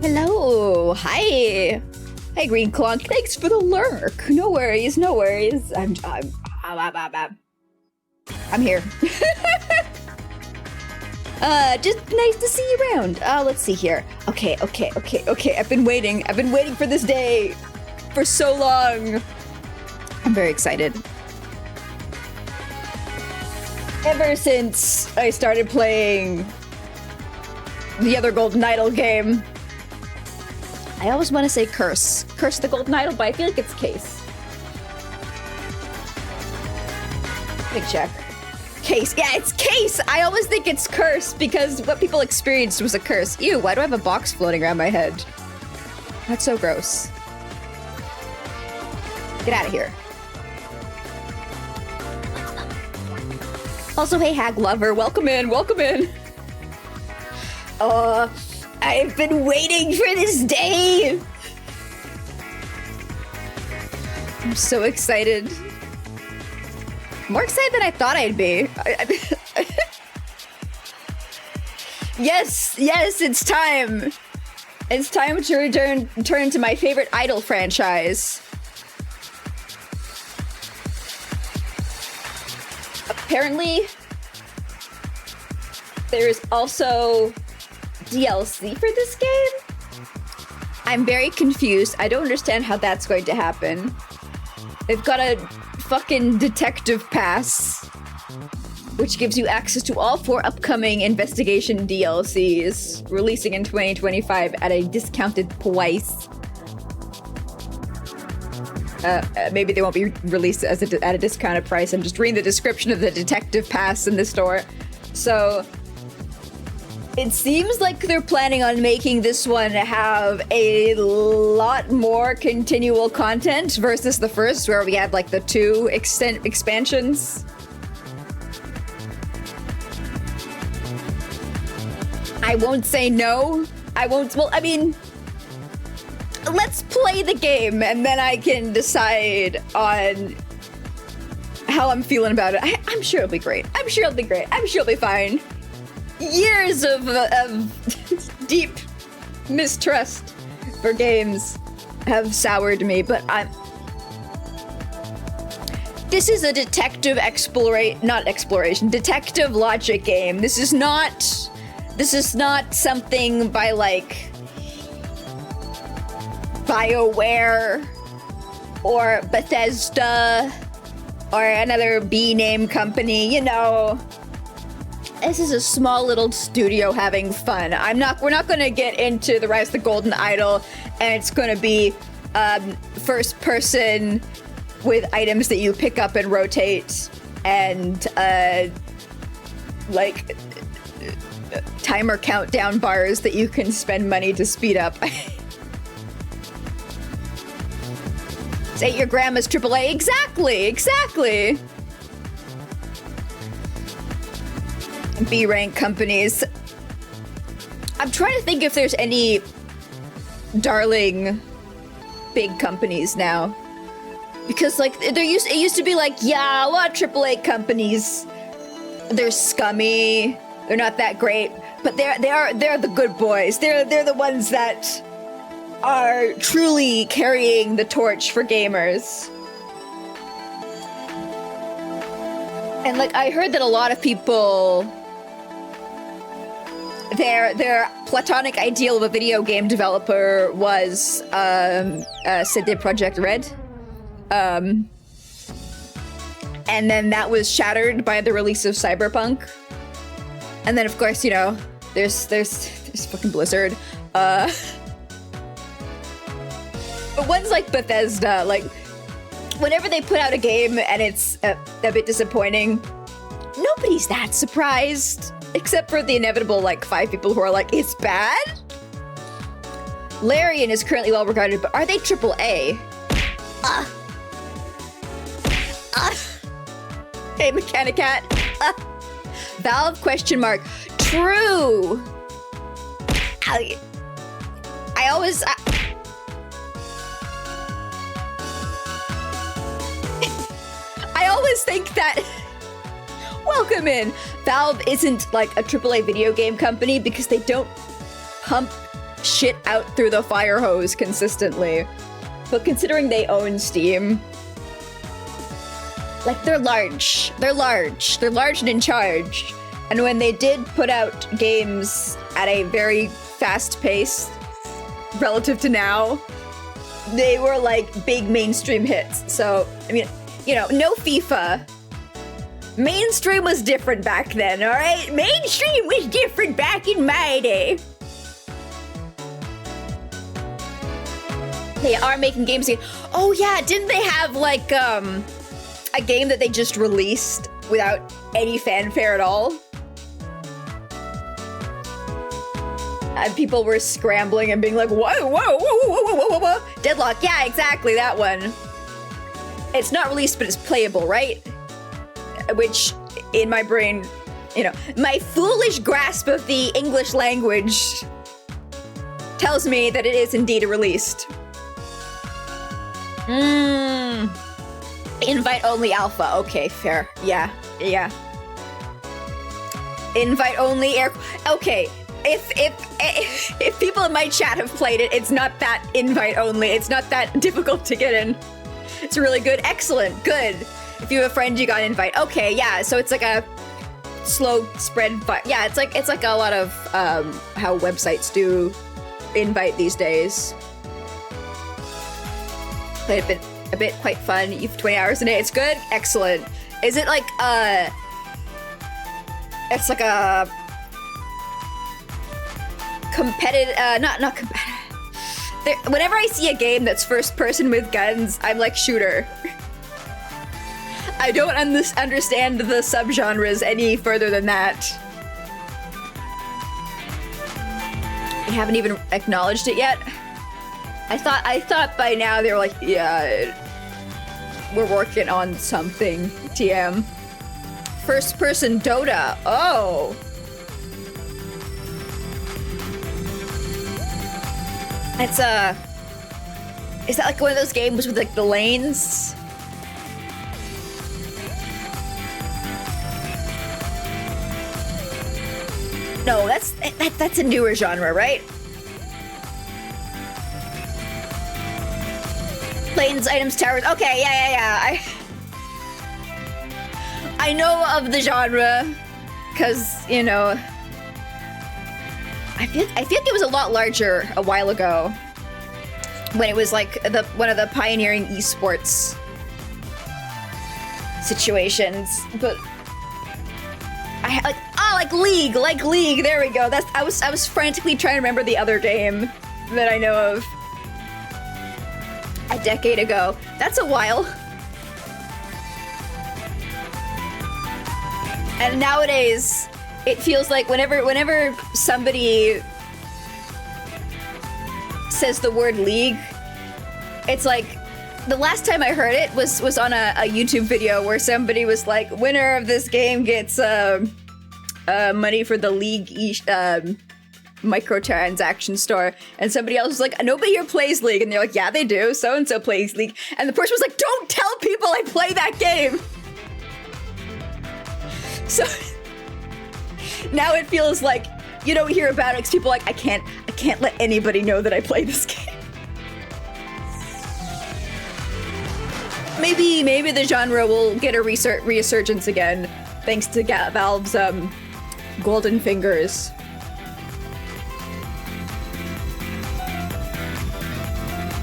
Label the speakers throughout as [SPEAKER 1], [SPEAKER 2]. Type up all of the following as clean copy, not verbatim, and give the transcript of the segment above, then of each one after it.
[SPEAKER 1] Hello, hi. Hey, Green Clonk, thanks for the lurk. No worries, no worries. I'm here. Just nice to see you around. Let's see here. Okay. I've been waiting for this day for so long. I'm very excited. Ever since I started playing the other Golden Idol game. I always want to say Curse the Golden Idol, but I feel like it's Case. Let me check. Case. Yeah, it's Case! I always think it's Curse because what people experienced was a curse. Ew, why do I have a box floating around my head? That's so gross. Get out of here. Also, hey, Hag Lover, welcome in, welcome in. I've been waiting for this day! I'm so excited. More excited than I thought I'd be. Yes, it's time. It's time to return to my favorite Idol franchise. Apparently, there is also DLC for this game? I'm very confused. I don't understand how that's going to happen. They've got a fucking detective pass, which gives you access to all 4 upcoming investigation DLCs, releasing in 2025 at a discounted price. Maybe they won't be released at a discounted price. I'm just reading the description of the detective pass in the store. So it seems like they're planning on making this one have a lot more continual content versus the first, where we had like the 2 expansions. I won't say no. Well, I mean, let's play the game and then I can decide on how I'm feeling about it. I'm sure it'll be great. I'm sure it'll be fine. Years of deep mistrust for games have soured me, but this is a detective detective logic game. This is not something by like BioWare or Bethesda or another B-name company, you know. This is a small little studio having fun. We're not gonna get into the Rise of the Golden Idol, and it's gonna be first person with items that you pick up and rotate, and like timer countdown bars that you can spend money to speed up. Say your grandma's AAA. Exactly. B-rank companies. I'm trying to think if there's any darling big companies now, because like it used to be like, yeah, a lot of AAA companies, they're scummy, they're not that great, but they're the good boys. They're the ones that are truly carrying the torch for gamers. And like I heard that a lot of people, their platonic ideal of a video game developer was CD Projekt Red. And then that was shattered by the release of Cyberpunk. And then of course, you know, there's fucking Blizzard. But ones like Bethesda, like whenever they put out a game and it's a bit disappointing, nobody's that surprised. Except for the inevitable, like, 5 people who are like, it's bad? Larian is currently well regarded, but are they AAA? Hey, Mechanicat. Valve question mark. True. I always... I always think that... Welcome in. Valve isn't like a AAA video game company because they don't pump shit out through the fire hose consistently. But considering they own Steam, like, they're large. They're large. They're large and in charge. And when they did put out games at a very fast pace relative to now, they were like big mainstream hits. So, I mean, you know, no FIFA. Mainstream was different back then, all right? Mainstream was different back in my day. They are making games again. Oh yeah, didn't they have like a game that they just released without any fanfare at all? And people were scrambling and being like, whoa, whoa, whoa, whoa, whoa, whoa, whoa. Deadlock, yeah, exactly, that one. It's not released, but it's playable, right? Which, in my brain, you know, my foolish grasp of the English language tells me that it is indeed released. Invite only alpha. Okay, fair. Yeah. Invite only air. Okay, if people in my chat have played it, it's not that invite only. It's not that difficult to get in. It's really good. Excellent. Good. If you have a friend, you got an invite. Okay, yeah. So it's like a slow spread, but yeah, it's like a lot of how websites do invite these days. Played a bit quite fun. You've 20 hours a day. It's good. Excellent. Is it like it's like a competitive, not competitive. Whenever I see a game that's first person with guns, I'm like, shooter. I don't understand the subgenres any further than that. We haven't even acknowledged it yet. I thought by now they were like, yeah, we're working on something, TM. First person Dota, oh. It's is that like one of those games with like the lanes? No, that's a newer genre, right? Lanes, items, towers. Okay, yeah. I know of the genre, cause you know. I feel like it was a lot larger a while ago, when it was like one of the pioneering esports situations. But I like League. There we go. I was frantically trying to remember the other game that I know of a decade ago. That's a while. And nowadays, it feels like whenever somebody says the word League, it's like the last time I heard it was on a YouTube video where somebody was like, winner of this game gets money for the League microtransaction store, and somebody else was like, nobody here plays League, and they're like, yeah, they do, so and so plays League, and the person was like, don't tell people I play that game. So now it feels like, you don't hear about it because people are like, I can't let anybody know that I play this game. Maybe the genre will get a resurgence again, thanks to Valve's golden fingers.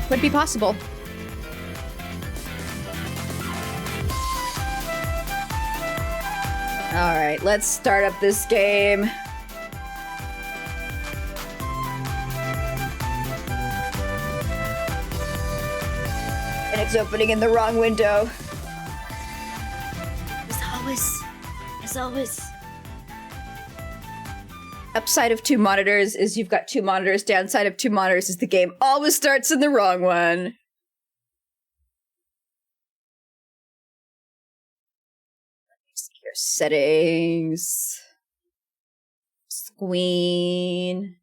[SPEAKER 1] Would be possible. All right, let's start up this game. And it's opening in the wrong window. As always. Upside of two monitors is you've got two monitors. Downside of two monitors is the game always starts in the wrong one. Your settings, screen.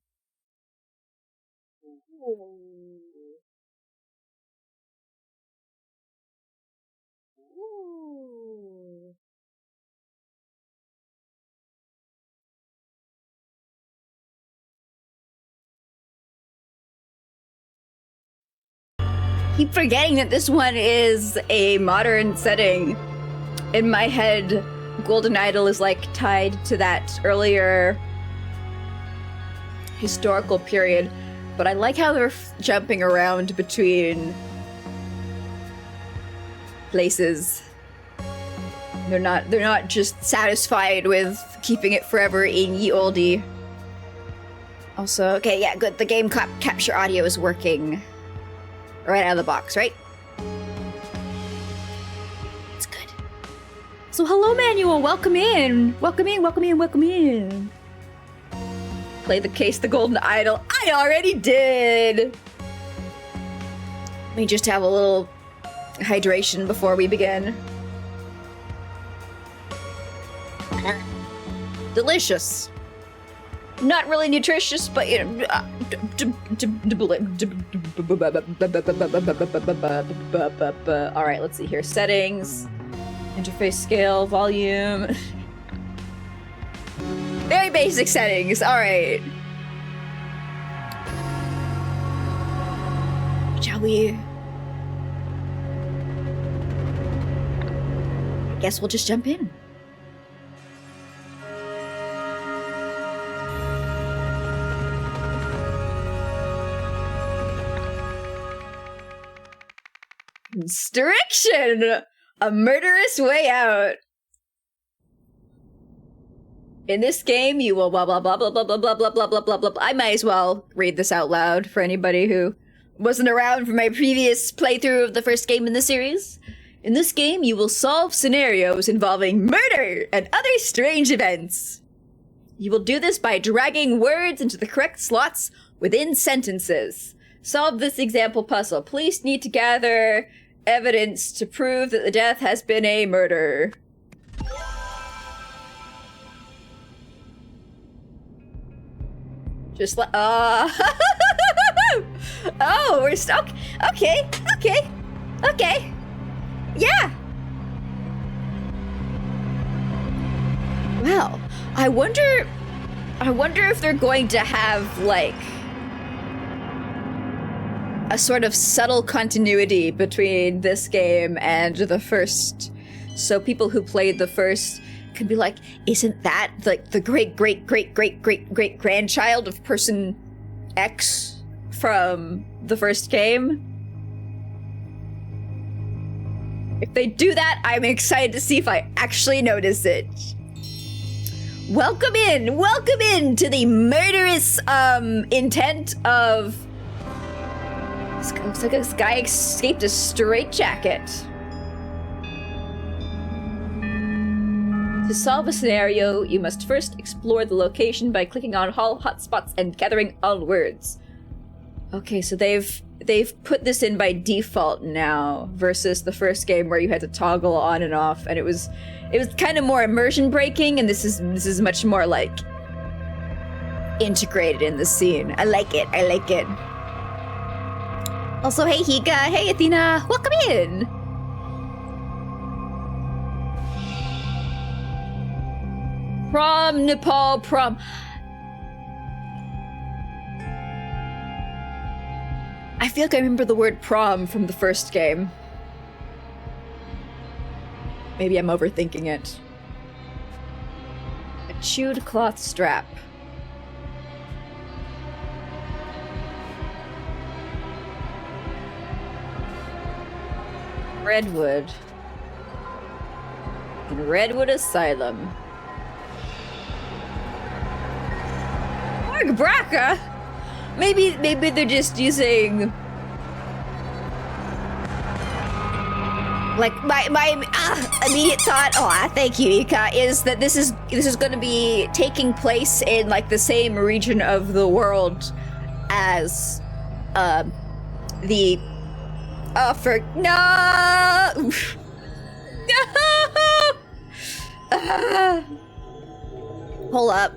[SPEAKER 1] keep forgetting that this one is a modern setting. In my head, Golden Idol is like tied to that earlier historical period, but I like how they're jumping around between places. They're not just satisfied with keeping it forever in ye olde. Also, okay, yeah, good. The game capture audio is working right out of the box, right? It's good. So hello, Manuel. Welcome in. Welcome in. Welcome in. Welcome in. Play the case, the Golden Idol. I already did. Let me just have a little hydration before we begin. Delicious. Not really nutritious, but you know. All right, let's see here. Settings, interface scale, volume. Very basic settings. All right. Shall we? I guess we'll just jump in. Constriction! A murderous way out. In this game, you will blah blah blah blah blah blah blah blah blah blah blah blah. I might as well read this out loud for anybody who wasn't around for my previous playthrough of the first game in the series. In this game, you will solve scenarios involving murder and other strange events. You will do this by dragging words into the correct slots within sentences. Solve this example puzzle. Police need to gather evidence to prove that the death has been a murder. Just like, oh, we're stuck. Okay. Yeah. Well, I wonder if they're going to have, like, a sort of subtle continuity between this game and the first. So people who played the first can be like, isn't that like the great grandchild of person X from the first game? If they do that, I'm excited to see if I actually notice it. Welcome in to the murderous intent of. Looks like this guy escaped a straitjacket. To solve a scenario, you must first explore the location by clicking on all hotspots and gathering all words. Okay, so they've put this in by default now versus the first game where you had to toggle on and off, and it was kind of more immersion breaking, and this is much more like integrated in the scene. I like it. Also, hey Hika, hey Athena, welcome in! Prom, Nepal, prom. I feel like I remember the word prom from the first game. Maybe I'm overthinking it. A chewed cloth strap. Redwood. In Redwood Asylum. Mark Braca? Maybe they're just using like my immediate thought, thank you, Ika, is that this is going to be taking place in like the same region of the world as the no. Hold up.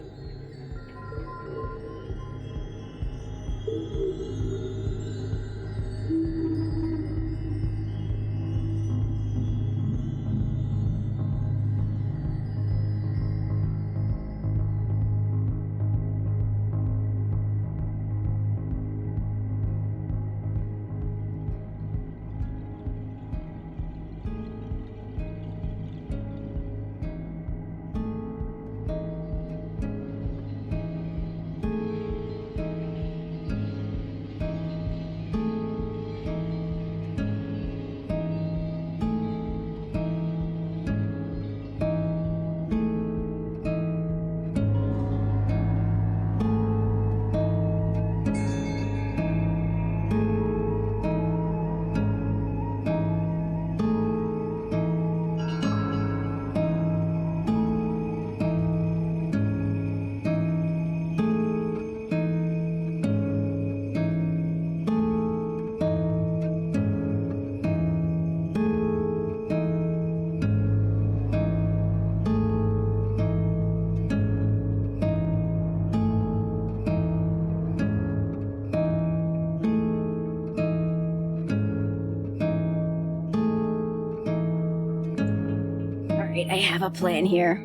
[SPEAKER 1] Alright, I have a plan here.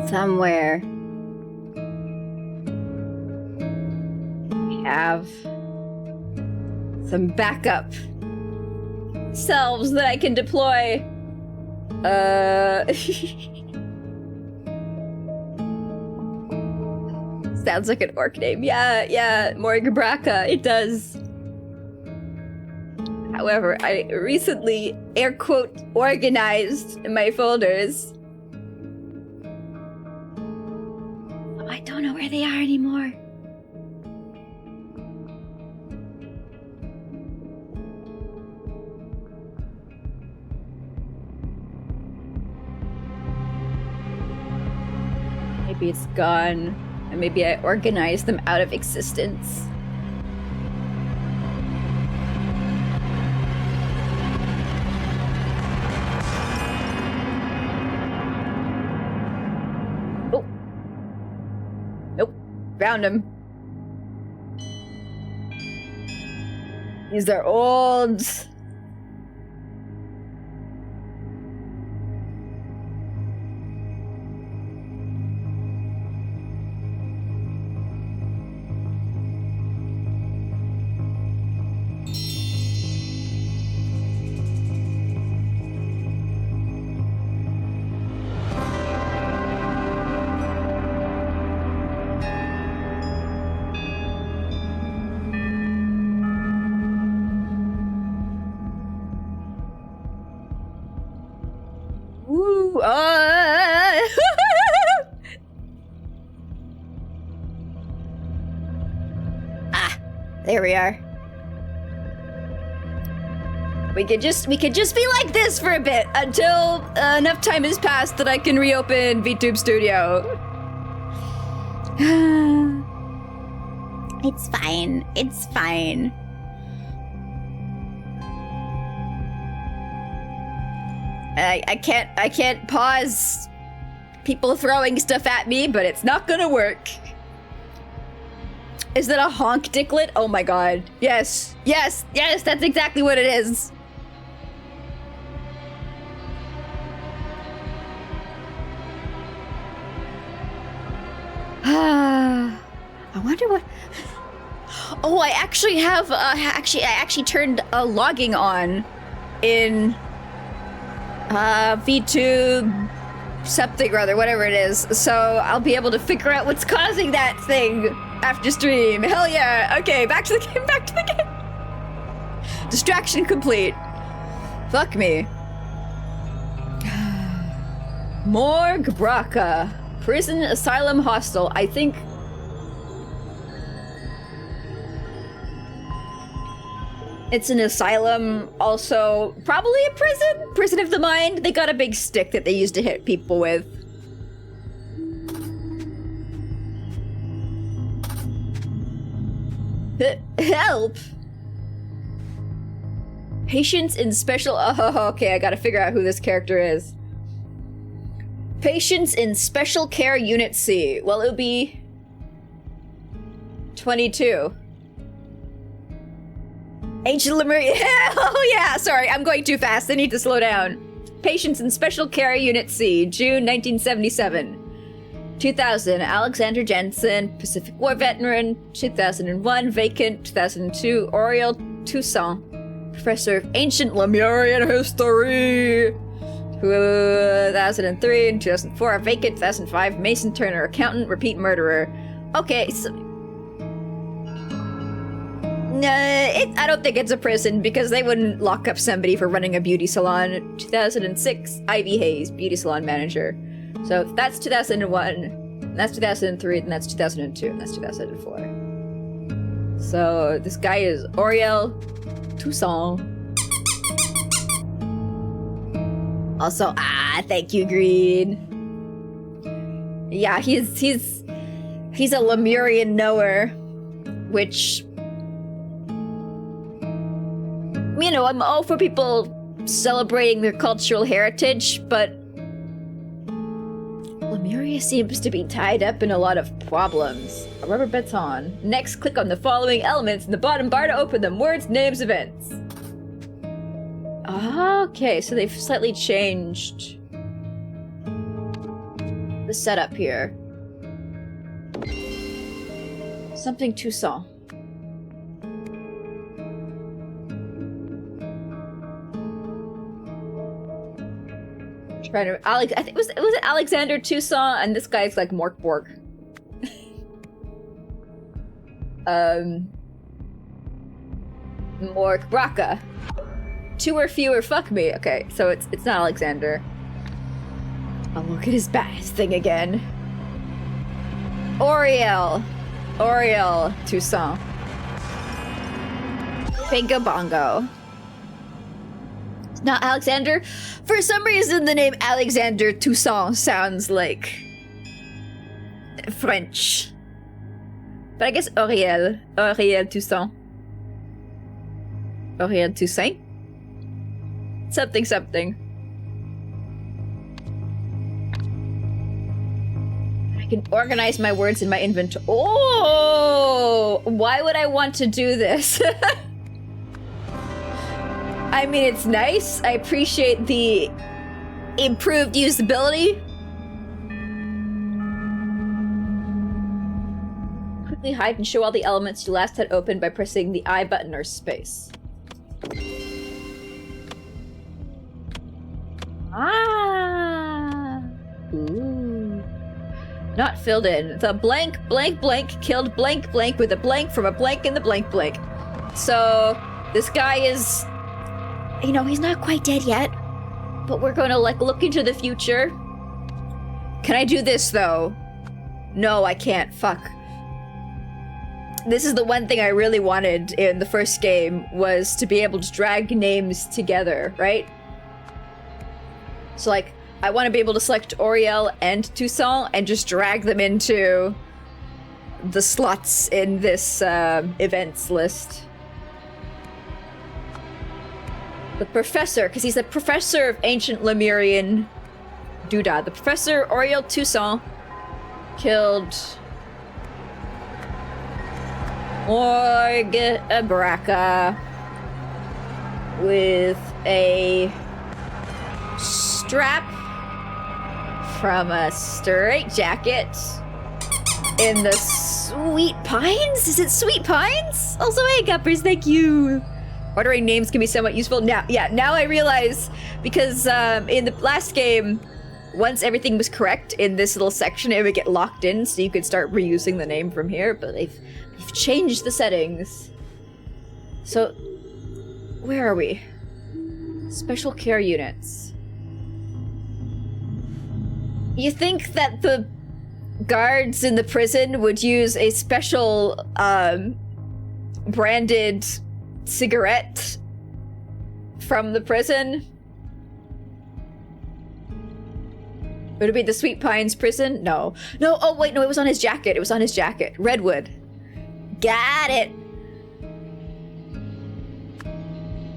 [SPEAKER 1] Somewhere. We have some backup selves that I can deploy. Sounds like an orc name. Yeah, Morgabraka, it does. However, I recently, air quote, organized my folders. I don't know where they are anymore. Maybe it's gone, and maybe I organized them out of existence. Oh. Nope. Found him. These are old. There we are. We could just be like this for a bit until enough time has passed that I can reopen VTube Studio. It's fine. It's fine. I can't pause people throwing stuff at me, but it's not gonna work. Is that a honk dicklet? Oh my god. Yes, that's exactly what it is. I wonder what... Oh, I actually have, I actually turned logging on in VTube something or other, whatever it is. So I'll be able to figure out what's causing that thing after stream. Hell yeah. Okay, back to the game, Distraction complete. Fuck me. Morgabraka. Prison, asylum, hostel. I think... It's an asylum, also probably a prison. Prison of the mind. They got a big stick that they used to hit people with. Help! Patients in special... Oh, okay, I gotta figure out who this character is. Patients in Special Care Unit C. Well, it would be... 22. Ancient Lemuria. Oh yeah, sorry, I'm going too fast. I need to slow down. Patients in Special Care Unit C, June 1977. 2000, Alexander Jensen, Pacific War veteran. 2001, vacant. 2002, Oriel Toussaint, professor of ancient Lemurian history. 2003 and 2004, vacant. 2005, Mason Turner, accountant, repeat murderer. Okay, so... I don't think it's a prison because they wouldn't lock up somebody for running a beauty salon. 2006, Ivy Hayes, beauty salon manager. So that's 2001, that's 2003, and that's 2002, and that's 2004. So this guy is Oriel Toussaint. Also, thank you, Green. Yeah, he's a Lemurian knower, which... You know, I'm all for people celebrating their cultural heritage, but Lemuria seems to be tied up in a lot of problems. A rubber bet's on. Next, click on the following elements in the bottom bar to open them. Words, names, events. Okay, so they've slightly changed the setup here. Something Toussaint. Trying to I think it was Alexander Toussaint, and this guy's like Morkborg. Mork Braca. 2 or fewer, fuck me. Okay, so it's not Alexander. Oh, look at his thing again. Oriel Toussaint. Bingo bongo. Not Alexander. For some reason, the name Alexander Toussaint sounds like French. But I guess Oriel Toussaint. Oriel Toussaint? Something. I can organize my words in my inventory. Oh! Why would I want to do this? I mean, it's nice. I appreciate the improved usability. Quickly hide and show all the elements you last had open by pressing the I button or space. Ah! Ooh. Not filled in. The blank killed blank with a blank from a blank in the blank. So, this guy is... You know, he's not quite dead yet, but we're gonna, like, look into the future. Can I do this, though? No, I can't. Fuck. This is the one thing I really wanted in the first game, was to be able to drag names together, right? So, like, I want to be able to select Oriel and Toussaint and just drag them into the slots in this events list. The professor, because he's the professor of ancient Lemurian Doodah. The professor, Oriel Toussaint, killed Morg Braca with a strap from a straitjacket in the Sweet Pines? Is it Sweet Pines? Also, hey, Guppers, thank you. Ordering names can be somewhat useful. Now I realize, because in the last game, once everything was correct in this little section, it would get locked in, so you could start reusing the name from here, but they've changed the settings. So, where are we? Special care units. You think that the guards in the prison would use a special, branded cigarette from the prison? Would it be the Sweet Pines prison? No. Oh wait, no, it was on his jacket. Redwood. Got it.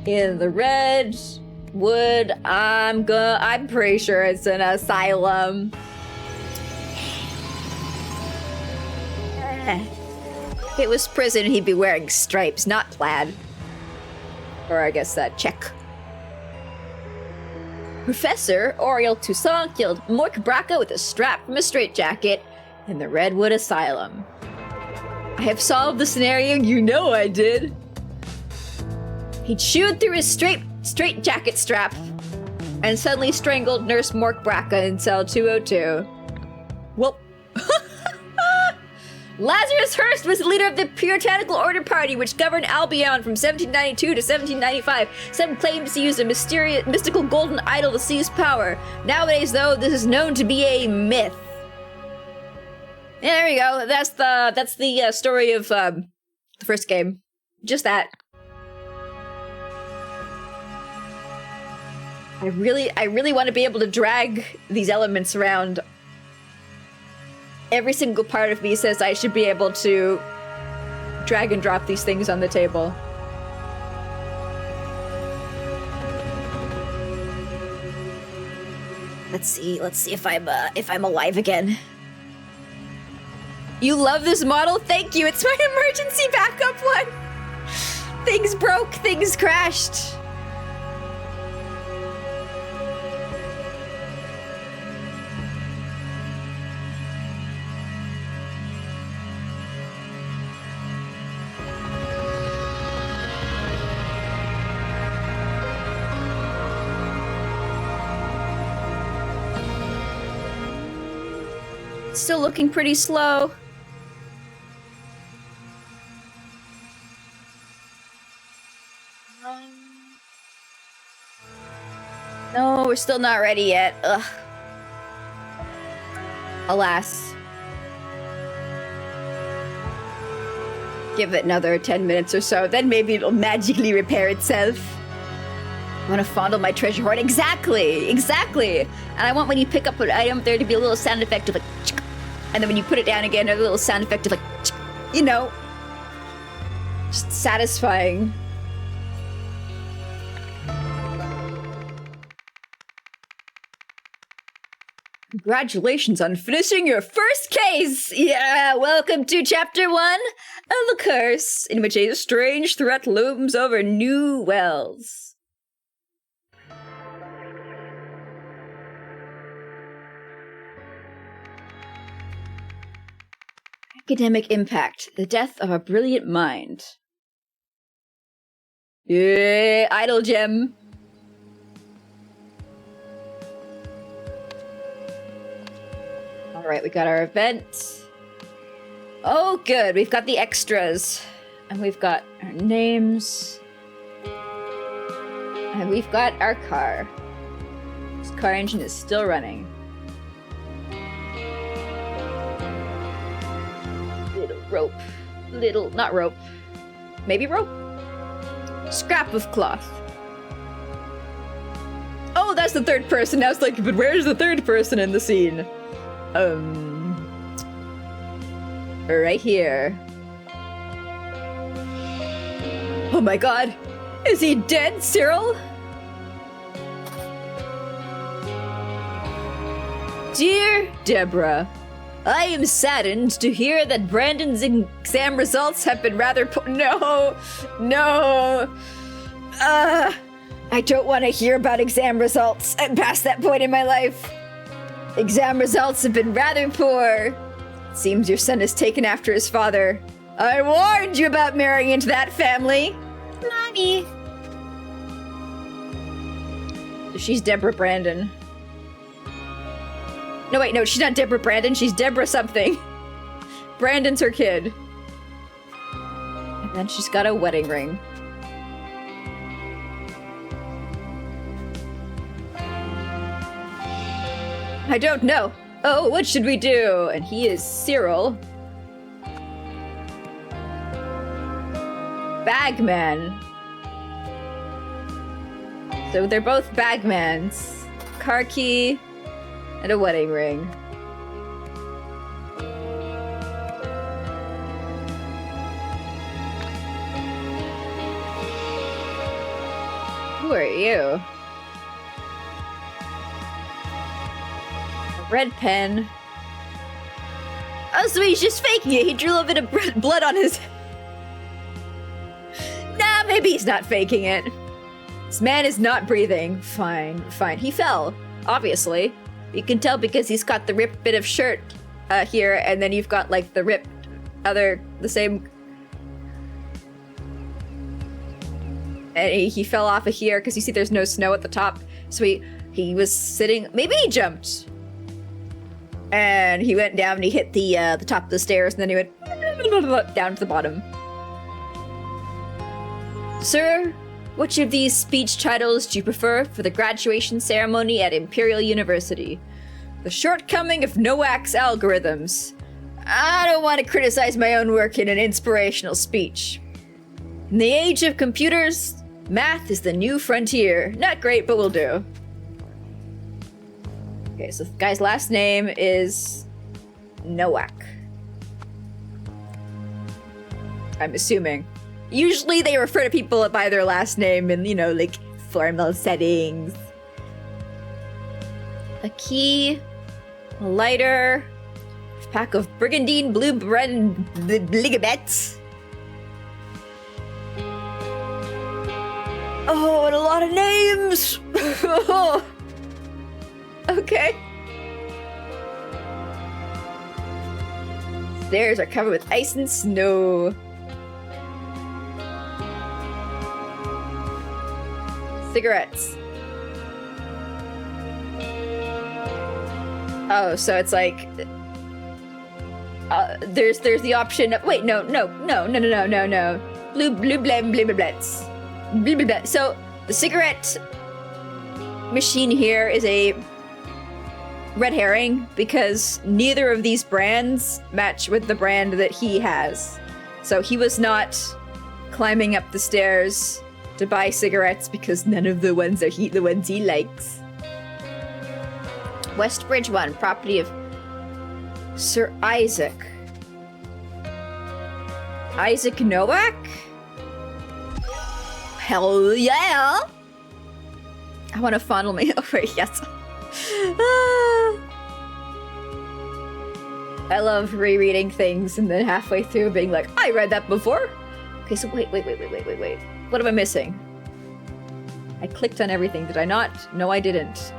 [SPEAKER 1] In the Redwood, I'm pretty sure it's an asylum. If it was prison, he'd be wearing stripes, not plaid. Or I guess that check. Professor Oriel Toussaint killed Mork Braca with a strap from a straitjacket in the Redwood Asylum. I have solved the scenario, you know I did. He chewed through his straitjacket strap and suddenly strangled Nurse Mork Braca in cell 202. Well, Lazarus Hearst was the leader of the Puritanical Order Party, which governed Albion from 1792 to 1795. Some claimed to use a mystical golden idol to seize power. Nowadays, though, this is known to be a myth. Yeah, there we go. That's the story of the first game. Just that. I really want to be able to drag these elements around. Every single part of me says I should be able to drag and drop these things on the table. Let's see if I'm alive again. You love this model? Thank you. It's my emergency backup one. Things broke, things crashed. still looking pretty slow. No, we're still not ready yet. Ugh. Alas. Give it another 10 minutes or so, then maybe it'll magically repair itself. I want to fondle my treasure hoard. Exactly! Exactly! And I want when you pick up an item, there to be a little sound effect of like, and then when you put it down again, a little sound effect of like, you know, just satisfying. Congratulations on finishing your first case! Yeah, welcome to Chapter 1 of The Curse, in which a strange threat looms over New Wells. Academic impact. The death of a brilliant mind. Yeah, idle gem. Alright, we got our event. Oh, good. We've got the extras. And we've got our names. And we've got our car. This car engine is still running. Little rope. Little, not rope. Maybe rope? Scrap of cloth. Oh, that's the third person. I was like, but where's the third person in the scene? Right here. Oh my god! Is he dead, Cyril? Dear Deborah, I am saddened to hear that Brandon's exam results have been rather No! I don't want to hear about exam results. I'm past that point in my life. Exam results have been rather poor. Seems your son is taken after his father. I warned you about marrying into that family. Mommy. She's Deborah Brandon. No, wait, no, she's not Deborah Brandon. She's Deborah something. Brandon's her kid. And then she's got a wedding ring. I don't know. Oh, what should we do? And he is Cyril. Bagman. So they're both bagmans. Car key and a wedding ring. Who are you? Red pen. Oh, so he's just faking it. He drew a bit of blood on his... Nah, maybe he's not faking it. This man is not breathing. Fine, fine. He fell, obviously. You can tell because he's got the ripped bit of shirt here, and then you've got, like, the ripped the same... And he fell off of here, because you see there's no snow at the top. So he was sitting... Maybe he jumped. And he went down and he hit the top of the stairs, and then he went down to the bottom. Sir, which of these speech titles do you prefer for the graduation ceremony at Imperial University? The shortcoming of Nowak's algorithms. I don't want to criticize my own work in an inspirational speech. In the age of computers, math is the new frontier. Not great, but will do. Okay, so the guy's last name is Nowak. I'm assuming. Usually they refer to people by their last name in, you know, like, formal settings. A key, a lighter, a pack of brigandine blue bread ligaments. Oh, and a lot of names! Okay. Stairs are covered with ice and snow. Cigarettes. Oh, so it's like there's the option of, wait, no. Blue blem blah blah blats. Blah blah blah. So the cigarette machine here is a red herring because neither of these brands match with the brand that he has. So he was not climbing up the stairs to buy cigarettes because none of the ones are the ones he likes. Westbridge 1, property of Sir Isaac. Isaac Nowak? Hell yeah! I want to funnel me over, yes. I love rereading things and then halfway through being like, I read that before. Okay, so wait. What am I missing? I clicked on everything, did I not? No, I didn't.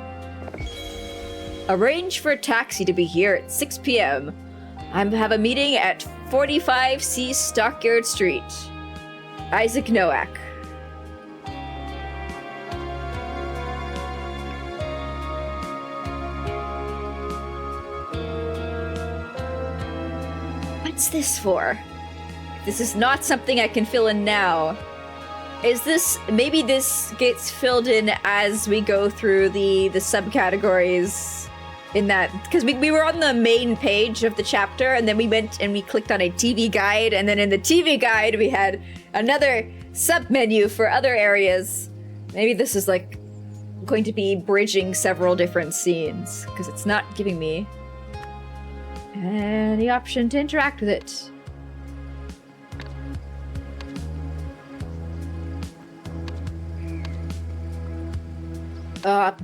[SPEAKER 1] Arrange for a taxi to be here at 6 p.m. I have a meeting at 45C Stockyard Street. Isaac Nowak. What's this for? This is not something I can fill in now. Is this, maybe this gets filled in as we go through the subcategories in that, because we were on the main page of the chapter and then we went and we clicked on a TV guide, and then in the TV guide we had another sub-menu for other areas. Maybe this is like going to be bridging several different scenes, because it's not giving me any option to interact with it.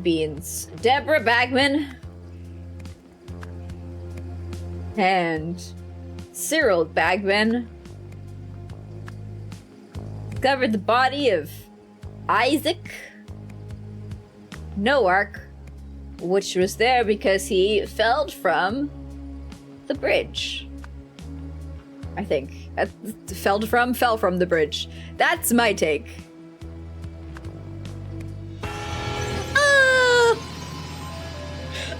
[SPEAKER 1] Beans. Deborah Bagman and Cyril Bagman discovered the body of Isaac Nowak, which was there because he fell from the bridge. I think. Fell from the bridge. That's my take.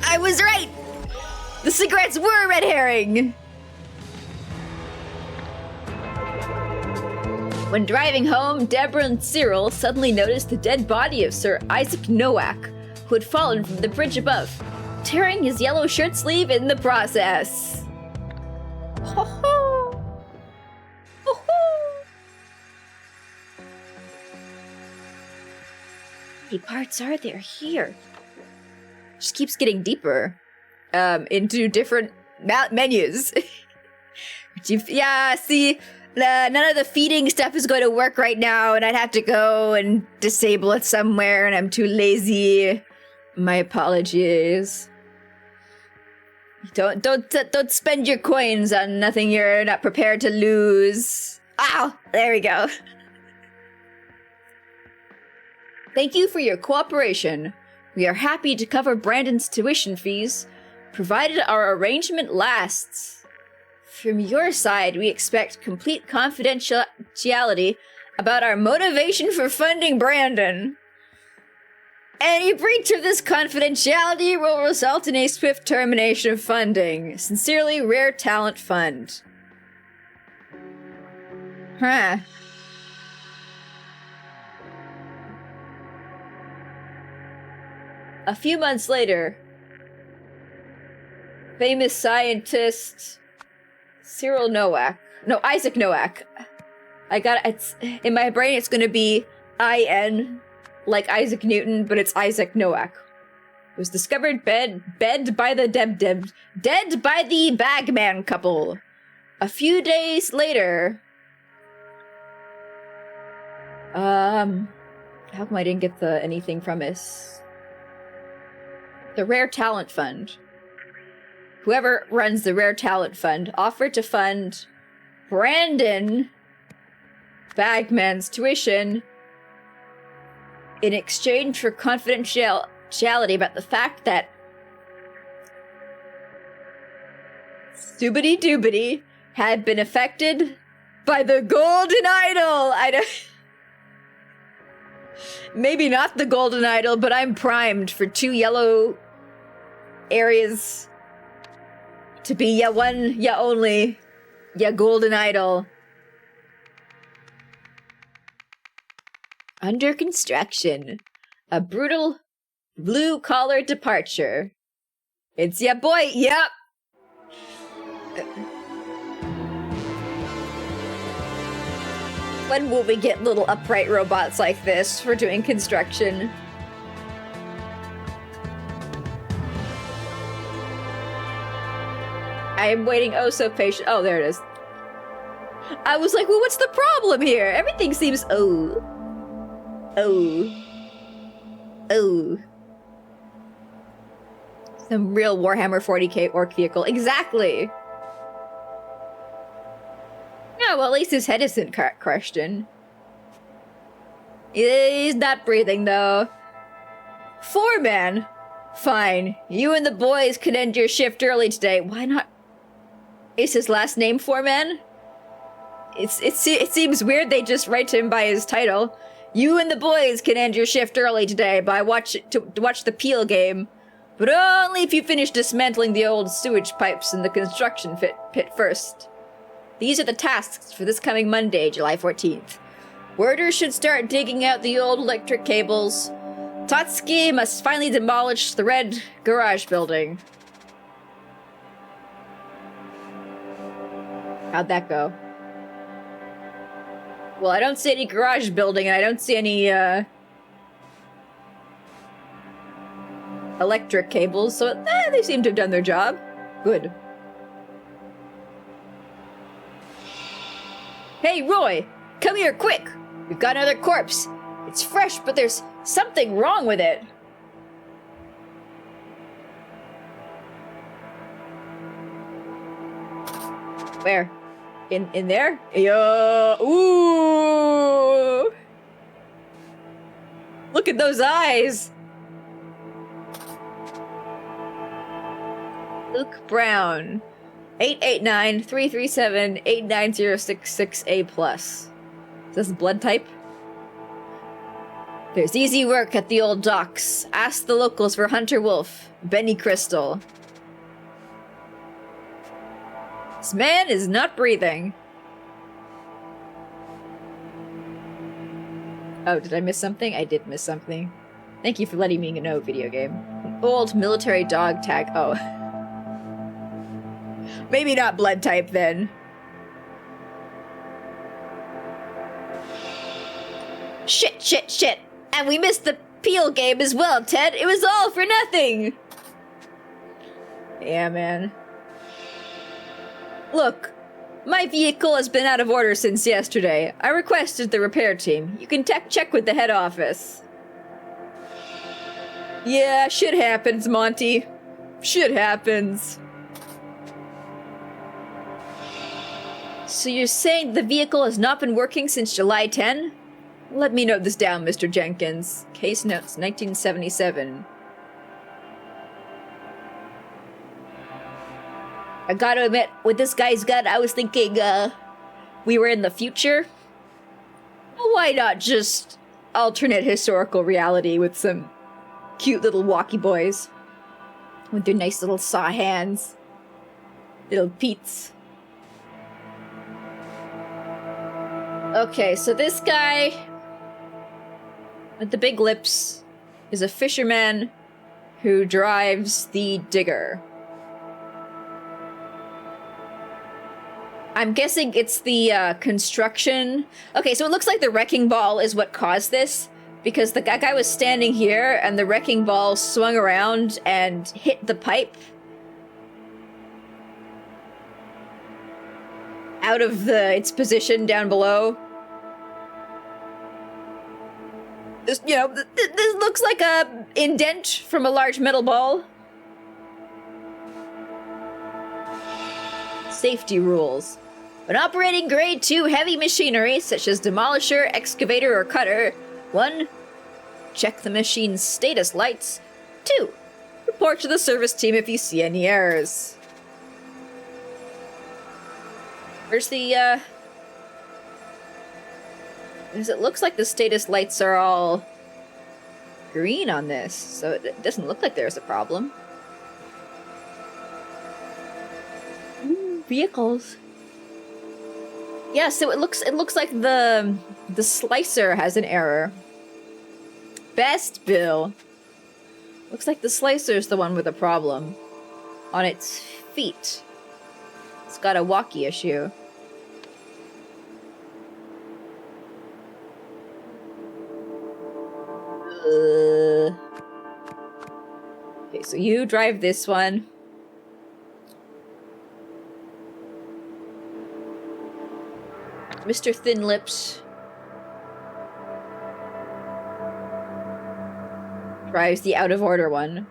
[SPEAKER 1] I was right! The cigarettes were a red herring! When driving home, Deborah and Cyril suddenly noticed the dead body of Sir Isaac Nowak, who had fallen from the bridge above, tearing his yellow shirt sleeve in the process. Ho ho! Ho ho! How many parts are there here? Just keeps getting deeper into different menus. Yeah, see, none of the feeding stuff is going to work right now, and I'd have to go and disable it somewhere, and I'm too lazy. My apologies. Don't spend your coins on nothing you're not prepared to lose. Ow! There we go. Thank you for your cooperation. We are happy to cover Brandon's tuition fees, provided our arrangement lasts. From your side, we expect complete confidentiality about our motivation for funding Brandon. Any breach of this confidentiality will result in a swift termination of funding. Sincerely, Rare Talent Fund. Huh. A few months later, famous scientist Isaac Nowak. I got it's in my brain. It's gonna be IN, like Isaac Newton, but it's Isaac Nowak. Was discovered dead by the dead by the Bagman couple. A few days later. How come I didn't get anything from this? The Rare Talent Fund. Whoever runs the Rare Talent Fund offered to fund Brandon Bagman's tuition in exchange for confidentiality about the fact that Stoobity Doobity had been affected by the Golden Idol. Maybe not the Golden Idol, but I'm primed for 2 yellow areas to be ya one, ya only, ya golden idol. Under construction. A brutal blue-collar departure. It's ya boy, yep! When will we get little upright robots like this for doing construction? I am waiting oh so patient. Oh, there it is. I was like, well, what's the problem here? Everything seems oh. Some real Warhammer 40k orc vehicle. Exactly! Yeah, well, at least his head isn't crushed in. He's not breathing, though. Foreman! Fine. You and the boys can end your shift early today. Why not? Is his last name Foreman? It seems weird they just write him by his title. You and the boys can end your shift early today to watch the Peel game. But only if you finish dismantling the old sewage pipes in the construction pit first. These are the tasks for this coming Monday, July 14th. Worders should start digging out the old electric cables. Totski must finally demolish the red garage building. How'd that go? Well, I don't see any garage building, and I don't see any, electric cables, so they seem to have done their job. Good. Hey, Roy! Come here, quick! We've got another corpse. It's fresh, but there's something wrong with it. Where? In there? Yo! Ooh! Look at those eyes! Luke Brown. 889-337-89066A+. Is this blood type? There's easy work at the old docks. Ask the locals for Hunter Wolf, Benny Crystal. This man is not breathing. Oh, did I miss something? I did miss something. Thank you for letting me know, video game. An old military dog tag. Oh. Maybe not blood type, then. Shit. And we missed the Peel game as well, Ted. It was all for nothing. Yeah, man. Look, my vehicle has been out of order since yesterday. I requested the repair team. You can check with the head office. Yeah, shit happens, Monty. Shit happens. So you're saying the vehicle has not been working since July 10? Let me note this down, Mr. Jenkins. Case notes, 1977. I gotta admit, with this guy's gun, I was thinking, we were in the future? Why not just alternate historical reality with some cute little walkie boys? With their nice little saw hands. Little Pete's. Okay, so this guy with the big lips is a fisherman who drives the digger. I'm guessing it's the construction. Okay, so it looks like the wrecking ball is what caused this, because that guy was standing here and the wrecking ball swung around and hit the pipe out of its position down below. This, this looks like a indent from a large metal ball. Safety rules. When operating grade 2 heavy machinery, such as demolisher, excavator, or cutter, 1. Check the machine's status lights. 2. Report to the service team if you see any errors. Where's the, Because it looks like the status lights are all green on this, so it doesn't look like there's a problem. vehicles. Yeah, so it looks like the slicer has an error. Best bill. Looks like the slicer is the one with a problem. On its feet. It's got a walkie issue. Okay, so you drive this one. Mr. Thin Lips drives the out of order one.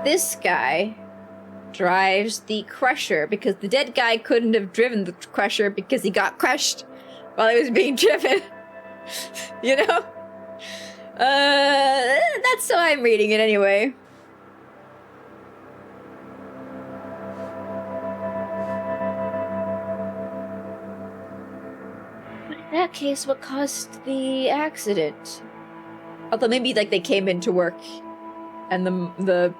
[SPEAKER 1] This guy drives the Crusher because the dead guy couldn't have driven the Crusher because he got crushed while he was being driven. You know? That's how I'm reading it anyway. But in that case, what caused the accident? Although maybe like they came into work and the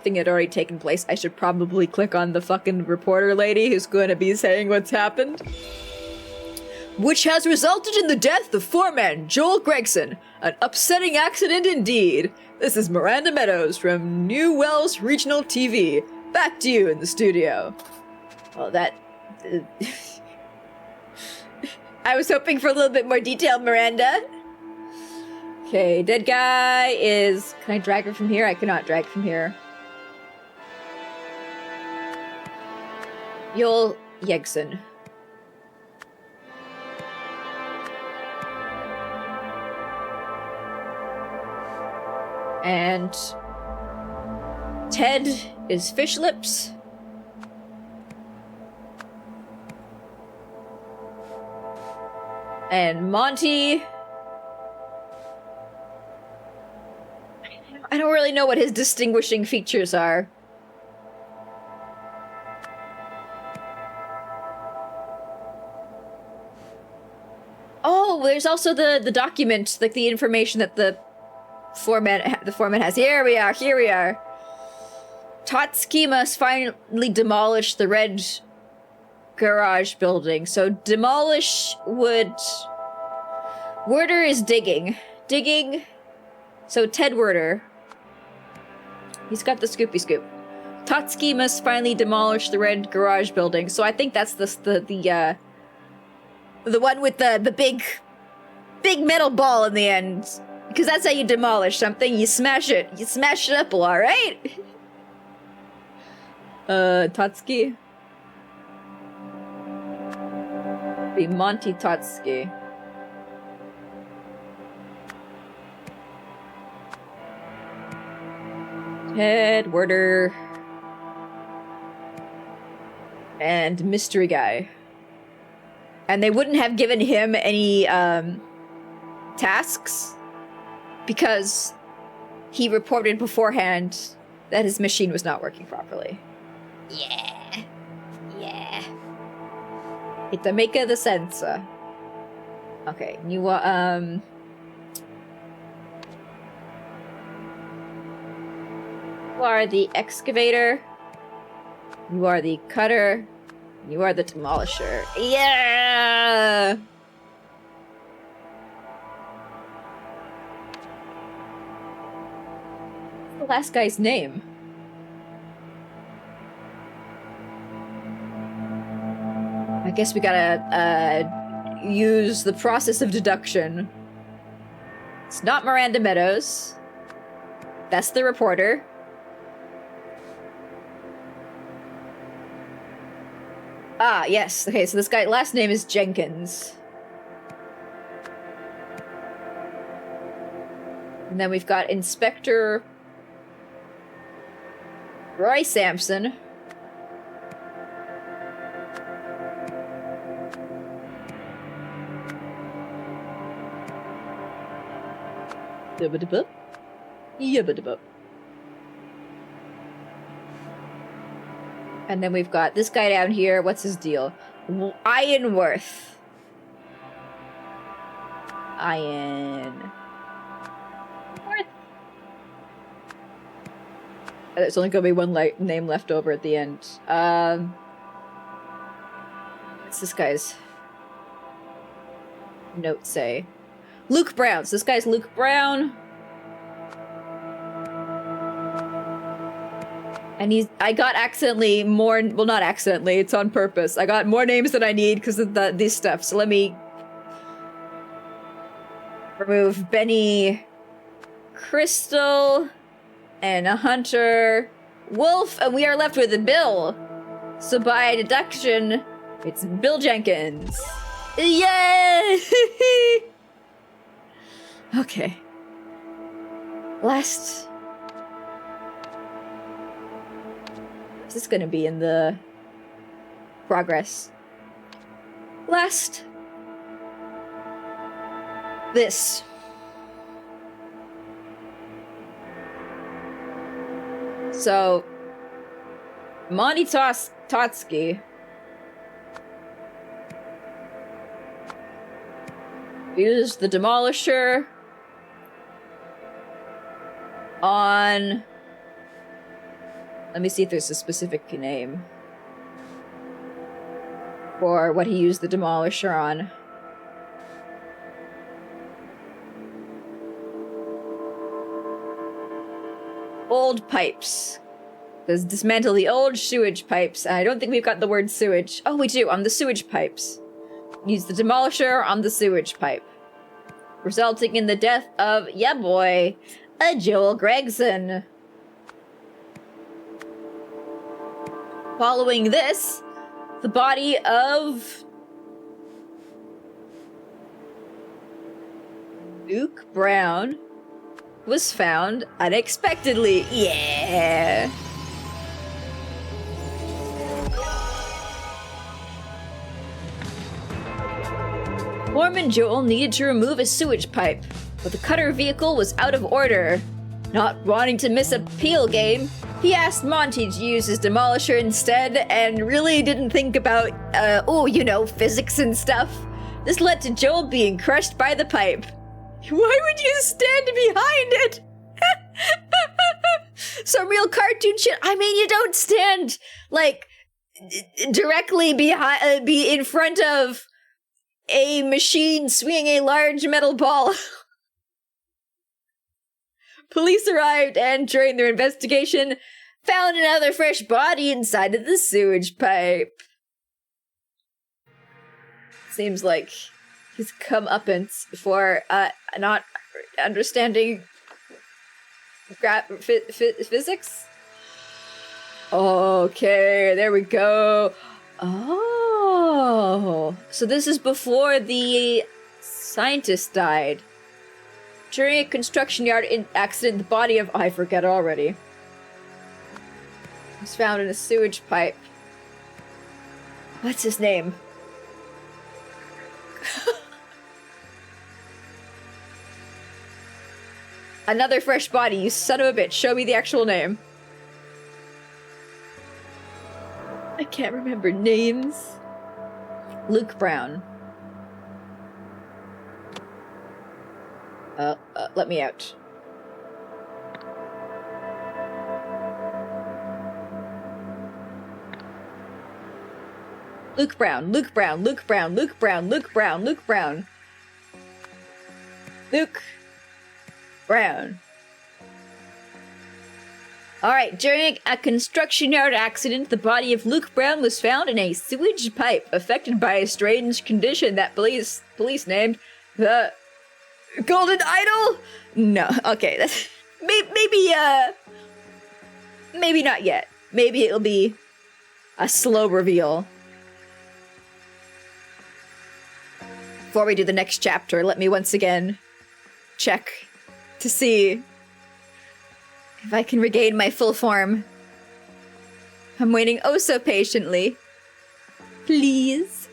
[SPEAKER 1] thing had already taken place. I should probably click on the fucking reporter lady who's going to be saying what's happened. Which has resulted in the death of foreman Joel Gregson. An upsetting accident indeed. This is Miranda Meadows from New Wells Regional TV. Back to you in the studio. Well, that... I was hoping for a little bit more detail, Miranda. Okay, dead guy is... Can I drag her from here? I cannot drag from here. Joel Yegson. And Ted is Fish Lips. And Monty... I don't really know what his distinguishing features are. Oh, there's also the document, like the information that the foreman has. Here we are. Totski must finally demolish the red garage building. So demolish would... Werder is digging. So Ted Werder. He's got the scoopy scoop. Totski must finally demolish the red garage building. So I think that's the one with the big metal ball in the end. Because that's how you demolish something. You smash it. You smash it up, alright? Totski. Be Monty Totski. Ted Werder. And Mystery Guy. And they wouldn't have given him any, tasks because he reported beforehand that his machine was not working properly. Yeah. It make the sense. Okay, you, You are the excavator. You are the cutter. You are the demolisher. Yeah! What's the last guy's name? I guess we gotta, use the process of deduction. It's not Miranda Meadows. That's the reporter. Ah, yes. Okay, so this guy, last name is Jenkins. And then we've got Inspector Roy Sampson. Yubba-dubba. Yubba-dubba. And then we've got this guy down here. What's his deal? Ironworth. Ironworth. There's only gonna be one name left over at the end. What's this guy's note say? Luke Brown. So this guy's Luke Brown. And I got accidentally more, well, not accidentally, it's on purpose. I got more names than I need because of this stuff. So let me remove Benny, Crystal, and a Hunter, Wolf, and we are left with a Bill. So by deduction, it's Bill Jenkins. Yay! Okay. Last... Is this gonna be in the progress? Last. This. So, Monty Totsky used the Demolisher on... Let me see if there's a specific name for what he used the Demolisher on. Old pipes. Let's dismantle the old sewage pipes. I don't think we've got the word sewage. Oh, we do, on the sewage pipes. Use the Demolisher on the sewage pipe. Resulting in the death of, yeah boy, a Joel Gregson. Following this, the body of Luke Brown was found unexpectedly. Yeah! Foreman Joel needed to remove a sewage pipe, but the cutter vehicle was out of order. Not wanting to miss a peel game, he asked Monty to use his Demolisher instead and really didn't think about, physics and stuff. This led to Joel being crushed by the pipe. Why would you stand behind it? Some real cartoon shit. I mean, you don't stand, directly behind, be in front of a machine swinging a large metal ball. Police arrived and, during their investigation, found another fresh body inside of the sewage pipe. Seems like his comeuppance for not understanding physics. Okay, there we go. Oh, so this is before the scientist died. During a construction yard accident, the body of... I forget already. Was found in a sewage pipe. What's his name? Another fresh body, you son of a bitch. Show me the actual name. I can't remember names. Luke Brown. Let me out. Luke Brown, Luke Brown, Luke Brown, Luke Brown, Luke Brown, Luke Brown. Luke Brown. Alright, during a construction yard accident, the body of Luke Brown was found in a sewage pipe, affected by a strange condition that police named the Golden Idol? No, okay, that's maybe not yet. Maybe it'll be a slow reveal. Before we do the next chapter, let me once again check to see if I can regain my full form. I'm waiting oh so patiently. Please.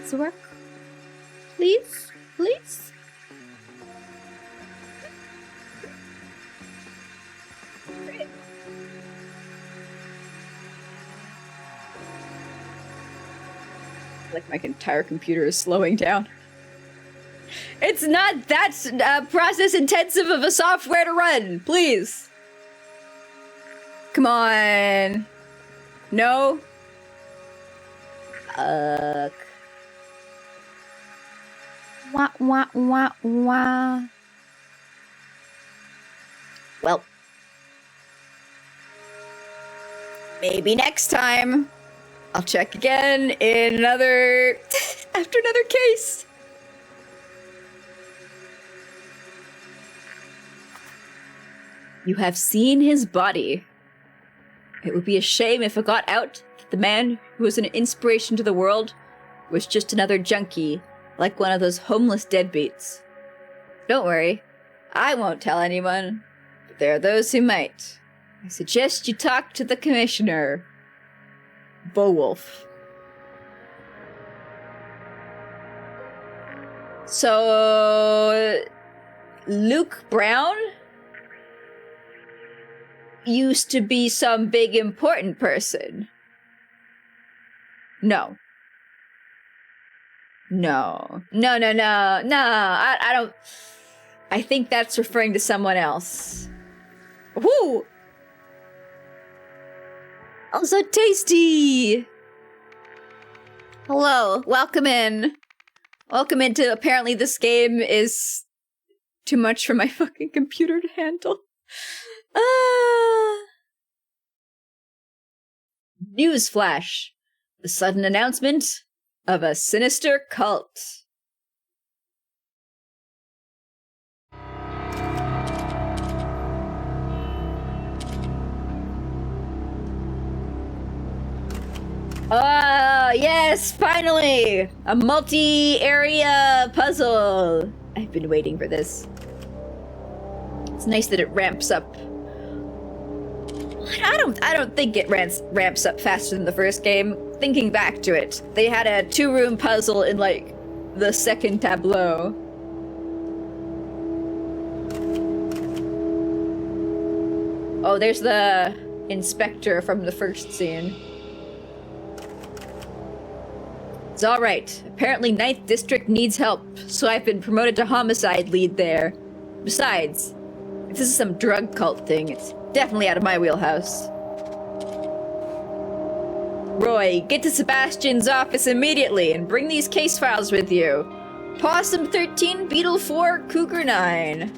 [SPEAKER 1] Does it work? Please? Please? Like my entire computer is slowing down. It's not that process intensive of a software to run, please. Come on. No? Wah, wah, wah, wah. Well. Maybe next time. I'll check again in another... after another case. You have seen his body. It would be a shame if it got out that the man who was an inspiration to the world was just another junkie, like one of those homeless deadbeats. Don't worry, I won't tell anyone, but there are those who might. I suggest you talk to the commissioner, Beowulf. So, Luke Brown used to be some big important person. No. No. No, no, no, no. I don't... I think that's referring to someone else. Woo! Also tasty! Hello, welcome in. Welcome into... Apparently this game is too much for my fucking computer to handle. Newsflash. The sudden announcement of a sinister cult. Yes, finally! A multi-area puzzle. I've been waiting for this. It's nice that it ramps up. I don't think it ramps up faster than the first game. Thinking back to it, they had a 2-room puzzle in, like, the second tableau. Oh, there's the inspector from the first scene. It's alright. Apparently 9th District needs help, so I've been promoted to homicide lead there. Besides, if this is some drug cult thing, it's definitely out of my wheelhouse. Roy, get to Sebastian's office immediately and bring these case files with you. Possum 13, Beetle 4, Cougar 9.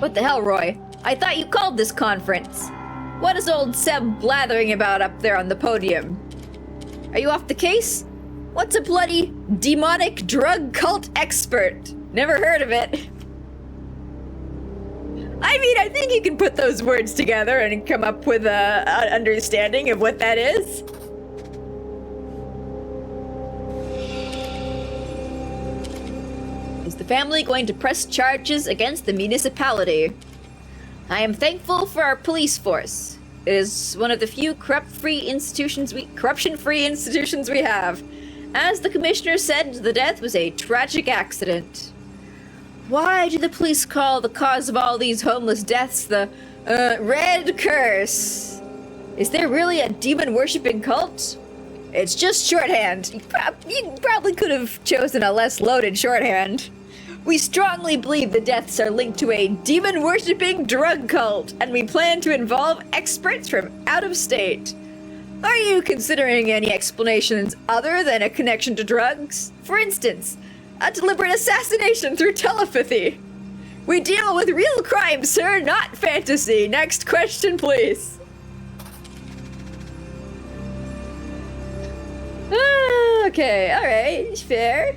[SPEAKER 1] What the hell, Roy? I thought you called this conference. What is old Seb blathering about up there on the podium? Are you off the case? What's a bloody demonic drug cult expert? Never heard of it. I mean, I think you can put those words together and come up with an understanding of what that is. Is the family going to press charges against the municipality? I am thankful for our police force. It is one of the few corruption-free institutions we have. As the commissioner said, the death was a tragic accident. Why do the police call the cause of all these homeless deaths the, Red Curse? Is there really a demon-worshipping cult? It's just shorthand. You probably could have chosen a less loaded shorthand. We strongly believe the deaths are linked to a demon-worshipping drug cult, and we plan to involve experts from out of state. Are you considering any explanations other than a connection to drugs? For instance, a deliberate assassination through telepathy. We deal with real crime, sir, not fantasy. Next question, please. Okay, alright, fair.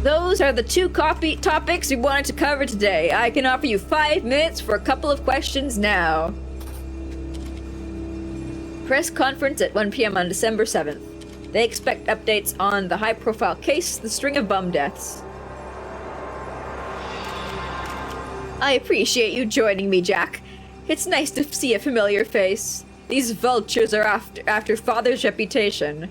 [SPEAKER 1] Those are the 2 topics we wanted to cover today. I can offer you 5 minutes for a couple of questions now. Press conference at 1 p.m. on December 7th. They expect updates on the high-profile case, the string of bum deaths. I appreciate you joining me, Jack. It's nice to see a familiar face. These vultures are after Father's reputation.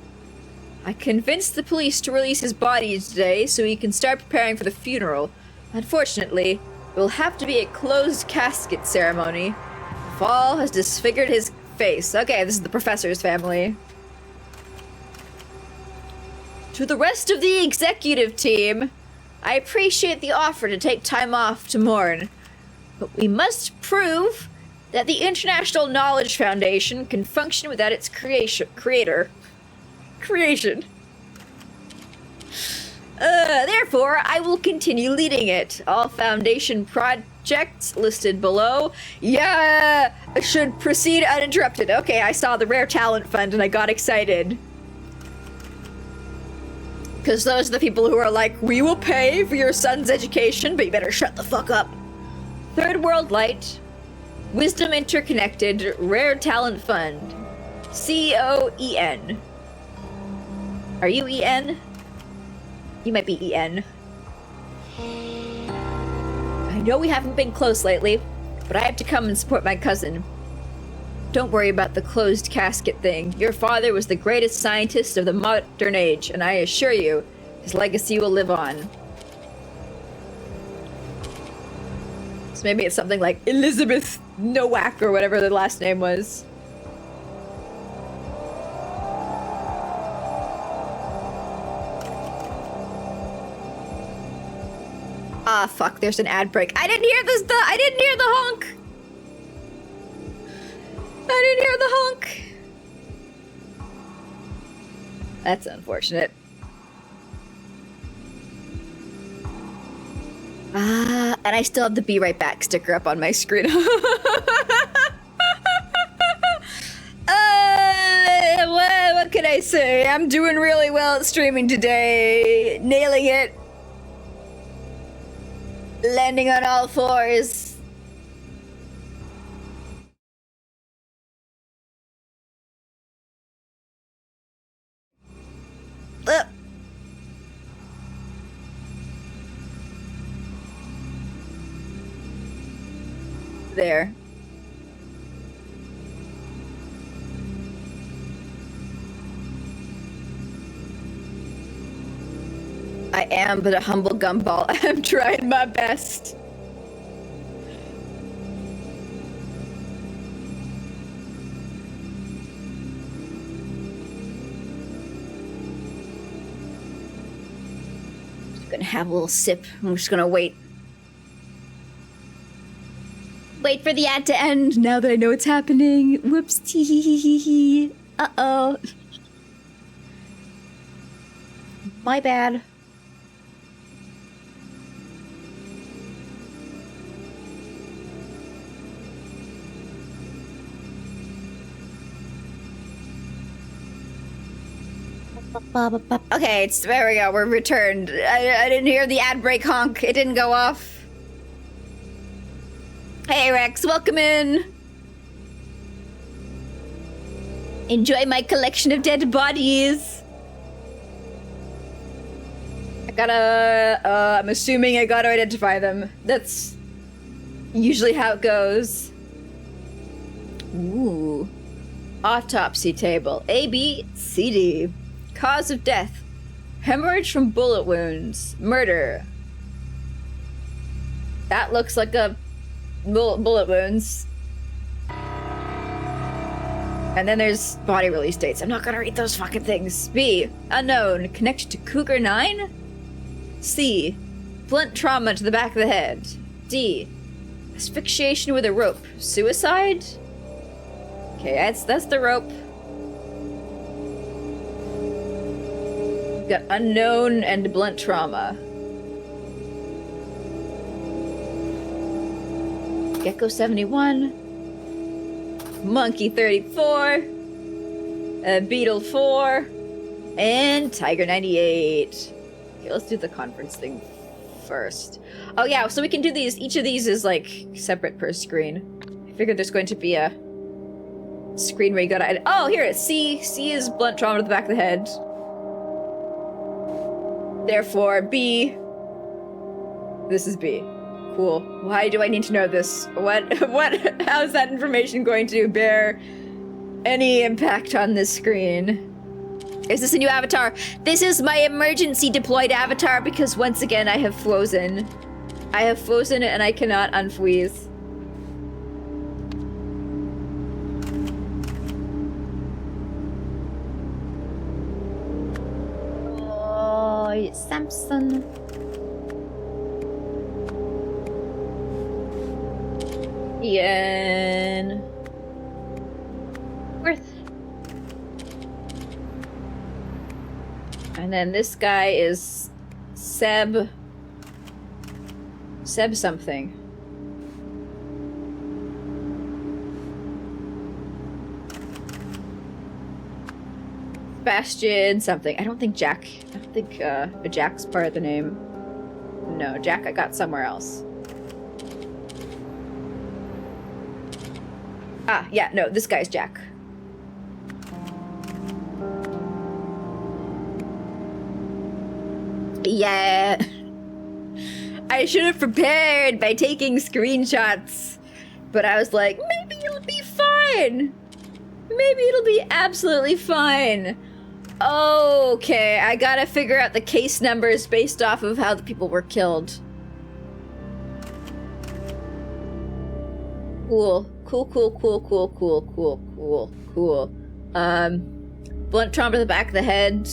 [SPEAKER 1] I convinced the police to release his body today so he can start preparing for the funeral. Unfortunately, it will have to be a closed casket ceremony. The fall has disfigured his face. Okay, this is the professor's family. To the rest of the executive team, I appreciate the offer to take time off to mourn, but we must prove that the International Knowledge Foundation can function without its creator. Therefore, I will continue leading it. All Foundation projects listed below, should proceed uninterrupted. Okay, I saw the Rare Talent Fund and I got excited. Because those are the people who are like, we will pay for your son's education, but you better shut the fuck up. Third World Light, Wisdom Interconnected, Rare Talent Fund, CEO EN. Are you EN? You might be EN. I know we haven't been close lately, but I have to come and support my cousin. Don't worry about the closed casket thing. Your father was the greatest scientist of the modern age, and I assure you, his legacy will live on. So maybe it's something like Elizabeth Nowak or whatever the last name was. Ah, fuck, there's an ad break. I didn't hear this, I didn't hear the honk! I didn't hear the honk! That's unfortunate. And I still have the Be Right Back sticker up on my screen. What can I say? I'm doing really well at streaming today. Nailing it. Landing on all fours. There. I am but a humble gumball. I'm trying my best. Just gonna have a little sip. I'm just gonna wait. Wait for the ad to end now that I know it's happening. Whoops. Tee. Uh-oh. My bad. Okay, there we go. We're returned. I didn't hear the ad break honk. It didn't go off. Hey Rex, welcome in. Enjoy my collection of dead bodies. I gotta, I'm assuming I gotta identify them. That's usually how it goes. Ooh. Autopsy table. A, B, C, D. Cause of death. Hemorrhage from bullet wounds. Murder. That looks like a bullet wounds. And then there's body release dates. I'm not gonna read those fucking things. B. Unknown. Connected to Cougar 9? C. Blunt trauma to the back of the head. D. Asphyxiation with a rope. Suicide? Okay, that's the rope. We've got unknown and blunt trauma. Gecko 71. Monkey 34. Beetle 4. And Tiger 98. Okay, let's do the conference thing first. Oh yeah, so we can do these. Each of these is like separate per screen. I figured there's going to be a screen where you gotta... Oh, here it is. C. C is blunt trauma to the back of the head. Therefore, B. This is B. Cool. Why do I need to know this? How is that information going to bear any impact on this screen? Is this a new avatar? This is my emergency deployed avatar because once again I have frozen. I have frozen and I cannot unfreeze.
[SPEAKER 2] It's Samson.
[SPEAKER 1] Ian.
[SPEAKER 2] Worth.
[SPEAKER 1] And then this guy is Seb. Seb something. Sebastian something. I don't think Jack. I don't think Jack's part of the name. No, Jack I got somewhere else. Ah, yeah, no, this guy's Jack. Yeah. I should have prepared by taking screenshots. But I was like, maybe it'll be fine. Maybe it'll be absolutely fine. Okay, I gotta figure out the case numbers based off of how the people were killed. Cool. Cool. Blunt trauma to the back of the head.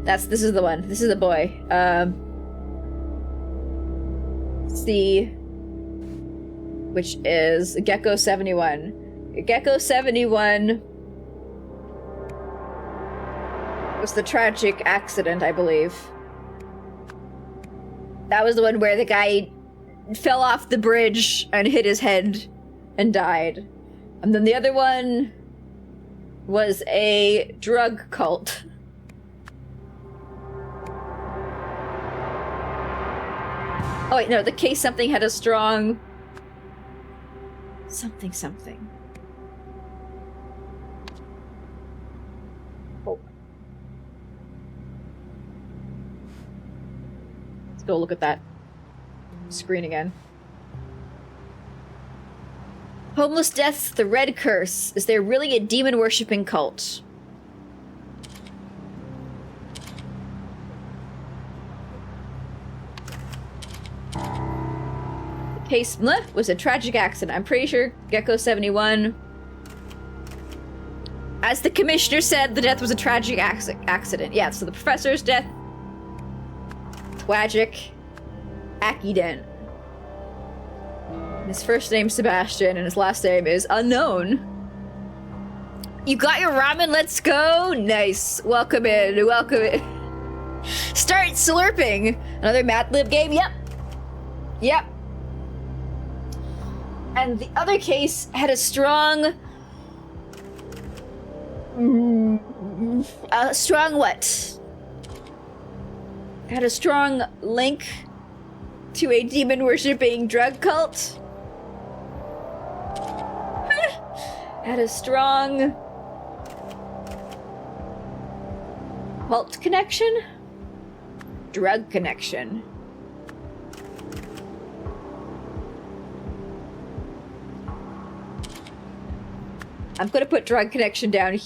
[SPEAKER 1] This is the one. This is the boy. C, which is Gecko 71. Gecko 71 was the tragic accident, I believe. That was the one where the guy fell off the bridge and hit his head and died. And then the other one was a drug cult. Oh wait, no, the case something had a strong... Something. Oh. Let's go look at that screen again. Homeless Deaths, the Red Curse. Is there really a demon-worshipping cult? The case was a tragic accident. I'm pretty sure Gecko 71. As the commissioner said, the death was a tragic accident. Yeah, so the professor's death. Tragic accident. His first name's Sebastian, and his last name is unknown. You got your ramen, let's go! Nice. Welcome in. Start slurping! Another Madlib game? Yep. And the other case had a strong... strong what? Had a strong link to a demon-worshipping drug cult? Had a strong cult connection? Drug connection. I'm gonna put drug connection down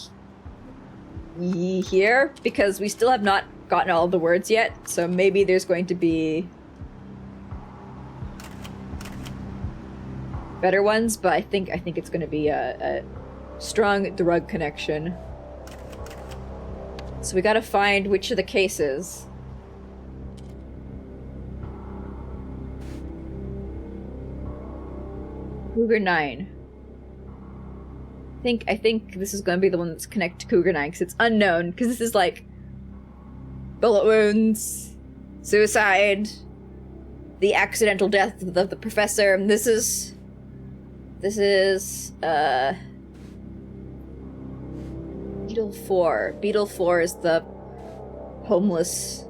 [SPEAKER 1] here because we still have not gotten all of the words yet, so maybe there's going to be better ones, but I think it's going to be a strong drug connection. So we gotta find which of the cases. Cougar 9. I think this is going to be the one that's connected to Cougar 9 because it's unknown. Because this is like bullet wounds, suicide, the accidental death of the professor, and this is Beetle 4. Beetle 4 is the homeless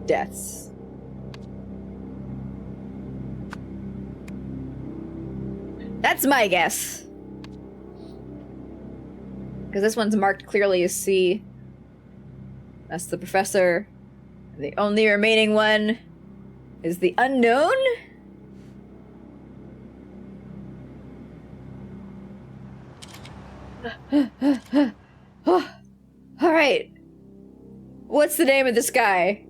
[SPEAKER 1] deaths. That's my guess. Because this one's marked clearly as C. That's the professor. The only remaining one is the unknown? Alright. What's the name of this guy?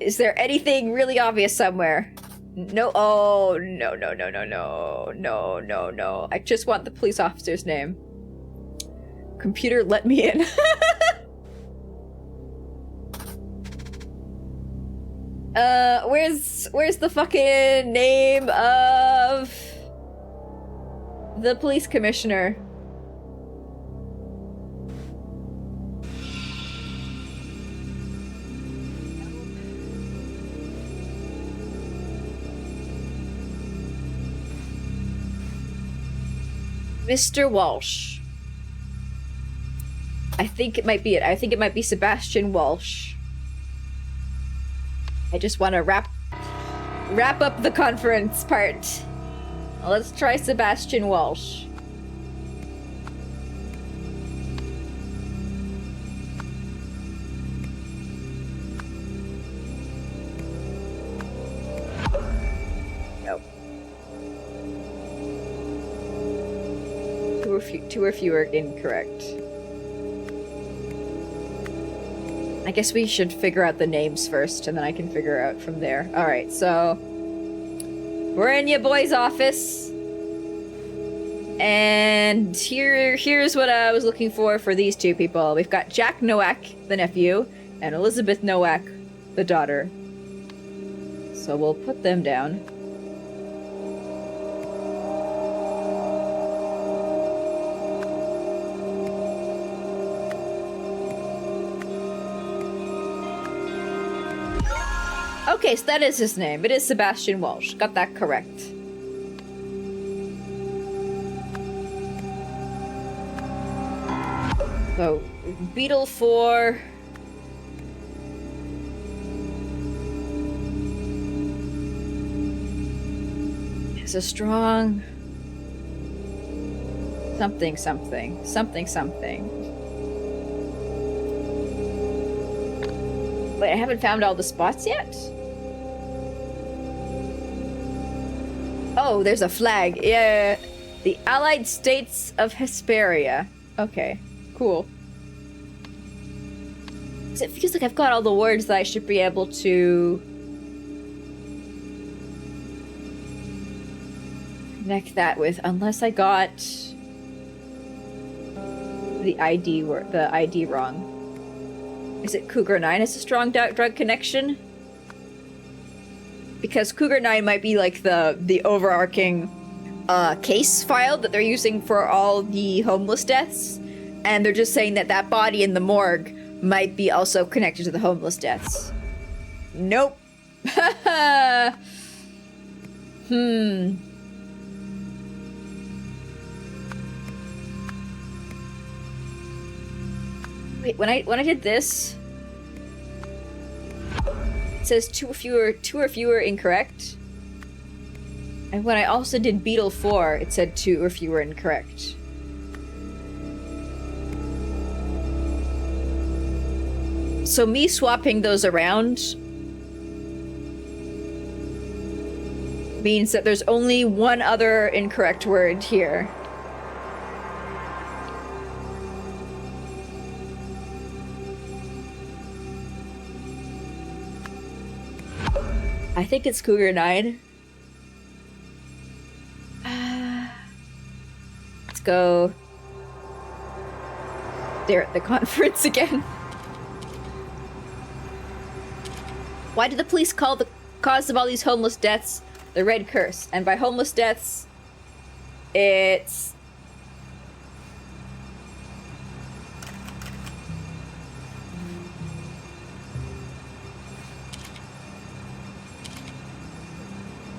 [SPEAKER 1] Is there anything really obvious somewhere? No. Oh, no. I just want the police officer's name. Computer, let me in. Where's the fucking name of the police commissioner? Mr. Walsh. I think it might be it. I think it might be Sebastian Walsh. I just want to wrap up the conference part. Let's try Sebastian Walsh. Nope. Two or fewer incorrect. I guess we should figure out the names first, and then I can figure out from there. Alright, so... we're in your boy's office. And here's what I was looking for these two people. We've got Jack Nowak, the nephew, and Elizabeth Nowak, the daughter. So we'll put them down. Okay, so that is his name. It is Sebastian Walsh. Got that correct. So, Beetle 4. Is a strong... something. Wait, I haven't found all the spots yet? Oh, there's a flag. Yeah. The Allied States of Hesperia. Okay, cool. So it feels like I've got all the words that I should be able to connect that with, unless I got the ID wrong. Is it Cougar 9 as a strong drug connection? Because Cougar 9 might be like the overarching case file that they're using for all the homeless deaths, and they're just saying that body in the morgue might be also connected to the homeless deaths. Nope. Wait, when I did this, it says two or fewer incorrect. And when I also did Beetle 4, it said 2 or fewer incorrect. So me swapping those around means that there's only one other incorrect word here. I think it's Cougar 9. Let's go there at the conference again. Why did the police call the cause of all these homeless deaths the Red Curse? And by homeless deaths, it's...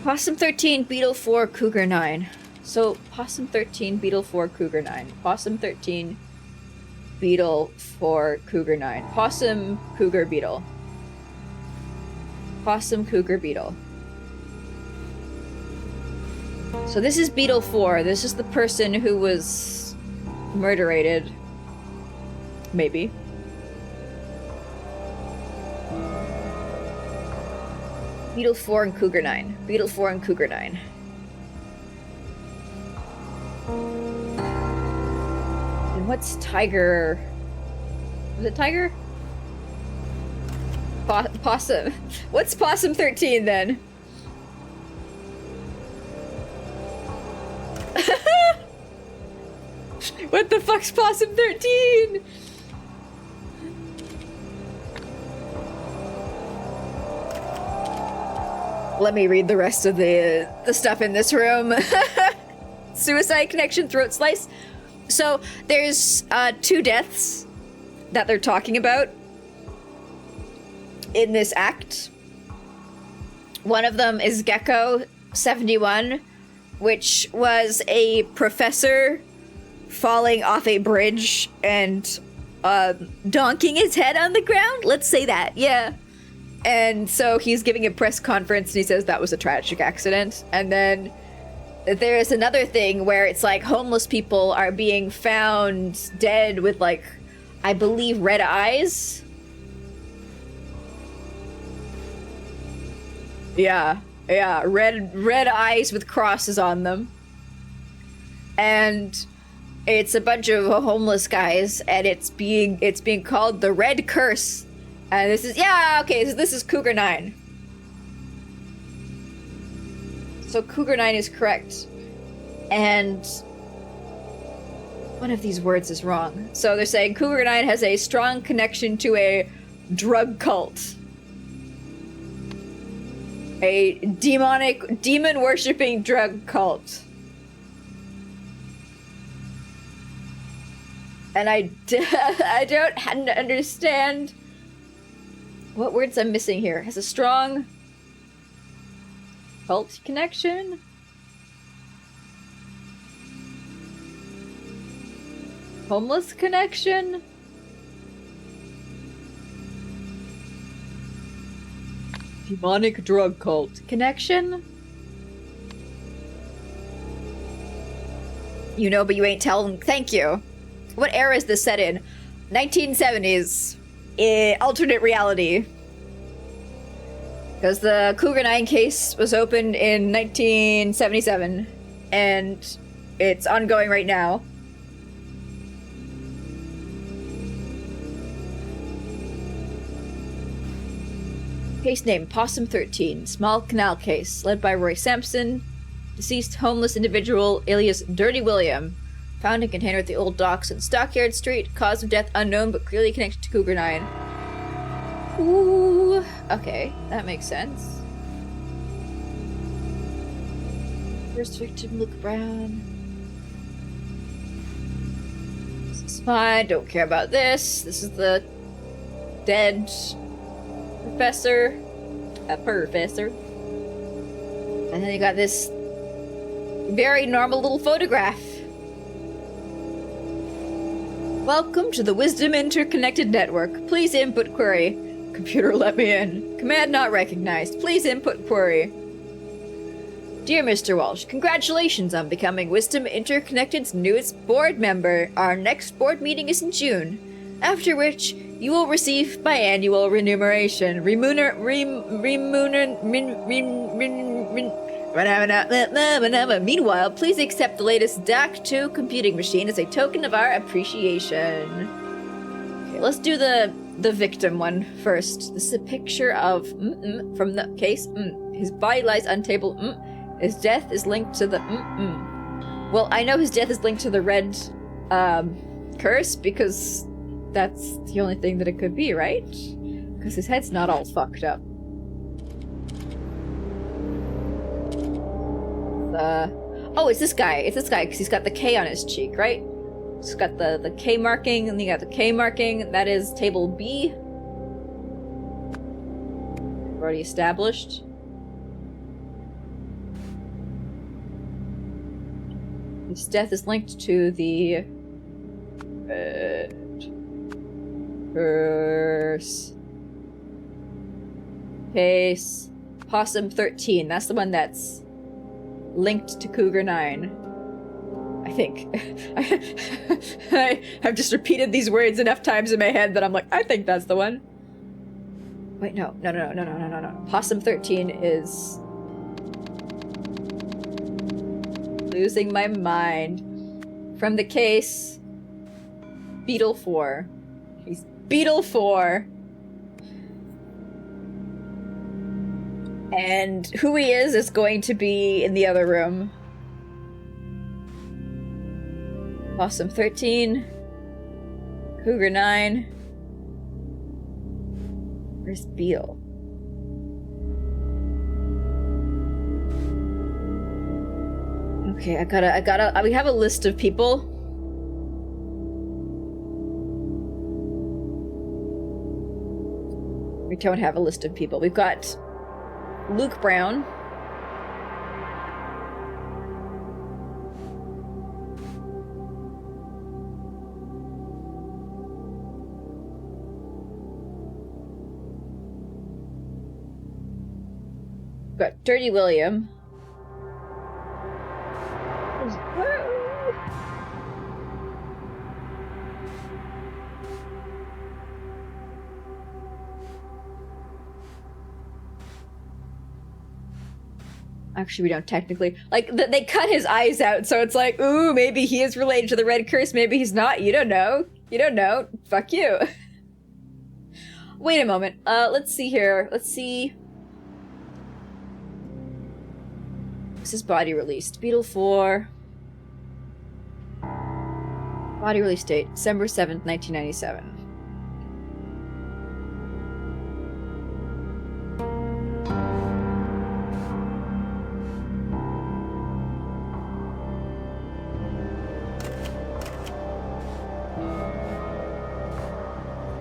[SPEAKER 1] Possum 13, Beetle 4, Cougar 9. So, Possum 13, Beetle 4, Cougar 9. Possum 13, Beetle 4, Cougar 9. Possum, Cougar, Beetle. Possum, Cougar, Beetle. So this is Beetle 4. This is the person who was murderated. Maybe. Beetle 4 and Cougar 9. Beetle 4 and Cougar 9. And what's Tiger? Was it Tiger? Possum. What's Possum 13 then? What the fuck's Possum 13? Let me read the rest of the stuff in this room. Suicide connection, throat slice. So there's 2 deaths that they're talking about in this act. One of them is Gecko 71, which was a professor falling off a bridge and donking his head on the ground. Let's say that, yeah. And so he's giving a press conference and he says that was a tragic accident. And then there's another thing where it's like homeless people are being found dead with, like, I believe red eyes. Yeah, red eyes with crosses on them. And it's a bunch of homeless guys, and it's being called the Red Curse. And this is, yeah, okay, so this is Cougar 9. So Cougar 9 is correct. And one of these words is wrong. So they're saying Cougar 9 has a strong connection to a drug cult. A demon-worshipping drug cult. And I don't understand what words I'm missing here. Has a strong cult connection? Homeless connection? Demonic drug cult connection? You know, but you ain't telling. Thank you. What era is this set in? 1970s. Alternate reality. Because the Cougar 9 case was opened in 1977. And it's ongoing right now. Case name, Possum 13. Small canal case. Led by Roy Sampson. Deceased homeless individual, alias Dirty William. Found in container at the old docks in Stockyard Street. Cause of death unknown, but clearly connected to Cougar 9. Ooh. Okay, that makes sense. First victim, Luke Brown. This is fine, don't care about this. This is the dead professor. A professor. And then you got this very normal little photograph. Welcome to the Wisdom Interconnected Network. Please input query. Computer, let me in. Command not recognized. Please input query. Dear Mr. Walsh, congratulations on becoming Wisdom Interconnected's newest board member. Our next board meeting is in June, after which you will receive biannual remuneration. Meanwhile, please accept the latest DAC2 computing machine as a token of our appreciation. Okay, let's do the victim one first. This is a picture of from the case. His body lies on table. His death is linked to the Well, I know his death is linked to the red curse because that's the only thing that it could be, right? Because his head's not all fucked up. Oh, it's this guy. It's this guy because he's got the K on his cheek, right? He's got the K marking, and you got the K marking. That is table B. Already established. His death is linked to the curse case. Possum 13. That's the one that's linked to Cougar 9. I think. I've just repeated these words enough times in my head that I'm like, I think that's the one. Wait, no. Possum 13 is... losing my mind. From the case... Beetle 4. He's Beetle 4. And who he is going to be in the other room. Possum 13. Cougar 9. Where's Beetle? Okay, I gotta, we have a list of people. We don't have a list of people. We've got Luke Brown. We've got Dirty William. Actually, we don't technically. Like, they cut his eyes out, so it's like, ooh, maybe he is related to the Red Curse, maybe he's not. You don't know. You don't know. Fuck you. Wait a moment. Let's see here. Let's see. This is body released. Beetle 4. Body release date, December 7th, 1997.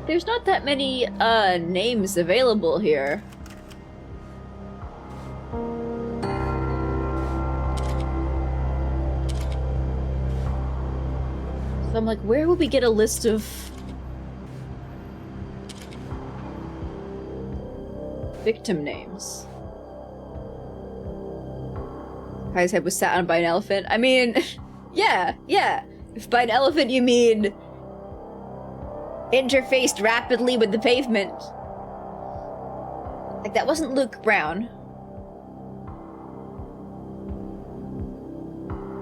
[SPEAKER 1] There's not that many, names available here. So I'm like, where would we get a list of victim names? Guy's head was sat on by an elephant. I mean, yeah. If by an elephant you mean interfaced rapidly with the pavement. Like, that wasn't Luke Brown.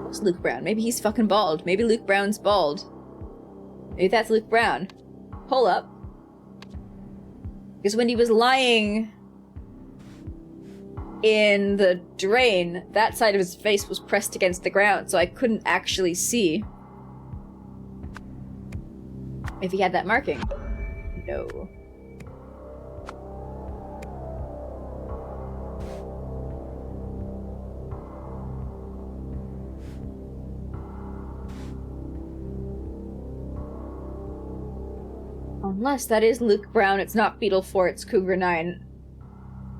[SPEAKER 1] What's Luke Brown? Maybe he's fucking bald. Maybe Luke Brown's bald. Maybe that's Luke Brown. Hold up. Because when he was lying in the drain, that side of his face was pressed against the ground, so I couldn't actually see if he had that marking. No. Unless that is Luke Brown, it's not Beetle 4, it's Cougar 9.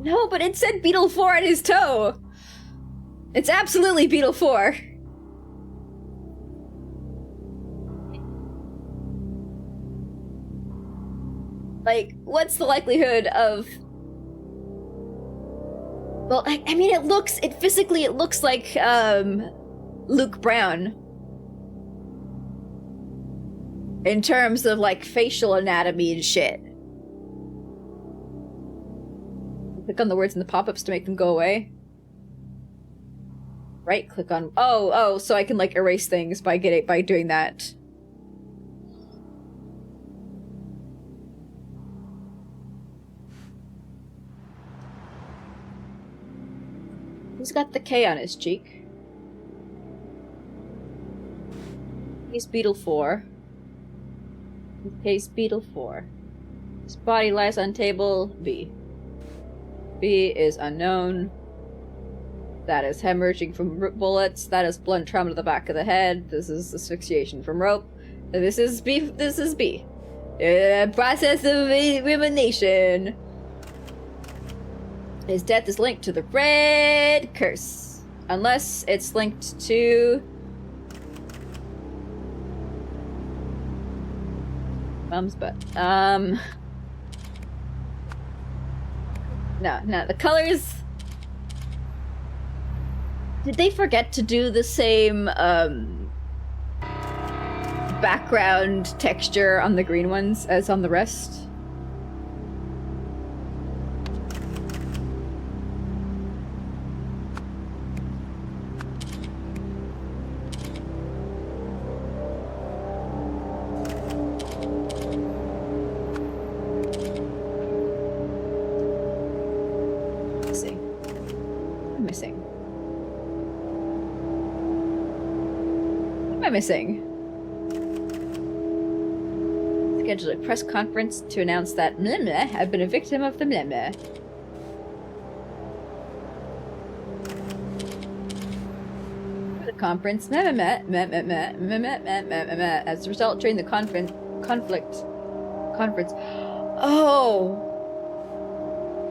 [SPEAKER 1] No, but it said Beetle 4 on his toe! It's absolutely Beetle 4! Like, what's the likelihood of... Well, I mean, it physically looks like, Luke Brown. In terms of, like, facial anatomy and shit. Click on the words in the pop-ups to make them go away. Right click on... Oh, so I can, like, erase things by doing that. Who's got the K on his cheek? He's Beetle 4. Case Beetle 4. His body lies on table B. B is unknown. That is hemorrhaging from bullets. That is blunt trauma to the back of the head. This is asphyxiation from rope. This is B. This is B. Process of elimination. His death is linked to the Red Curse. Unless it's linked to... Mom's butt. No, the colors... Did they forget to do the same, background texture on the green ones as on the rest? Missing. Scheduled a press conference to announce that Meh Meh had been a victim of the Meh Meh. conference. As a result, during the conference. Oh.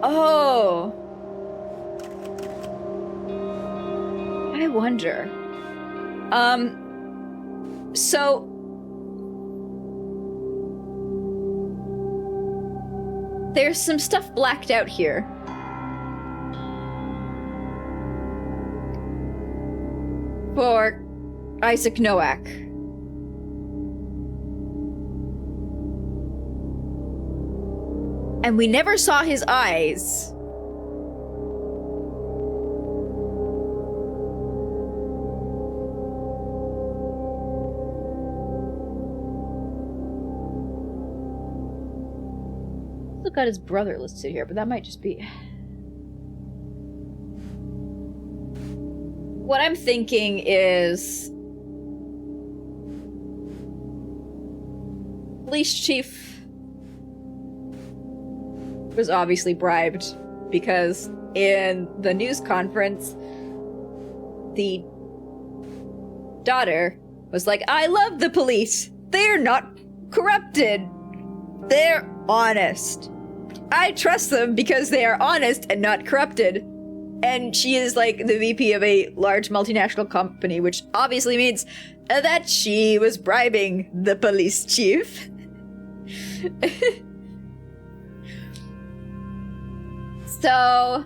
[SPEAKER 1] Oh. I wonder. So there's some stuff blacked out here. For Isaac Nowak. And we never saw his eyes. Still got his brother listed here, but that might just be... What I'm thinking is... Police chief was obviously bribed because in the news conference, the daughter was like, I love the police. They're not corrupted. They're honest. I trust them because they are honest and not corrupted. And she is like the VP of a large multinational company, which obviously means that she was bribing the police chief. So...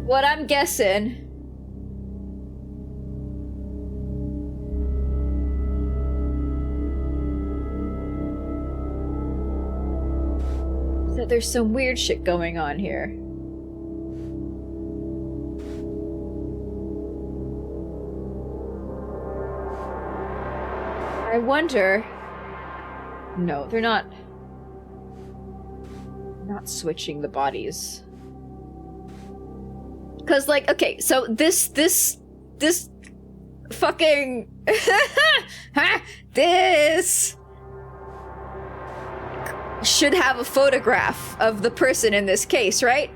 [SPEAKER 1] what I'm guessing... is that there's some weird shit going on here. I wonder... No, they're not... not switching the bodies. Cause, like, okay, so this fucking... this... should have a photograph of the person in this case, right?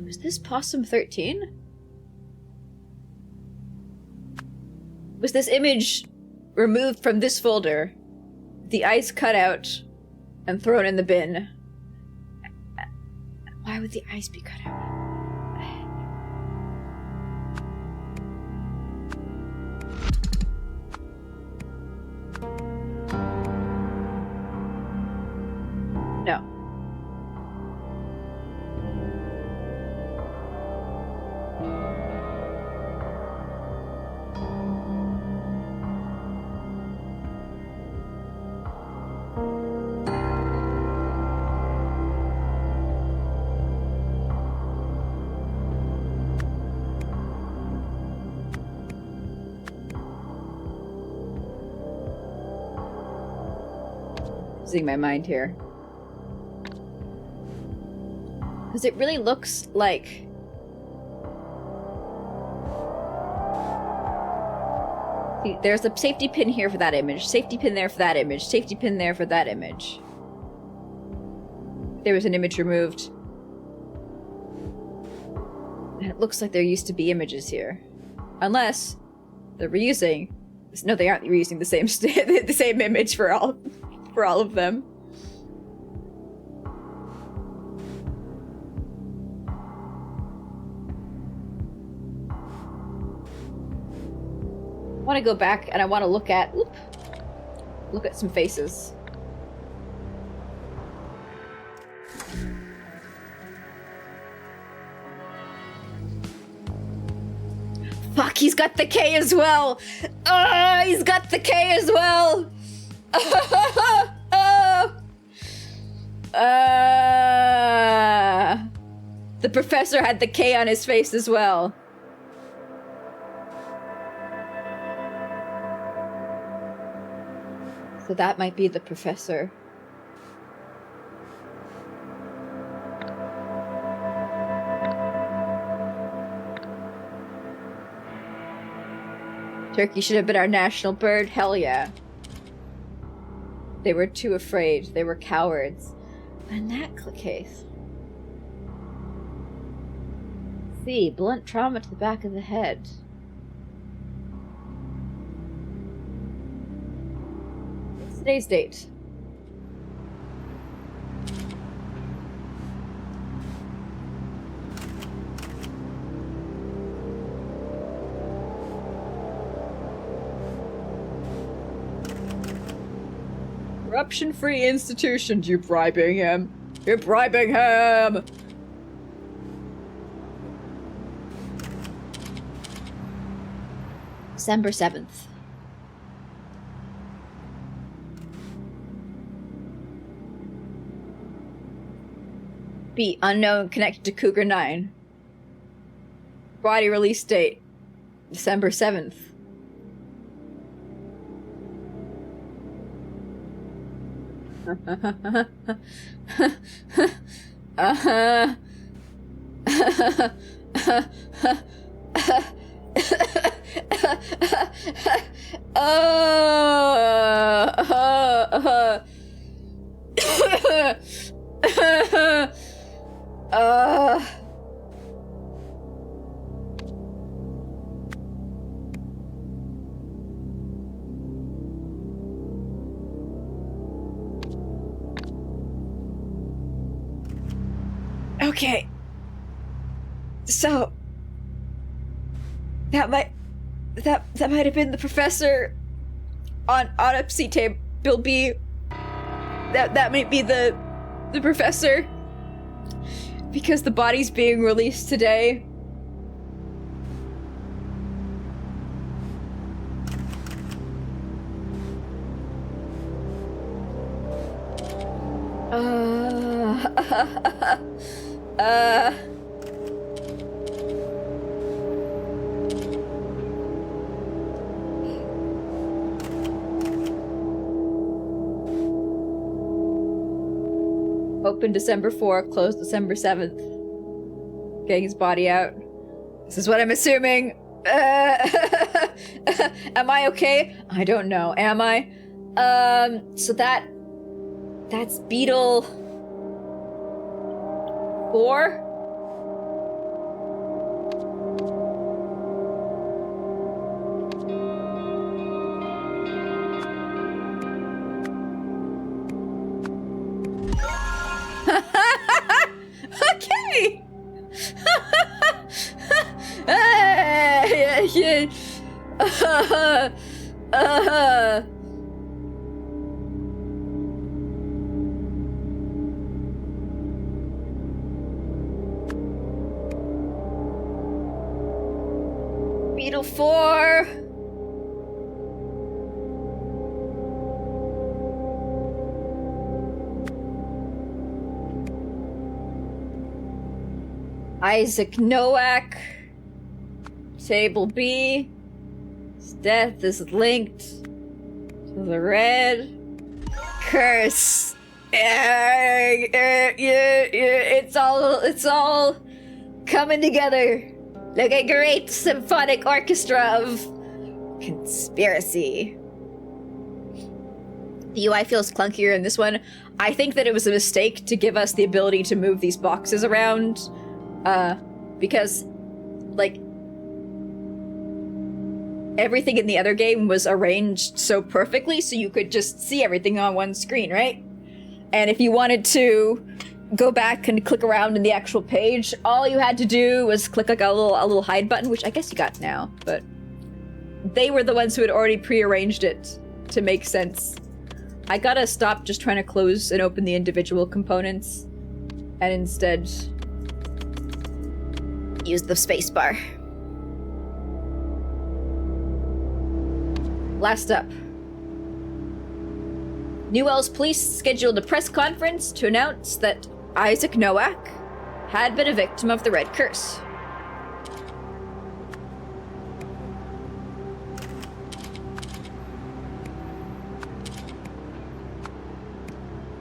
[SPEAKER 1] Was this Possum 13? Was this image removed from this folder, the eyes cut out, and thrown in the bin? Why would the eyes be cut out? No. Losing my mind here. Because it really looks like... See, there's a safety pin here for that image, safety pin there for that image, safety pin there for that image. There was an image removed. And it looks like there used to be images here. Unless they're reusing... No, they aren't reusing the same the same image for all of them. I want to go back and I want to look at some faces. Fuck, he's got the K as well. He's got the K as well. The professor had the K on his face as well. So that might be the professor. Turkey should have been our national bird. Hell yeah. They were too afraid. They were cowards. A knack case. See, blunt trauma to the back of the head. What's today's date? Corruption-free institutions, you bribing him. You're bribing him! December 7th. B. Unknown connected to Cougar 9. Body release date. December 7th. Okay. So that might have been the professor on autopsy table B. That might be the professor, because the body's being released today. Open December 4th, closed December 7th. Getting his body out. This is what I'm assuming. Am I okay? I don't know. Am I? So that's Beetle 4? Okay. Yeah. Beetle 4. Isaac Nowak. Table B. His death is linked to the red curse. It's all coming together like a great symphonic orchestra of conspiracy. The UI feels clunkier in this one. I think that it was a mistake to give us the ability to move these boxes around. Because, like, everything in the other game was arranged so perfectly so you could just see everything on one screen, right? And if you wanted to go back and click around in the actual page, all you had to do was click like a little hide button, which I guess you got now, but they were the ones who had already prearranged it to make sense. I gotta stop just trying to close and open the individual components and instead use the spacebar. Last up. Newell's police scheduled a press conference to announce that Isaac Nowak had been a victim of the Red Curse.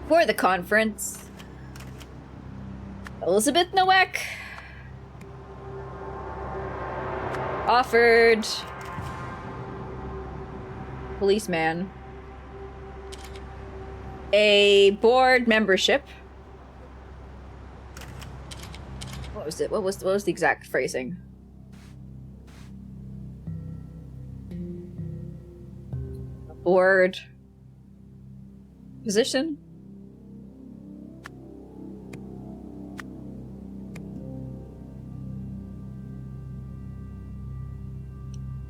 [SPEAKER 1] For the conference, Elizabeth Nowak policeman. A board membership. What was it? What was the exact phrasing? A board position?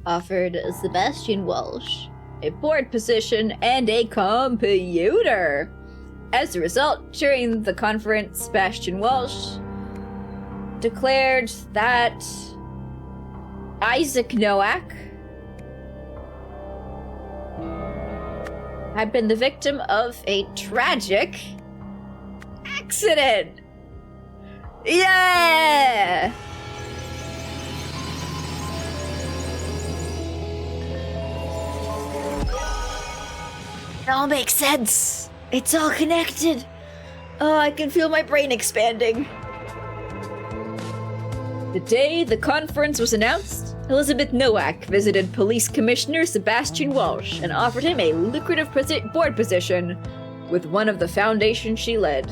[SPEAKER 1] Offered Sebastian Walsh a board position and a computer. As a result, during the conference, Sebastian Walsh declared that Isaac Nowak had been the victim of a tragic accident. Yeah! It all makes sense. It's all connected. Oh, I can feel my brain expanding. The day the conference was announced, Elizabeth Nowak visited Police Commissioner Sebastian Walsh and offered him a lucrative board position with one of the foundations she led.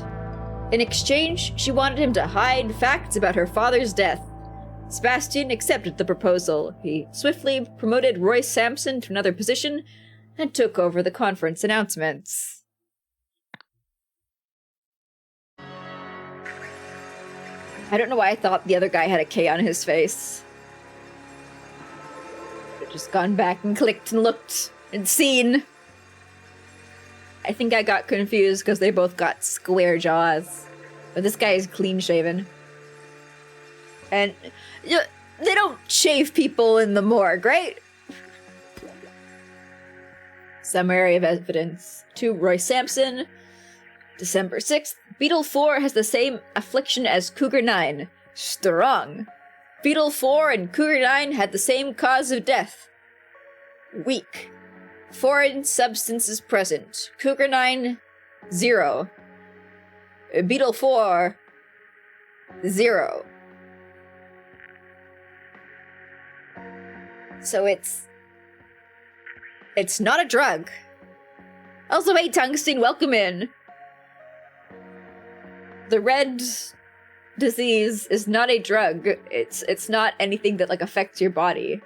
[SPEAKER 1] In exchange, she wanted him to hide facts about her father's death. Sebastian accepted the proposal. He swiftly promoted Roy Sampson to another position and took over the conference announcements. I don't know why I thought the other guy had a K on his face. I've just gone back and clicked and looked and seen. I think I got confused because they both got square jaws. But this guy is clean shaven. And they don't shave people in the morgue, right? Summary of evidence. To Roy Sampson, December 6th, Beetle 4 has the same affliction as Cougar 9. Strong. Beetle 4 and Cougar 9 had the same cause of death. Weak. Foreign substances present. Cougar 9, 0. Beetle 4, 0. So it's not a drug. Also, hey, Tungsten, welcome in. The red disease is not a drug. It's not anything that, like, affects your body.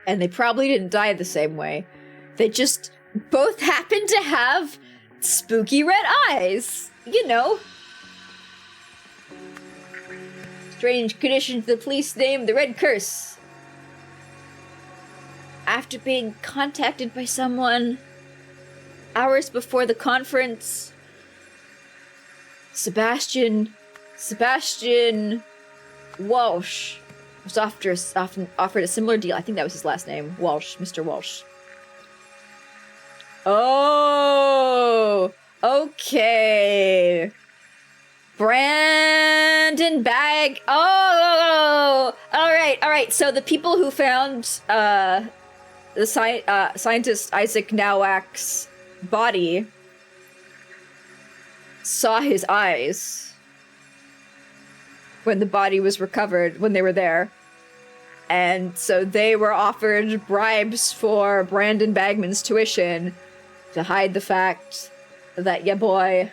[SPEAKER 1] And they probably didn't die the same way. They just both happen to have spooky red eyes. You know. Strange condition the police named the Red Curse. After being contacted by someone hours before the conference, Sebastian Walsh was offered a similar deal. I think that was his last name, Walsh, Mr. Walsh. Oh, okay. Brandon Bag. Oh, all right. So the people who found the scientist Isaac Nowak's body saw his eyes when the body was recovered, when they were there. And so they were offered bribes for Brandon Bagman's tuition to hide the fact that ya boy,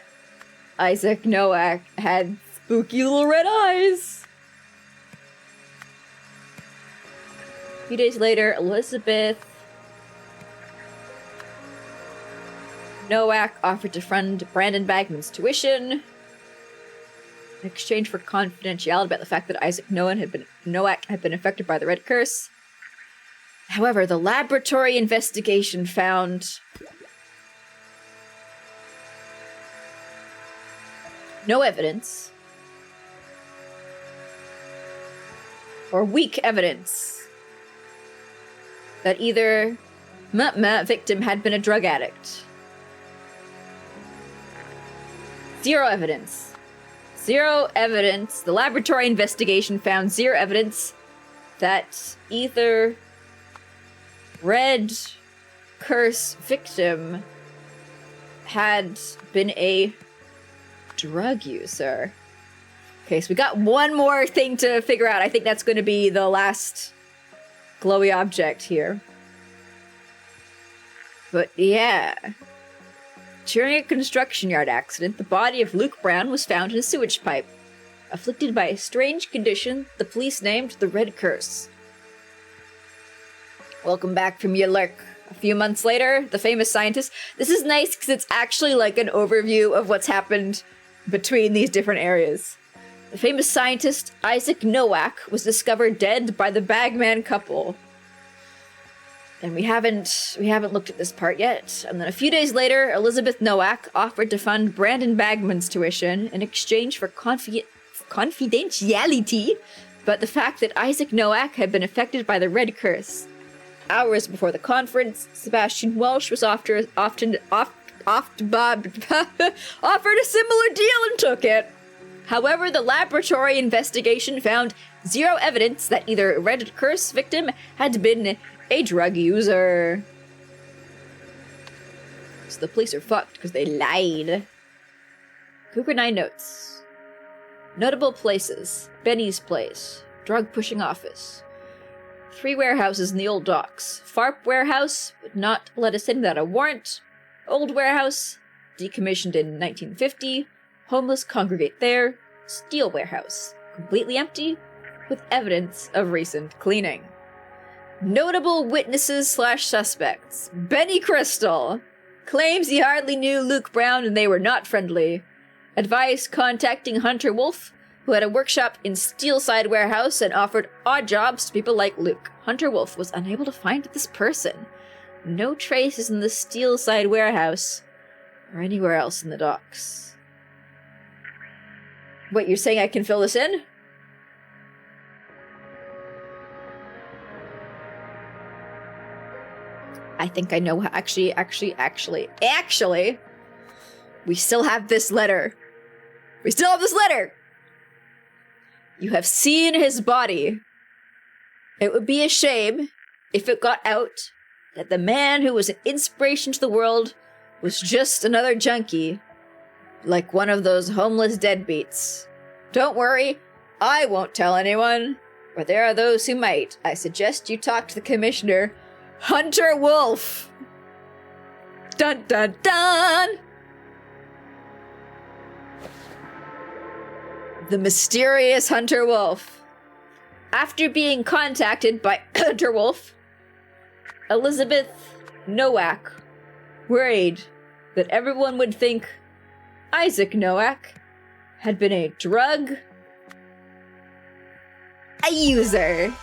[SPEAKER 1] Isaac Nowak, had spooky little red eyes. A few days later, Elizabeth Nowak offered to fund Brandon Bagman's tuition in exchange for confidentiality about the fact that Isaac Nowak had been affected by the Red Curse. However, the laboratory investigation found no evidence, or weak evidence, that either victim had been a drug addict. Zero evidence. Zero evidence. The laboratory investigation found zero evidence that either Red Curse victim had been a drug user. Okay, so we got one more thing to figure out. I think that's going to be the last glowy object here. But yeah. During a construction yard accident, the body of Luke Brown was found in a sewage pipe. Afflicted by a strange condition, the police named the Red Curse. Welcome back from your lurk. A few months later, the famous scientist... This is nice because it's actually like an overview of what's happened between these different areas. The famous scientist, Isaac Nowak, was discovered dead by the Bagman couple. And we haven't looked at this part yet. And then a few days later, Elizabeth Nowak offered to fund Brandon Bagman's tuition in exchange for confidentiality, but the fact that Isaac Nowak had been affected by the Red Curse. Hours before the conference, Sebastian Welsh was offered a similar deal and took it. However, the laboratory investigation found zero evidence that either Red Curse victim had been a drug user. So the police are fucked because they lied. Cougar 9 notes. Notable places. Benny's place. Drug pushing office. 3 warehouses in the old docks. Farp warehouse, would not let us in without a warrant. Old warehouse, decommissioned in 1950. Homeless congregate there. Steel warehouse, completely empty, with evidence of recent cleaning. Notable witnesses / suspects. Benny Crystal claims he hardly knew Luke Brown and they were not friendly. Advised contacting Hunter Wolf, who had a workshop in Steelside Warehouse and offered odd jobs to people like Luke. Hunter Wolf was unable to find this person. No traces in the Steelside Warehouse or anywhere else in the docks. Wait, you're saying I can fill this in? I think I know. Actually, we still have this letter. We still have this letter! You have seen his body. It would be a shame if it got out that the man who was an inspiration to the world was just another junkie, like one of those homeless deadbeats. Don't worry, I won't tell anyone, but there are those who might. I suggest you talk to the commissioner, Hunter Wolf. Dun dun dun! The mysterious Hunter Wolf. After being contacted by Hunter Wolf, Elizabeth Nowak worried that everyone would think Isaac Nowak had been a drug user.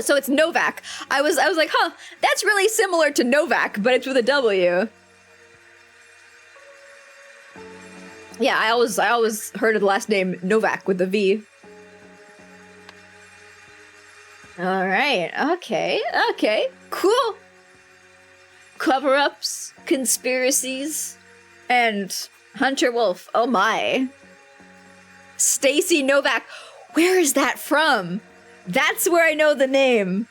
[SPEAKER 1] So it's Novak. I was like, huh, that's really similar to Novak, but it's with a W. Yeah, I always heard of the last name Novak with a V. Alright, okay, cool. Cover-ups, conspiracies, and Hunter Wolf, oh my. Stacy Novak, where is that from? That's where I know the name.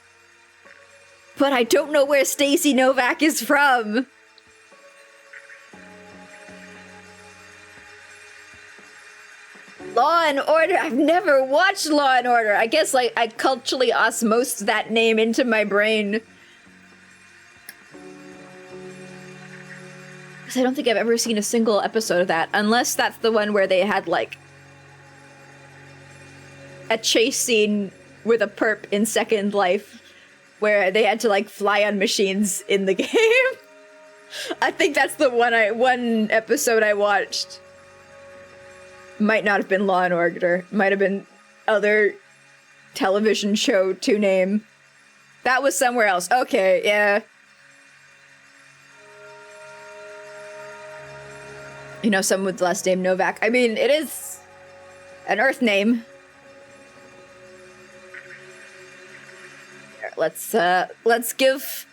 [SPEAKER 1] But I don't know where Stacy Novak is from. Law and Order. I've never watched Law and Order. I guess like I culturally osmosed that name into my brain. Because I don't think I've ever seen a single episode of that, unless that's the one where they had like a chase scene with a perp in Second Life, where they had to like fly on machines in the game. I think that's the one episode I watched. Might not have been Law and Order. Might have been other television show to name. That was somewhere else. Okay, yeah. You know, someone with the last name Novak. I mean, it is an Earth name. Here, let's give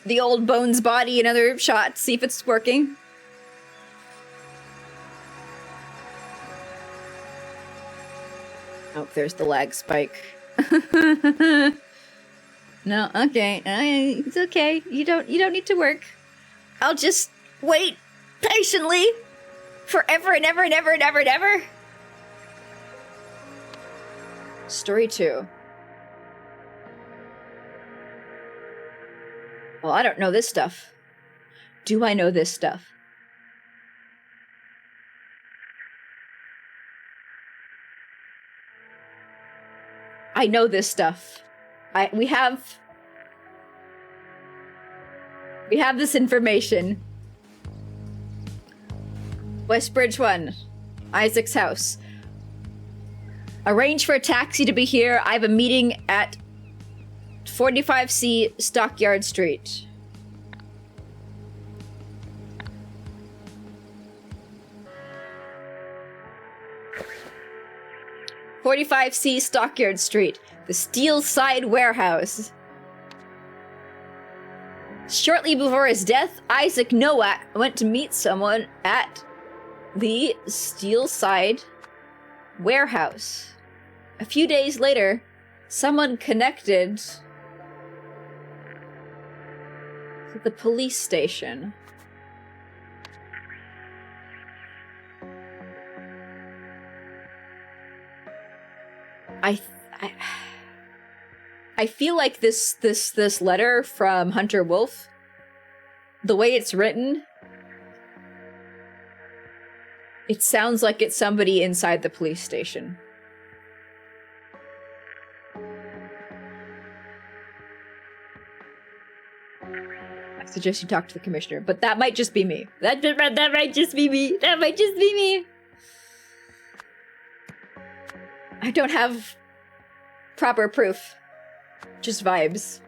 [SPEAKER 1] the old Bones body another shot, see if it's working. Oh, there's the lag spike. No, okay. It's okay. You don't need to work. I'll just wait patiently forever and ever and ever and ever and ever. Story 2. Well, I don't know this stuff. Do I know this stuff? I know this stuff. We have this information. Westbridge 1. Isaac's house. Arrange for a taxi to be here. I have a meeting at 45C Stockyard Street. "45C Stockyard Street, the Steel Side Warehouse." Shortly before his death, Isaac Nowak went to meet someone at the Steel Side Warehouse. A few days later, someone connected to the police station. I feel like this letter from Hunter Wolf, the way it's written, it sounds like it's somebody inside the police station. I suggest you talk to the commissioner, but that might just be me. That might just be me. That might just be me. I don't have proper proof. Just vibes.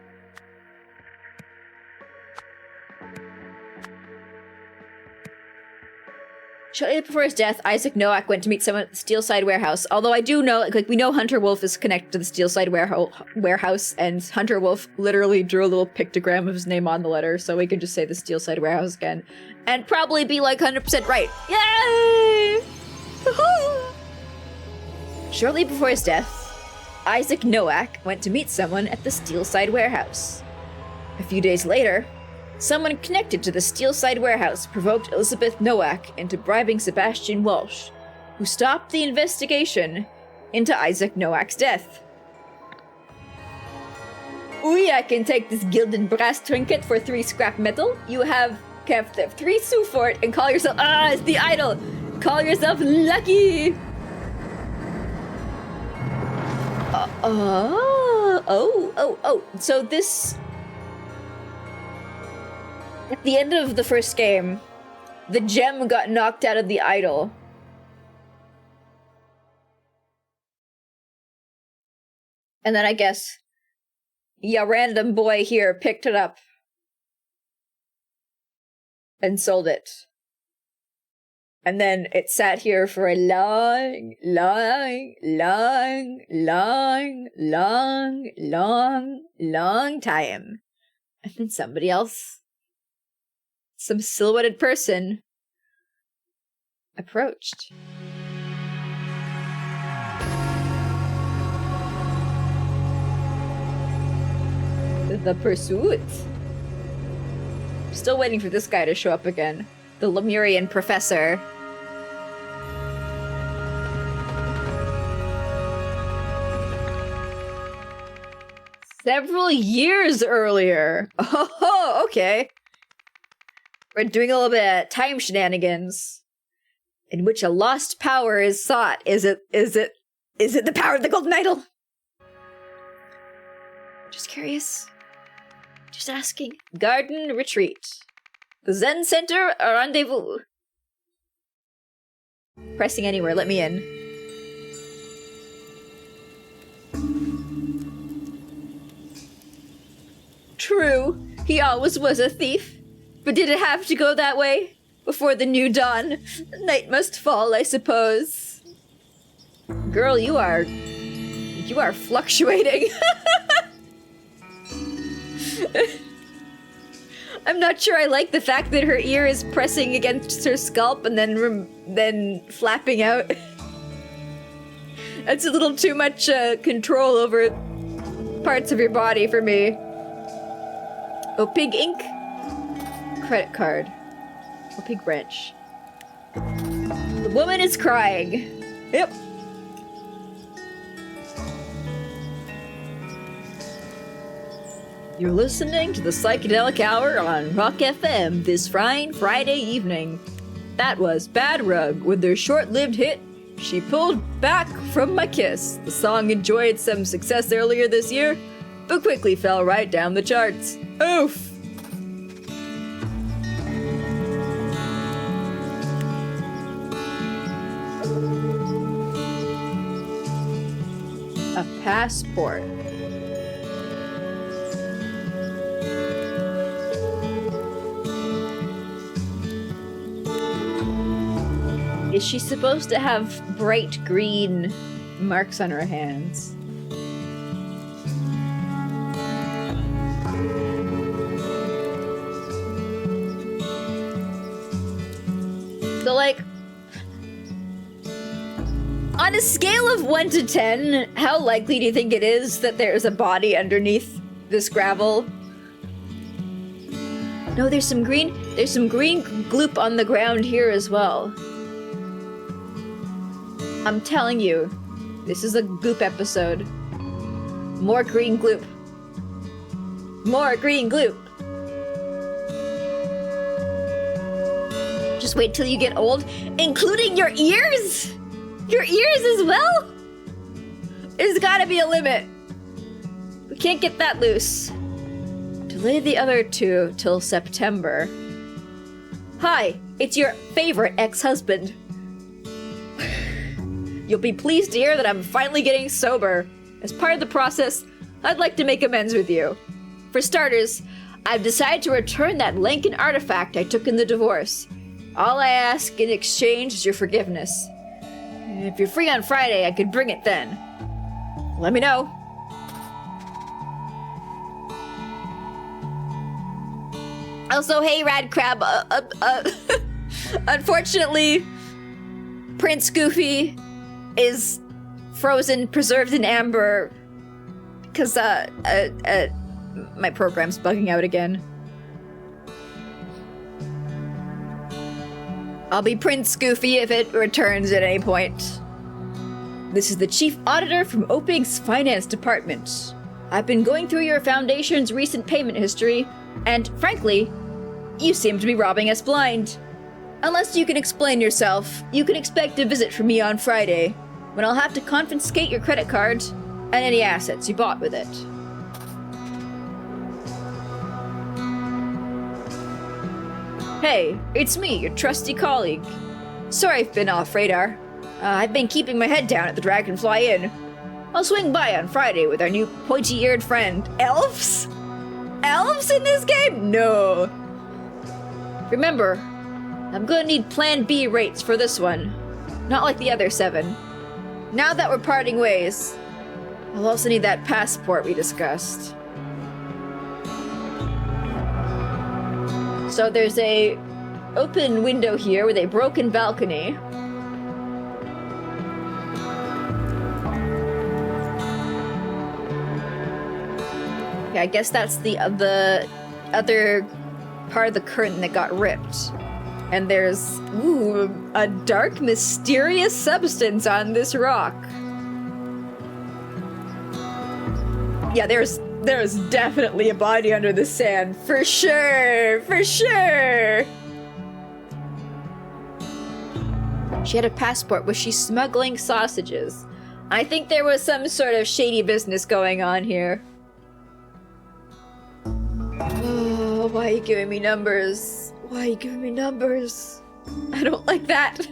[SPEAKER 1] Shortly before his death, Isaac Nowak went to meet someone at the Steel Side Warehouse. Although I do know, like we know Hunter Wolf is connected to the Steel Side Warehouse, and Hunter Wolf literally drew a little pictogram of his name on the letter, so we can just say the Steel Side Warehouse again. And probably be like 100% right. Yay! Shortly before his death, Isaac Nowak went to meet someone at the Steel Side Warehouse. A few days later, someone connected to the Steel Side Warehouse provoked Elizabeth Nowak into bribing Sebastian Walsh, who stopped the investigation into Isaac Nowak's death. "Ooh, I can take this gilded brass trinket for 3 scrap metal. You have 3 sous for it and call yourself— it's the idol! Call yourself lucky!" So this... At the end of the first game, the gem got knocked out of the idol. And then I guess, random boy here picked it up and sold it. And then it sat here for a long time. And then somebody else, some silhouetted person, approached. The pursuit. Still waiting for this guy to show up again. The Lemurian professor. Several years earlier. Oh, okay. We're doing a little bit of time shenanigans, in which a lost power is sought. Is it the power of the Golden Idol? Just curious. Just asking. Garden Retreat. The Zen Center, a rendezvous. Pressing anywhere, let me in. True, he always was a thief. But did it have to go that way? Before the new dawn, night must fall, I suppose. Girl, you are fluctuating. I'm not sure I like the fact that her ear is pressing against her scalp and then flapping out. That's a little too much control over parts of your body for me. Oh, pig ink. Credit card. Oh, pig branch. The woman is crying. Yep. You're listening to the Psychedelic Hour on Rock FM this fine Friday evening. That was Bad Rug with their short-lived hit, She Pulled Back From My Kiss. The song enjoyed some success earlier this year, but quickly fell right down the charts. Oof! A passport. Is she supposed to have bright green marks on her hands? So, like, on a scale of 1 to 10, how likely do you think it is that there's a body underneath this gravel? No, there's some green gloop on the ground here as well. I'm telling you, this is a goop episode. More green gloop. More green gloop. Just wait till you get old, including your ears? Your ears as well? There's gotta be a limit. We can't get that loose. Delay the other two till September. Hi, it's your favorite ex-husband. You'll be pleased to hear that I'm finally getting sober. As part of the process, I'd like to make amends with you. For starters, I've decided to return that Lincoln artifact I took in the divorce. All I ask in exchange is your forgiveness. If you're free on Friday, I could bring it then. Let me know. Also, hey, Rad Crab, unfortunately, Prince Goofy is frozen, preserved in amber, because, my program's bugging out again. I'll be Prince Goofy if it returns at any point. This is the Chief Auditor from Opig's Finance Department. I've been going through your Foundation's recent payment history, and, frankly, you seem to be robbing us blind. Unless you can explain yourself, you can expect a visit from me on Friday, when I'll have to confiscate your credit card and any assets you bought with it. Hey, it's me, your trusty colleague. Sorry I've been off radar. I've been keeping my head down at the Dragonfly Inn. I'll swing by on Friday with our new pointy-eared friend. Elves? Elves in this game? No. Remember, I'm gonna need Plan B rates for this one. Not like the other 7. Now that we're parting ways, I'll also need that passport we discussed. So there's a open window here with a broken balcony. Okay, I guess that's the other part of the curtain that got ripped. And there's, a dark, mysterious substance on this rock. Yeah, there's definitely a body under the sand. For sure! For sure! She had a passport. Was she smuggling sausages? I think there was some sort of shady business going on here. Oh, why are you giving me numbers? Why are you giving me numbers? I don't like that.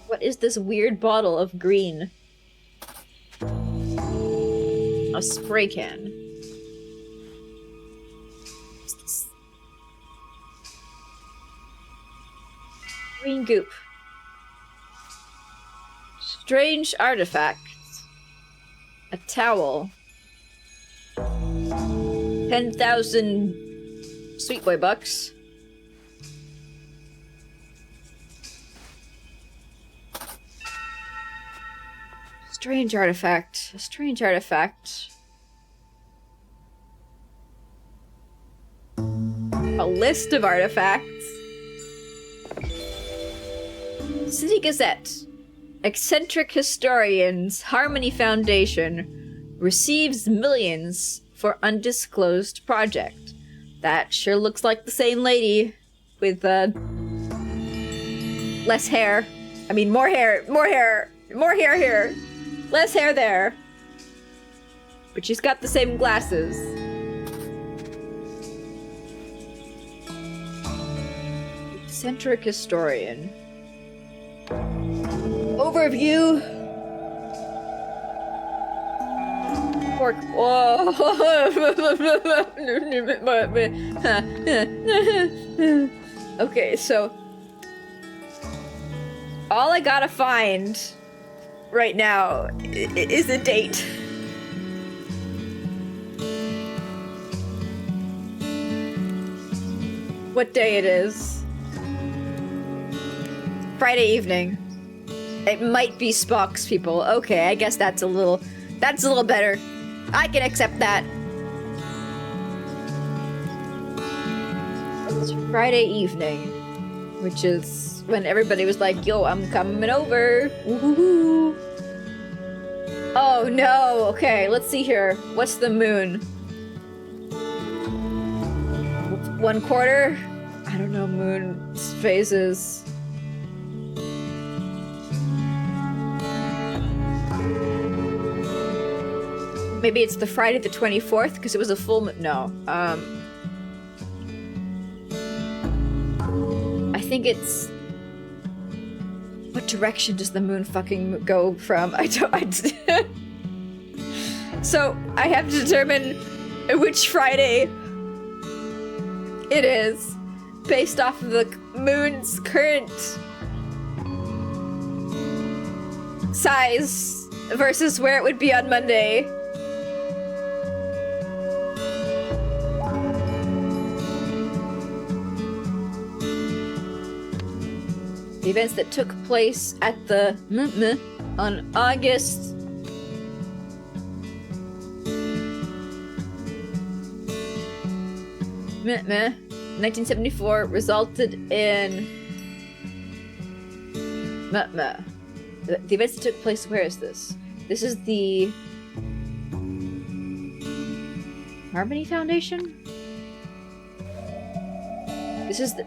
[SPEAKER 1] What is this weird bottle of green? A spray can. What's this? Green goop. Strange artifact. A towel. 10,000 sweet boy bucks. Strange artifact. A strange artifact. A list of artifacts. City Gazette. Eccentric historians, Harmony Foundation receives millions for undisclosed project. That sure looks like the same lady with less hair. I mean, more hair here. Less hair there. But she's got the same glasses. Eccentric historian. Overview. Pork. Whoa. Okay, so all I gotta find right now is a date. What day it is? Friday evening. It might be Spock's people. Okay, I guess that's a little better. I can accept that. It's Friday evening, which is when everybody was like, yo, I'm coming over. Woohoo. Oh no, okay, let's see here. What's the moon? 1/4? I don't know moon phases. Maybe it's the Friday the 24th because it was a full moon. No. I think it's... What direction does the moon fucking go from? So, I have to determine which Friday it is based off of the moon's current size versus where it would be on Monday. The events that took place at the on August 1974 resulted in the events that took place. Where is this? This is the Harmony Foundation? This is the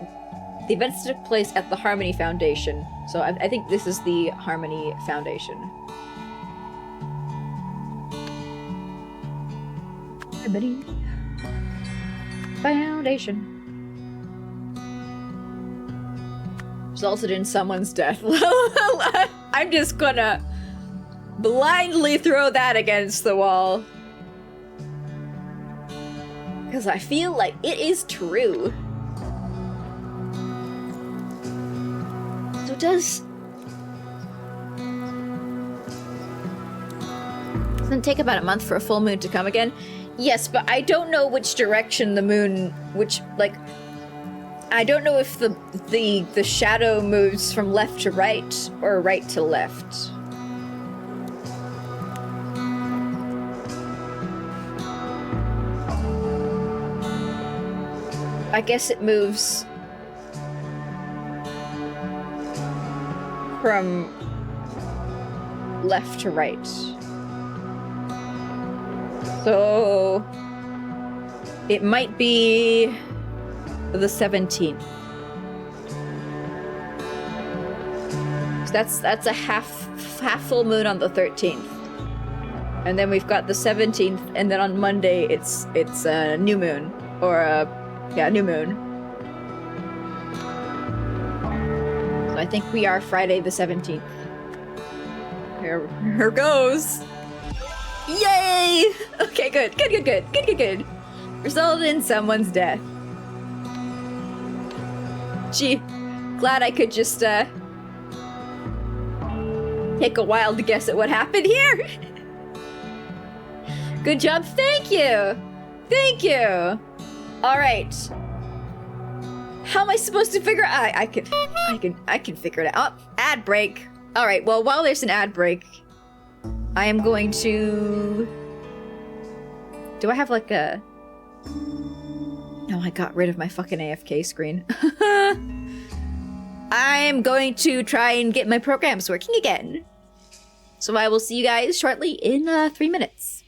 [SPEAKER 1] events that took place at the Harmony Foundation. So I think this is the Harmony Foundation. Harmony Foundation. Resulted in someone's death. I'm just gonna blindly throw that against the wall. Because I feel like it is true. So doesn't take about a month for a full moon to come again? Yes, but I don't know which direction the moon, I don't know if the shadow moves from left to right or right to left. I guess it moves from left to right. So it might be the 17th. So that's a half full moon on the 13th. And then we've got the 17th, and then on Monday it's a new moon. Or new moon. So I think we are Friday the 17th. Here goes. Yay! Okay, good. Resulted in someone's death. Gee, glad I could just, take a wild guess at what happened here. Good job, thank you! Alright. How am I supposed to figure out? I can figure it out. Ad break. Alright, well, while there's an ad break, I am going to... Do I have like a... No, I got rid of my fucking AFK screen. I'm going to try and get my programs working again. So I will see you guys shortly in 3 minutes.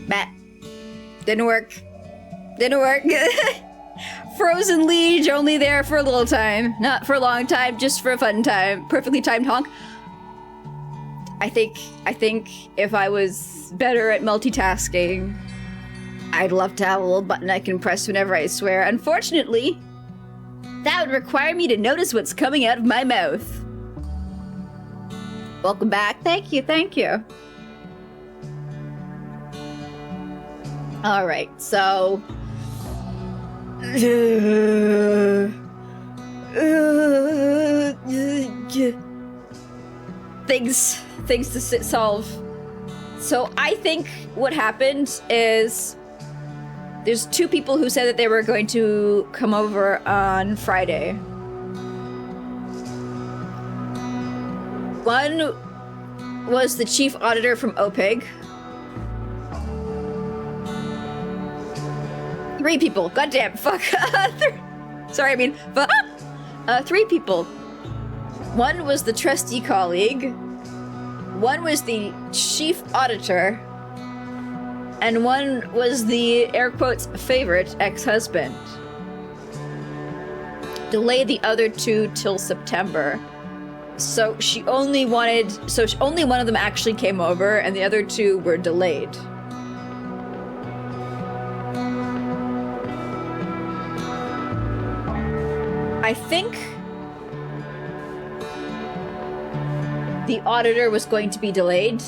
[SPEAKER 1] Matt. Didn't work. Didn't work. Frozen Liege, only there for a little time. Not for a long time, just for a fun time. Perfectly timed honk. I think if I was better at multitasking, I'd love to have a little button I can press whenever I swear. Unfortunately, that would require me to notice what's coming out of my mouth. Welcome back. Thank you, thank you. All right, so things to solve. So I think what happened is there's two people who said that they were going to come over on Friday. One was the chief auditor from OPIG. 3 people. Goddamn. Fuck. Sorry, I mean, fuck. 3 people. One was the trustee colleague. One was the chief auditor. And one was the, air quotes, favorite ex-husband. Delayed the other 2 till September. So only one of them actually came over, and the other 2 were delayed. I think the auditor was going to be delayed.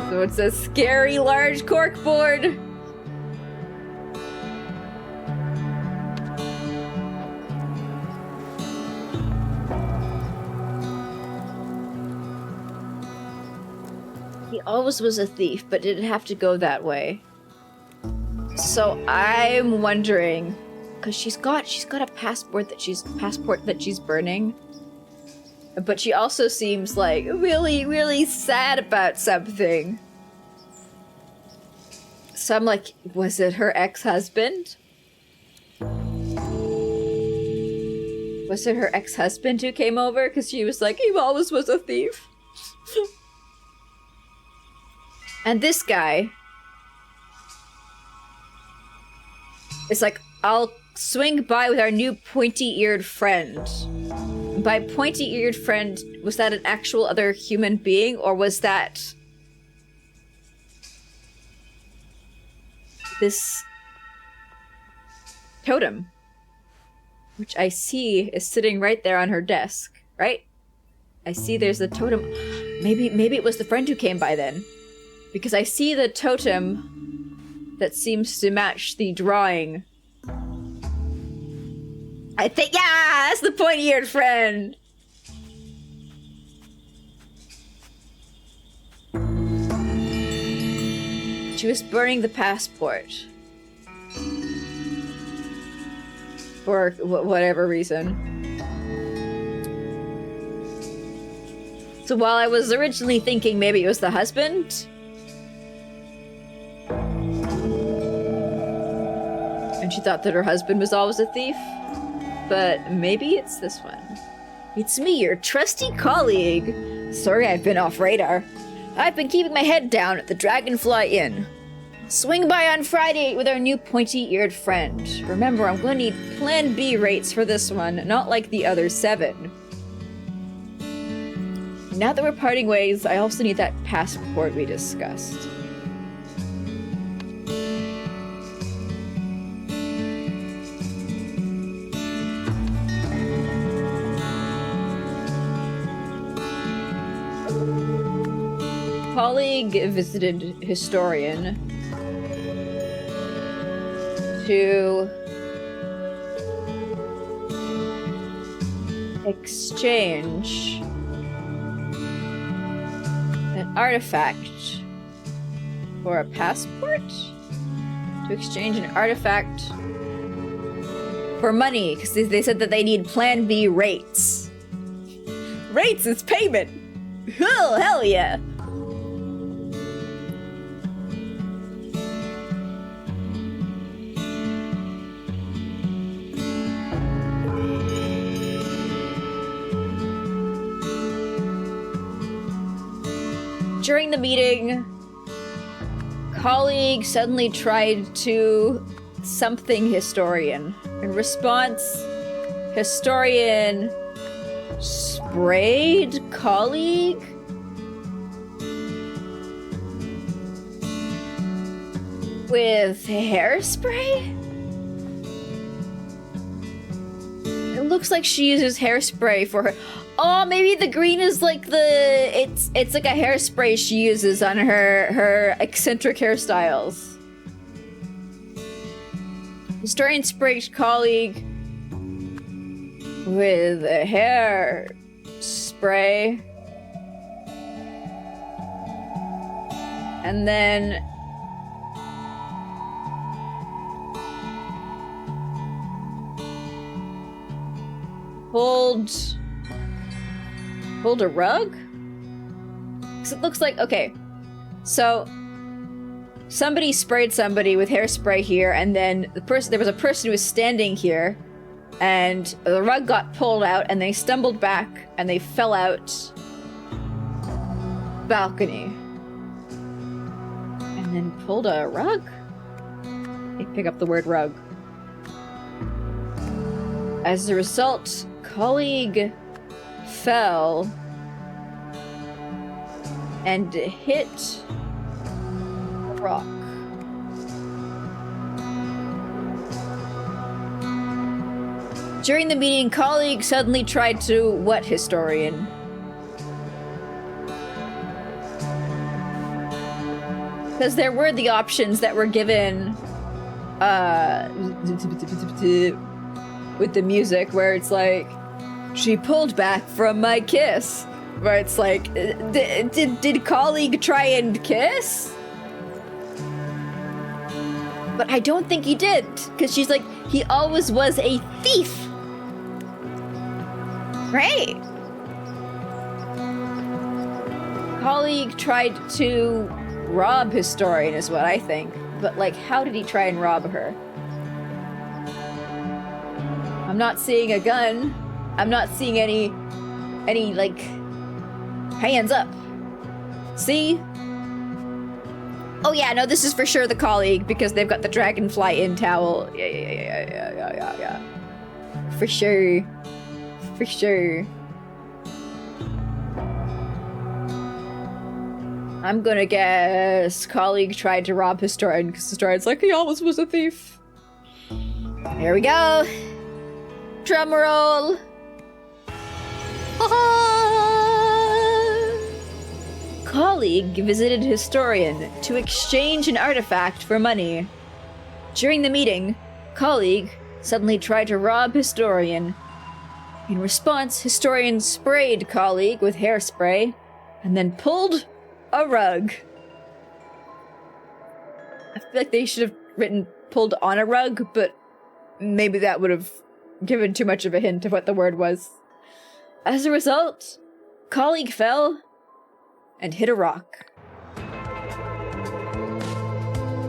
[SPEAKER 1] So it's a scary large corkboard. He always was a thief, but did it have to go that way? So I'm wondering, because she's got a passport that she's burning, but she also seems like really, really sad about something. So I'm like, was it her ex-husband? Was it her ex-husband who came over? Because she was like, he always was a thief. And this guy is like, I'll swing by with our new pointy-eared friend. By pointy-eared friend, was that an actual other human being, or was that this totem, which I see is sitting right there on her desk, right? I see there's a totem. Maybe it was the friend who came by then. Because I see the totem that seems to match the drawing. I think, yeah, that's the pointy-eared friend. She was burning the passport. For whatever reason. So while I was originally thinking maybe it was the husband, and she thought that her husband was always a thief, but maybe it's this one. It's me, your trusty colleague. Sorry I've been off radar. I've been keeping my head down at the Dragonfly Inn. Swing by on Friday with our new pointy-eared friend. Remember, I'm going to need Plan B rates for this one, not like the other 7. Now that we're parting ways, I also need that passport we discussed. Colleague visited historian to exchange an artifact for a passport? To exchange an artifact for money, because they said that they need Plan B rates. Rates is payment! Oh, hell yeah! During the meeting, colleague suddenly tried to something historian. In response, historian sprayed colleague with hairspray? It looks like she uses hairspray for her. Oh, maybe the green is like it's like a hairspray she uses on her eccentric hairstyles. Historian sprayed colleague with a hair spray. And then pulled a rug? Because it looks like, okay, so somebody sprayed somebody with hairspray here, and then there was a person who was standing here, and the rug got pulled out, and they stumbled back, and they fell out balcony. And then pulled a rug? They pick up the word rug. As a result, colleague fell and hit a rock. During the meeting, colleague suddenly tried to what historian? Because there were the options that were given with the music where it's like, she pulled back from my kiss. Where it's like, did colleague try and kiss? But I don't think he did, because she's like, he always was a thief. Right. Colleague tried to rob historian is what I think. But like, how did he try and rob her? I'm not seeing a gun. I'm not seeing any like hands up. See? Oh yeah, no, this is for sure the colleague because they've got the dragonfly in towel. Yeah. For sure. For sure. I'm gonna guess colleague tried to rob historian because historian's like, he always was a thief. Here we go. Drum roll. Colleague visited historian to exchange an artifact for money. During the meeting, colleague suddenly tried to rob historian. In response, historian sprayed colleague with hairspray and then pulled a rug. I feel like they should have written pulled on a rug, but maybe that would have given too much of a hint of what the word was. As a result, colleague fell and hit a rock.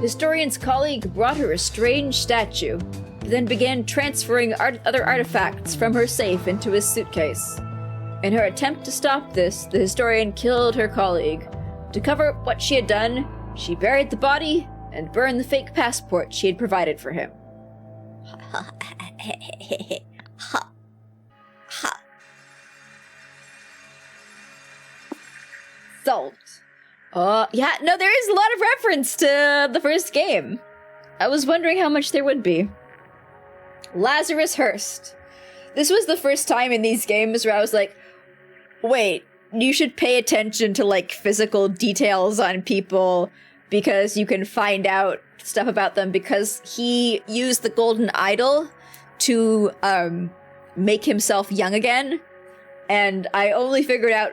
[SPEAKER 1] Historian's colleague brought her a strange statue, then began transferring other artifacts from her safe into his suitcase. In her attempt to stop this, the historian killed her colleague. To cover up what she had done, she buried the body and burned the fake passport she had provided for him. Solved. Yeah, no, there is a lot of reference to the first game. I was wondering how much there would be. Lazarus Hurst. This was the first time in these games where I was like, wait, you should pay attention to, like, physical details on people because you can find out stuff about them because he used the golden idol to, make himself young again. And I only figured out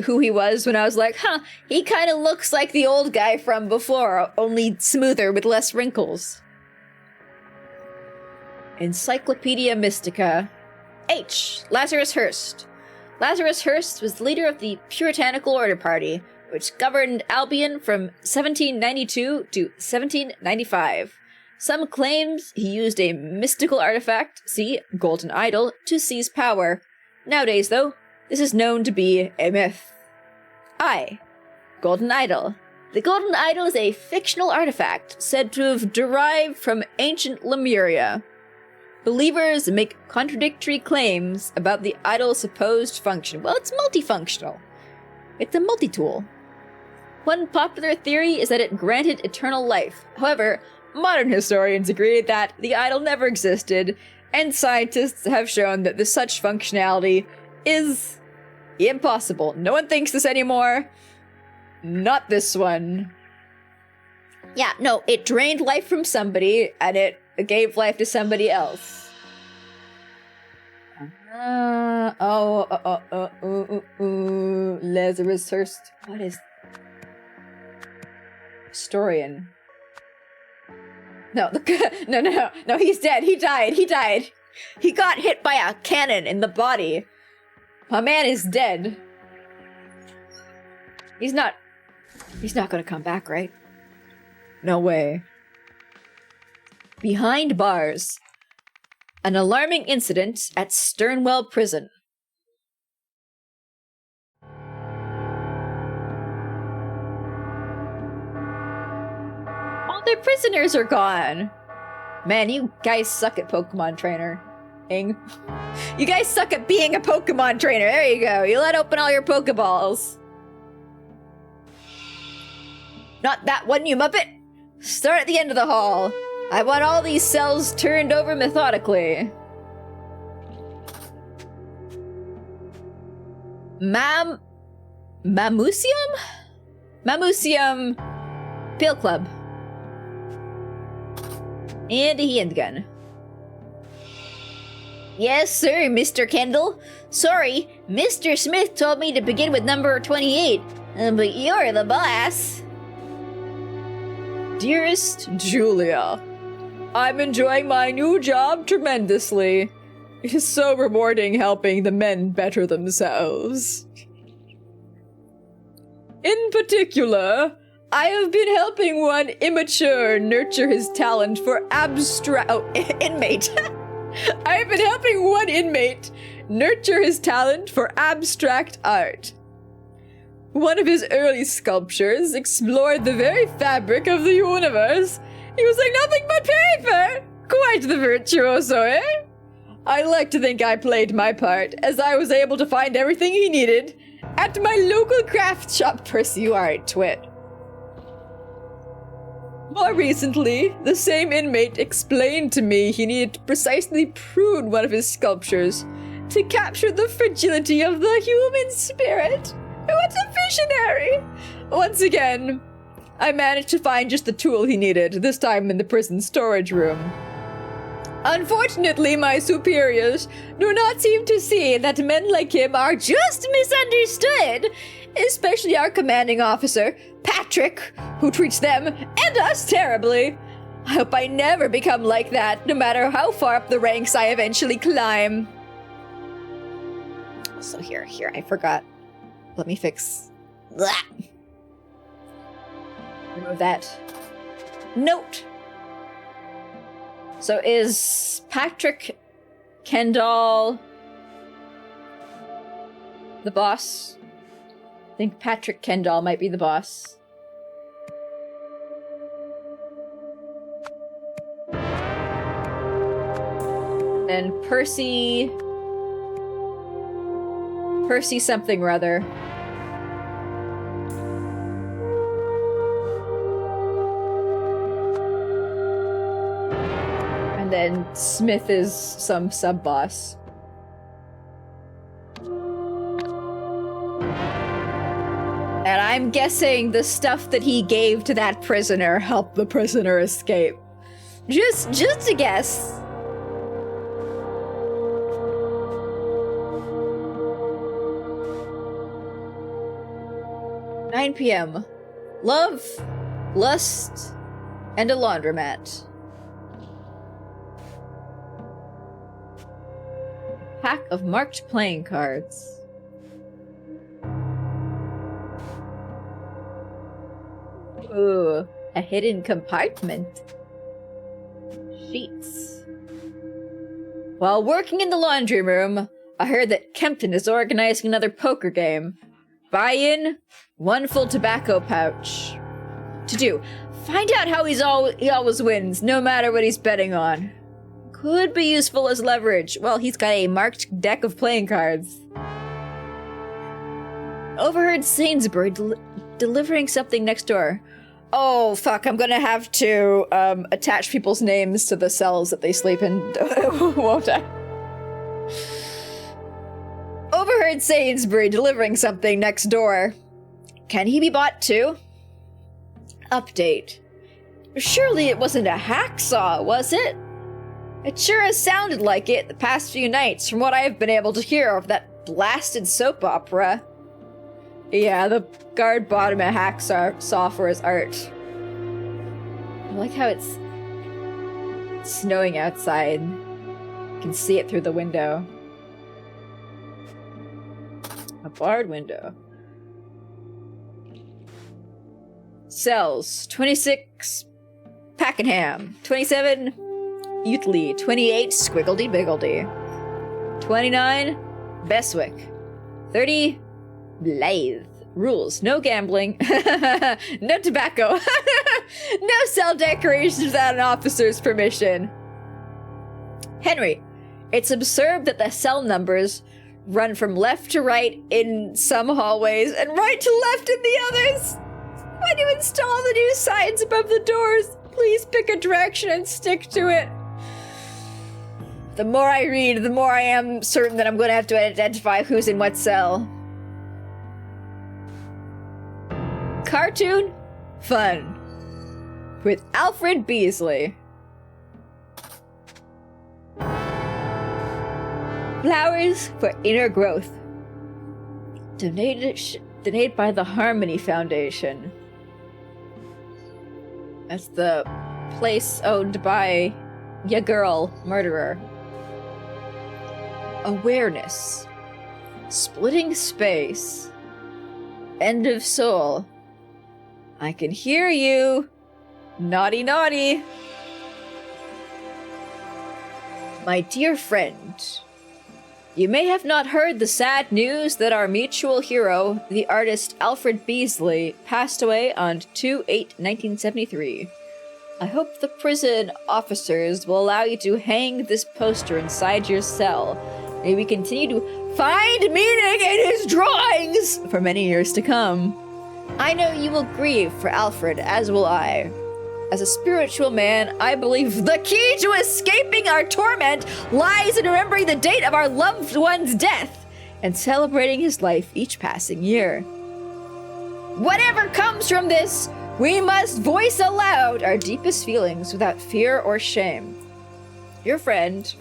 [SPEAKER 1] who he was when I was like, huh, he kind of looks like the old guy from before, only smoother with less wrinkles. Encyclopedia Mystica. H. Lazarus Hurst. Lazarus Hurst was the leader of the Puritanical Order Party, which governed Albion from 1792 to 1795. Some claims he used a mystical artifact, see Golden Idol, to seize power. Nowadays, though, this is known to be a myth. I. Golden Idol. The Golden Idol is a fictional artifact said to have derived from ancient Lemuria. Believers make contradictory claims about the idol's supposed function. Well, it's multifunctional. It's a multi-tool. One popular theory is that it granted eternal life. However, modern historians agree that the idol never existed, and scientists have shown that such functionality is impossible. No one thinks this anymore. Not this one. Yeah, no, it drained life from somebody, and it gave life to somebody else. Lazarus Hurst. What is... Historian. No, no, he's dead. He died. He got hit by a cannon in the body. My man is dead. He's not gonna come back, right? No way. Behind bars. An alarming incident at Sternwell Prison. All their prisoners are gone. Man, you guys suck at Pokemon Trainer. You guys suck at being a Pokemon Trainer. There you go. You let open all your Pokeballs. Not that one, you Muppet. Start at the end of the hall. I want all these cells turned over methodically. Mamusium? Mamusium Pill Club. And a handgun. Yes, sir, Mr. Kendall. Sorry, Mr. Smith told me to begin with number 28, but you're the boss. Dearest Julia, I'm enjoying my new job tremendously. It is so rewarding helping the men better themselves. In particular, I have been helping one immature nurture his talent for inmate. I have been helping one inmate nurture his talent for abstract art. One of his early sculptures explored the very fabric of the universe, using nothing but paper. Quite the virtuoso, eh? I like to think I played my part, as I was able to find everything he needed at my local craft shop. Pursue art, twit. More recently, the same inmate explained to me he needed to precisely prune one of his sculptures to capture the fragility of the human spirit. What a visionary! Once again, I managed to find just the tool he needed, this time in the prison storage room. Unfortunately, my superiors do not seem to see that men like him are just misunderstood, especially our commanding officer, Patrick, who treats them and us terribly. I hope I never become like that, no matter how far up the ranks I eventually climb. Also, here, I forgot. Let me fix. Blah. Remove that. Note. So is Patrick Kendall the boss? I think Patrick Kendall might be the boss. And Percy something or other. And then Smith is some sub-boss. And I'm guessing the stuff that he gave to that prisoner helped the prisoner escape. Just a guess. "9 p.m. Love, lust, and a laundromat. Pack of marked playing cards. Ooh, a hidden compartment. Sheets. While working in the laundry room, I heard that Kempton is organizing another poker game. Buy-in, 1 full tobacco pouch. To do, find out how he always wins, no matter what he's betting on. Could be useful as leverage. Well, he's got a marked deck of playing cards. Overheard Sainsbury delivering something next door. Oh, fuck, I'm gonna have to attach people's names to the cells that they sleep in, won't I? Overheard Sainsbury delivering something next door. Can he be bought too? Update. Surely it wasn't a hacksaw, was it? It sure has sounded like it the past few nights from what I've been able to hear of that blasted soap opera. Yeah, the guard bought him a hacksaw for his art. I like how it's snowing outside. You can see it through the window. A barred window. Cells. 26 Pakenham. 27 Utley. 28 Squiggledy Biggledy. 29 Beswick. 30 Blythe. Rules: no gambling, no tobacco, no cell decorations without an officer's permission. Henry, it's observed that the cell numbers run from left to right in some hallways and right to left in the others. When you install the new signs above the doors, please pick a direction and stick to it. The more I read, the more I am certain that I'm going to have to identify who's in what cell. cartoon? Fun. With Alfred Beasley. Flowers for Inner Growth. Donated by the Harmony Foundation. That's the place owned by ya girl, murderer. Awareness. Splitting space. End of soul. I can hear you. Naughty, naughty. My dear friend, you may have not heard the sad news that our mutual hero, the artist Alfred Beasley, passed away on 2/8/1973. I hope the prison officers will allow you to hang this poster inside your cell. May we continue to find meaning in his drawings for many years to come. I know you will grieve for Alfred, as will I. As a spiritual man, I believe the key to escaping our torment lies in remembering the date of our loved one's death and celebrating his life each passing year. Whatever comes from this, we must voice aloud our deepest feelings without fear or shame. Your friend,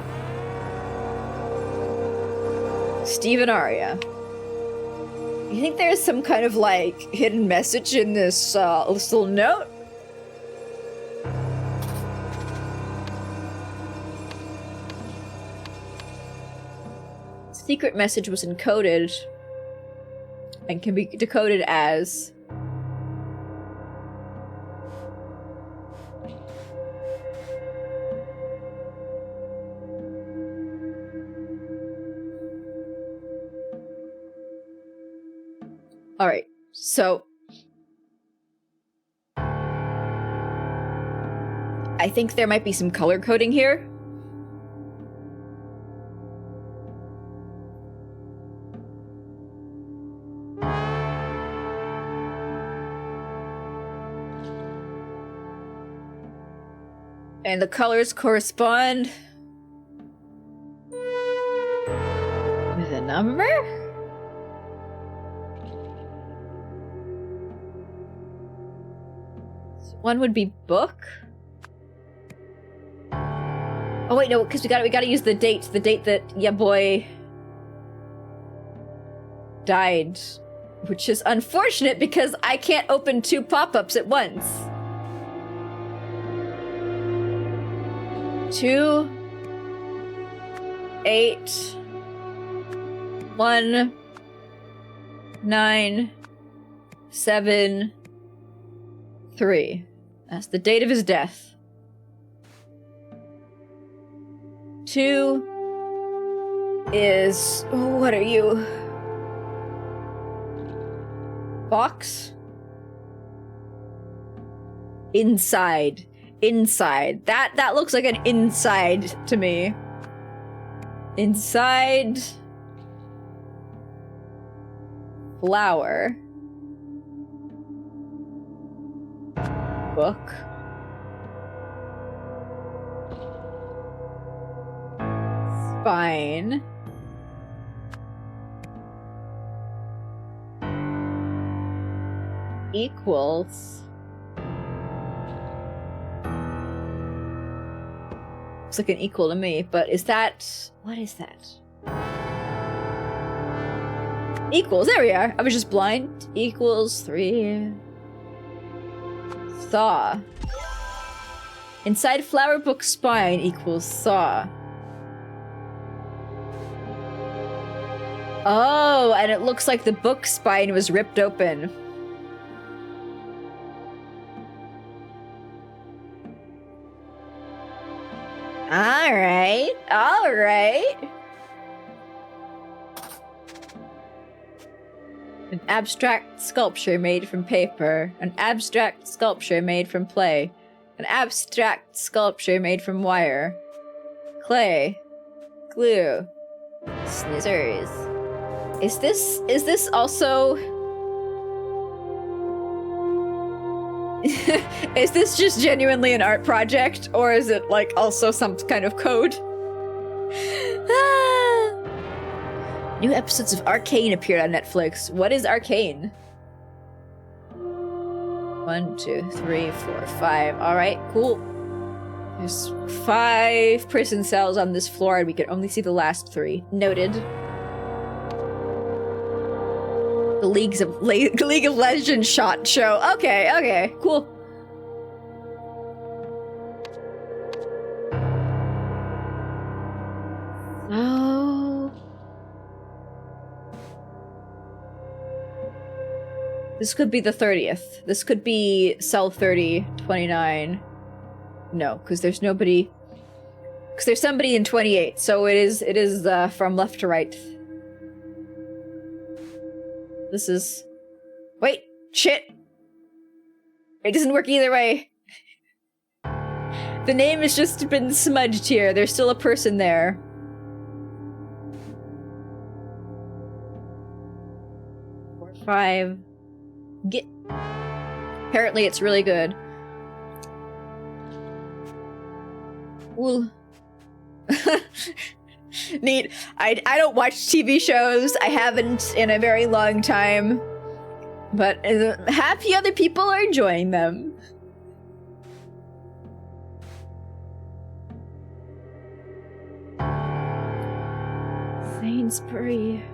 [SPEAKER 1] Stephen Aria. You think there's some kind of, like, hidden message in this little note? Secret message was encoded and can be decoded as all right, so I think there might be some color coding here. And the colors correspond with a number? So one would be book. Oh wait, no, because we gotta use the date that ya boy died. Which is unfortunate because I can't open two pop-ups at once. 2, 8, 1, 9, 7, 3. That's the date of his death. 2 is... what are you? Box? Inside. Inside. That looks like an inside to me. Inside. Flower. Book. Spine. Equals. Looks like an equal to me, but is that... what is that? Equals, there we are. I was just blind. Equals 3. Thaw. Inside flower book spine equals thaw. Oh, and it looks like the book spine was ripped open. Alright, alright. An abstract sculpture made from paper. An abstract sculpture made from clay. An abstract sculpture made from wire. Clay. Glue. Scissors. Is this also... is this just genuinely an art project, or is it, like, also some kind of code? New episodes of Arcane appeared on Netflix. What is Arcane? 1, 2, 3, 4, 5. Alright, cool. There's 5 prison cells on this floor, and we can only see the last 3. Noted. The League of Legends shot show. Okay, okay, cool. Oh. This could be the 30th. This could be cell 30, 29. No, because there's nobody. Because there's somebody in 28, so it is from left to right. This is... Wait! Shit! It doesn't work either way. The name has just been smudged here. There's still a person there. Four, 5. Get... Apparently it's really good. Ooh. Neat. I don't watch TV shows. I haven't in a very long time. But happy other people are enjoying them. Sainsbury.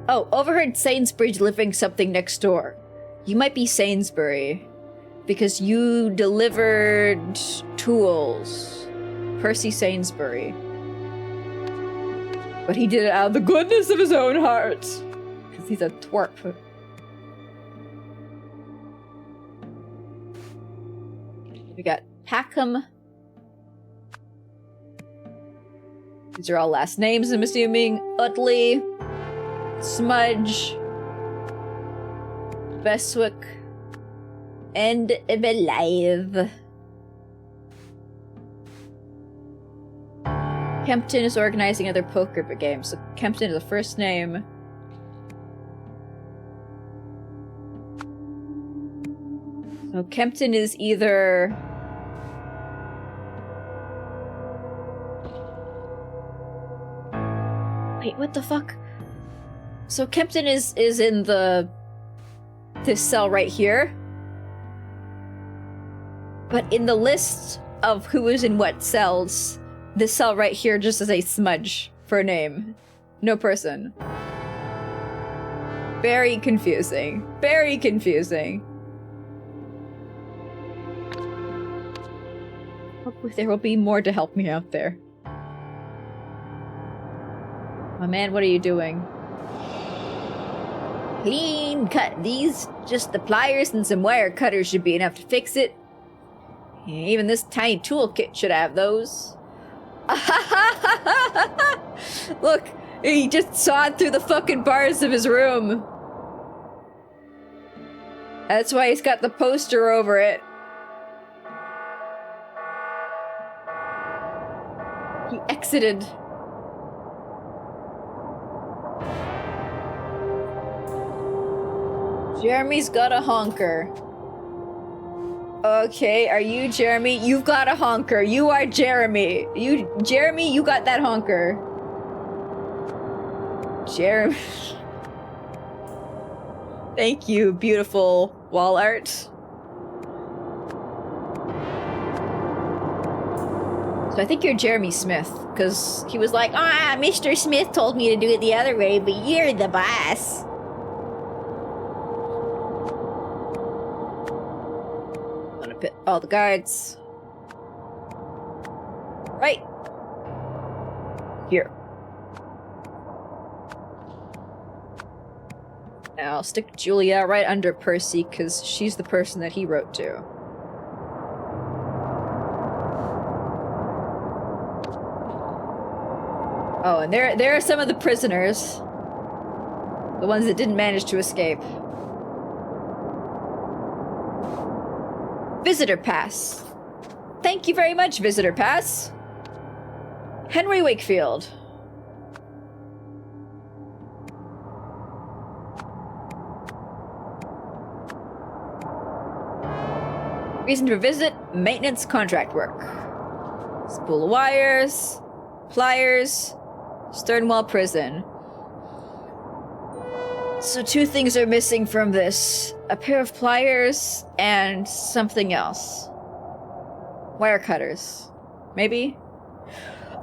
[SPEAKER 1] Oh, overheard Sainsbury delivering something next door. You might be Sainsbury. Because you delivered tools. Percy Sainsbury. But he did it out of the goodness of his own heart. Because he's a twerp. We got Packham. These are all last names, I'm assuming. Utley. Smudge. Beswick. And alive. Kempton is organizing another poker game, so Kempton is the first name. So Kempton is either... Wait, what the fuck? So Kempton is in this cell right here. But in the list of who is in what cells, this cell right here just is a smudge for a name. No person. Very confusing. Very confusing. Hopefully there will be more to help me out there. My man, what are you doing? Clean cut. These, just the pliers and some wire cutters should be enough to fix it. Even this tiny toolkit should have those. Look, he just sawed through the fucking bars of his room. That's why he's got the poster over it. He exited. Jeremy's got a honker. Okay, are you Jeremy? You've got a honker. You are Jeremy. Jeremy, you got that honker. Jeremy. Thank you, beautiful wall art. So I think you're Jeremy Smith, because he was like, Mr. Smith told me to do it the other way, but you're the boss. All the guards. Right. Here. Now I'll stick Julia right under Percy, because she's the person that he wrote to. Oh, and there are some of the prisoners. The ones that didn't manage to escape. Visitor pass. Thank you very much, visitor pass. Henry Wakefield. Reason for visit, maintenance contract work. Spool of wires, pliers, Sternwell prison. So 2 things are missing from this. a pair of pliers and something else. Wire cutters. Maybe?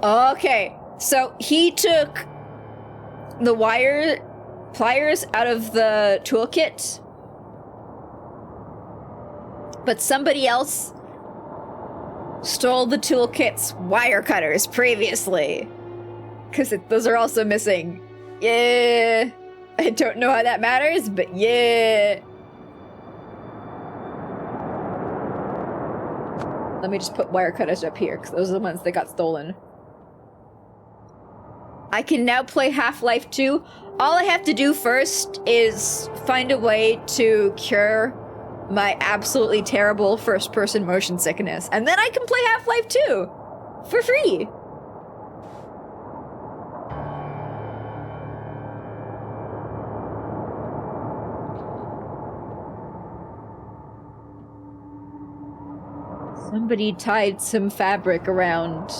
[SPEAKER 1] Okay, so he took the pliers out of the toolkit, but somebody else stole the toolkit's wire cutters previously. Because those are also missing. Yeah. I don't know how that matters, but yeah. Let me just put wire cutters up here, because those are the ones that got stolen. I can now play Half-Life 2. All I have to do first is find a way to cure my absolutely terrible first-person motion sickness. And then I can play Half-Life 2! For free! Somebody tied some fabric around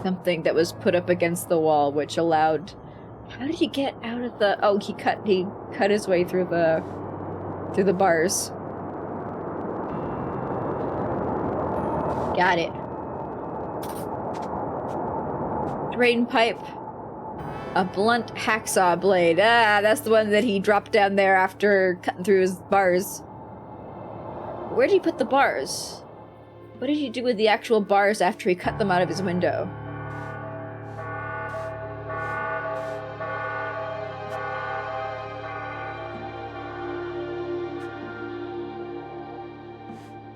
[SPEAKER 1] something that was put up against the wall, which allowed... How did he get out of the... Oh, he cut his way through the bars. Got it. Drain pipe. A blunt hacksaw blade. Ah, that's the one that he dropped down there after cutting through his bars. Where did he put the bars? What did he do with the actual bars after he cut them out of his window?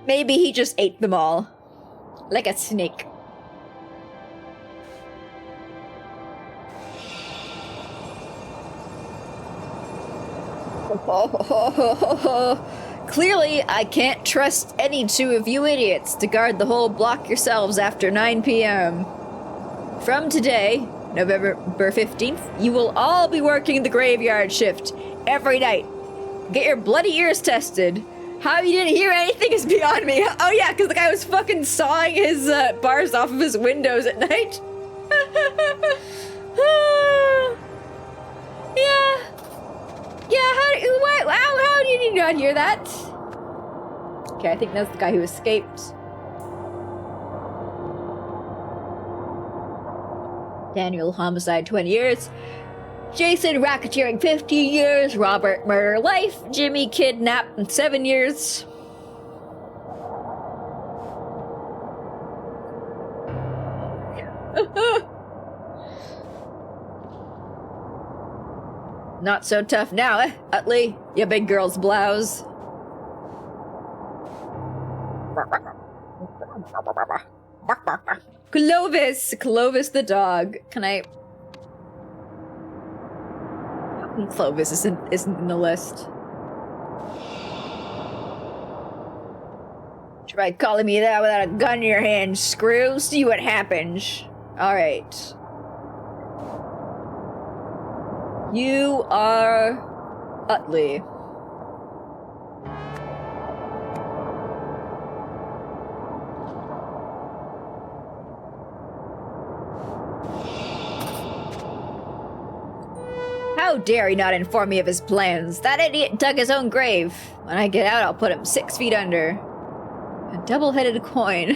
[SPEAKER 1] Maybe he just ate them all. Like a snake. Clearly, I can't trust any two of you idiots to guard the whole block yourselves after 9 p.m. From today, November 15th, you will all be working the graveyard shift every night. Get your bloody ears tested. How you didn't hear anything is beyond me. Oh yeah, because the guy was fucking sawing his bars off of his windows at night. Yeah. Yeah, how did you not hear that? Okay, I think that's the guy who escaped. Daniel, homicide, 20 years. Jason, racketeering, 15 years. Robert, murder, life. Jimmy, kidnap, 7 years. Not so tough now, eh, Utley? You big girl's blouse. Clovis the dog. Can I... Clovis isn't in the list. Try calling me that without a gun in your hand, screw. See what happens. Alright. You are... Utley. How dare he not inform me of his plans? That idiot dug his own grave. When I get out, I'll put him 6 feet under. A double-headed coin.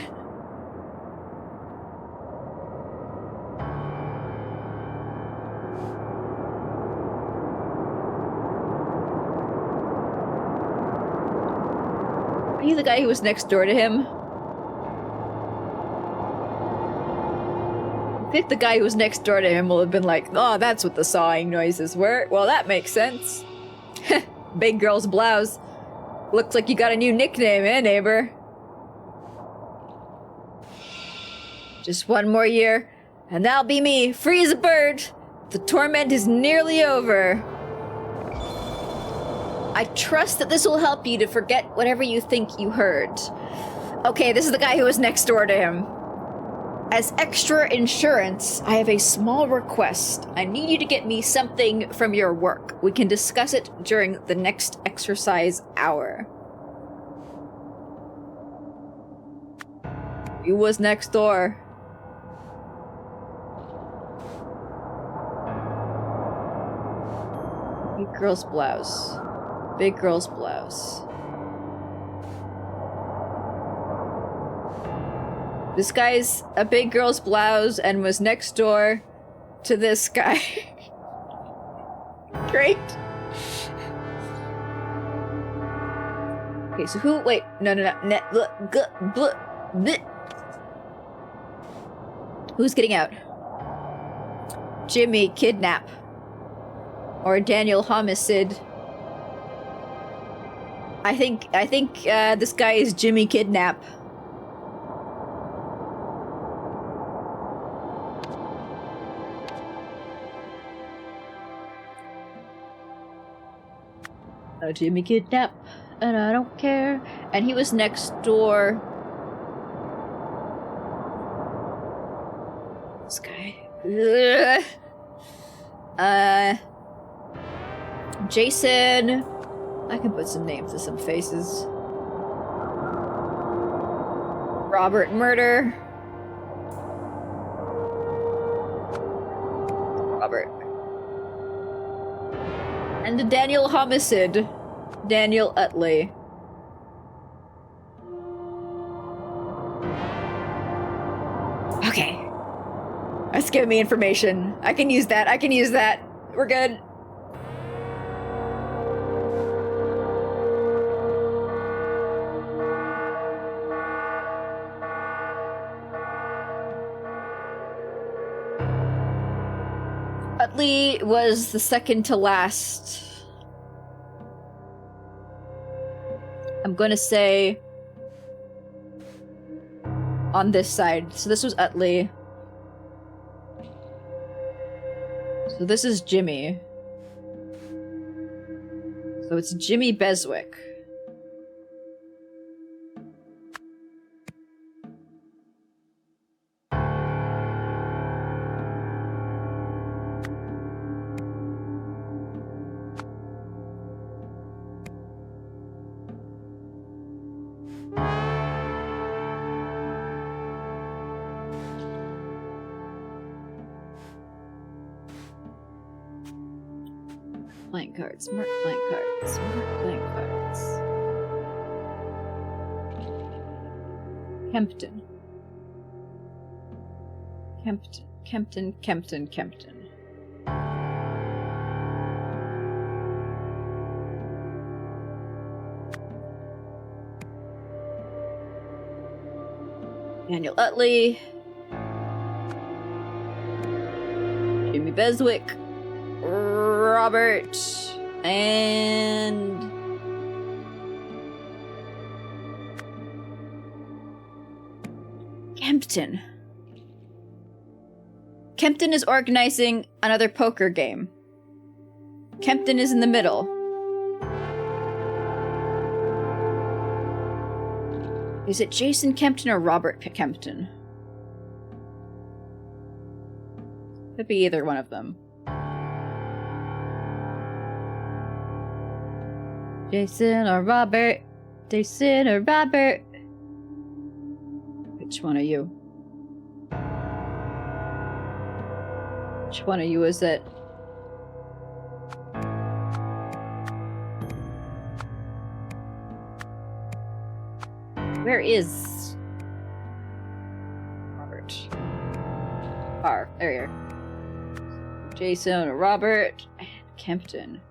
[SPEAKER 1] Are you the guy who was next door to him? I think the guy who was next door to him will have been like, oh, that's what the sawing noises were. Well, that makes sense. Big girl's blouse. Looks like you got a new nickname, eh, neighbor? Just 1 more year, and that'll be me, free as a bird. The torment is nearly over. I trust that this will help you to forget whatever you think you heard. Okay, this is the guy who was next door to him. As extra insurance, I have a small request. I need you to get me something from your work. We can discuss it during the next exercise hour. Who was next door? Big girl's blouse. Big girl's blouse. This guy's a big girl's blouse and was next door to this guy. Great. Okay, so who? Wait, no. Who's getting out? Jimmy kidnap. Or Daniel homicide. I think this guy is Jimmy kidnap. Jimmy kidnap, and I don't care. And he was next door. This guy. Ugh. Jason. I can put some names to some faces. Robert murder. Robert. And Daniel homicide. Daniel Utley. Okay. That's giving me information. I can use that. I can use that. We're good. Utley was the second to last. I'm gonna say on this side. So this was Utley. So this is Jimmy. So it's Jimmy Beswick. Blank cards, mark blank cards, mark blank cards. Kempton. Kempton. Daniel Utley. Jimmy Beswick. Robert. And... Kempton. Kempton is organizing another poker game. Kempton is in the middle. Is it Jason Kempton or Robert Kempton? Could be either one of them. Jason or Robert? Jason or Robert? Which one are you? Which one of you is it? Where is Robert? There you are. Jason or Robert and Kempton.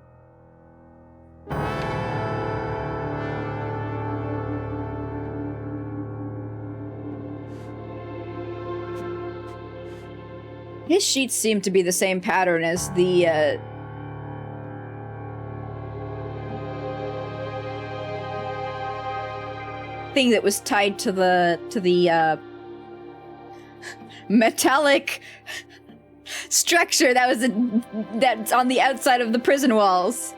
[SPEAKER 1] His sheets seem to be the same pattern as the, thing that was tied to the metallic structure that's on the outside of the prison walls.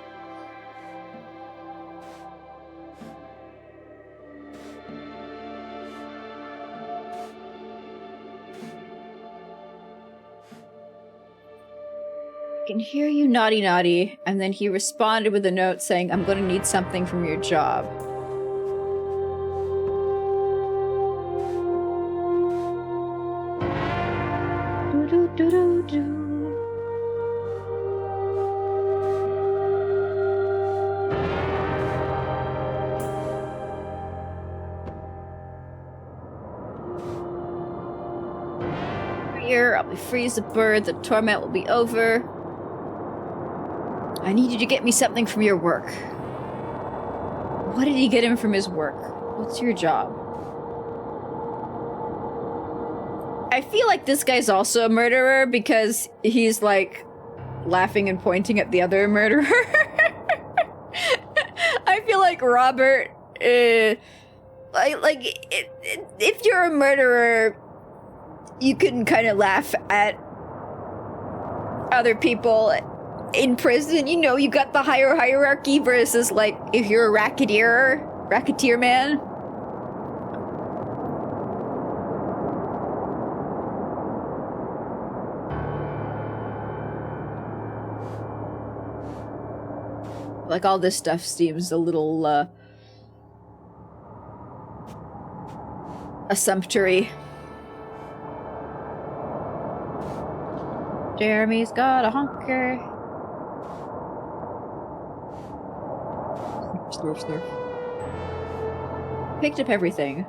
[SPEAKER 1] I can hear you naughty naughty, and then he responded with a note saying, I'm gonna need something from your job. We freeze the bird, the torment will be over. I need you to get me something from your work. What did he get him from his work? What's your job? I feel like this guy's also a murderer because he's like laughing and pointing at the other murderer. I feel like Robert, if you're a murderer, you can kind of laugh at other people in prison. You know, you got the higher hierarchy versus like if you're a racketeer man. Like all this stuff seems a little assumptory. Jeremy's got a honker. Snurf, snurf. Picked up everything.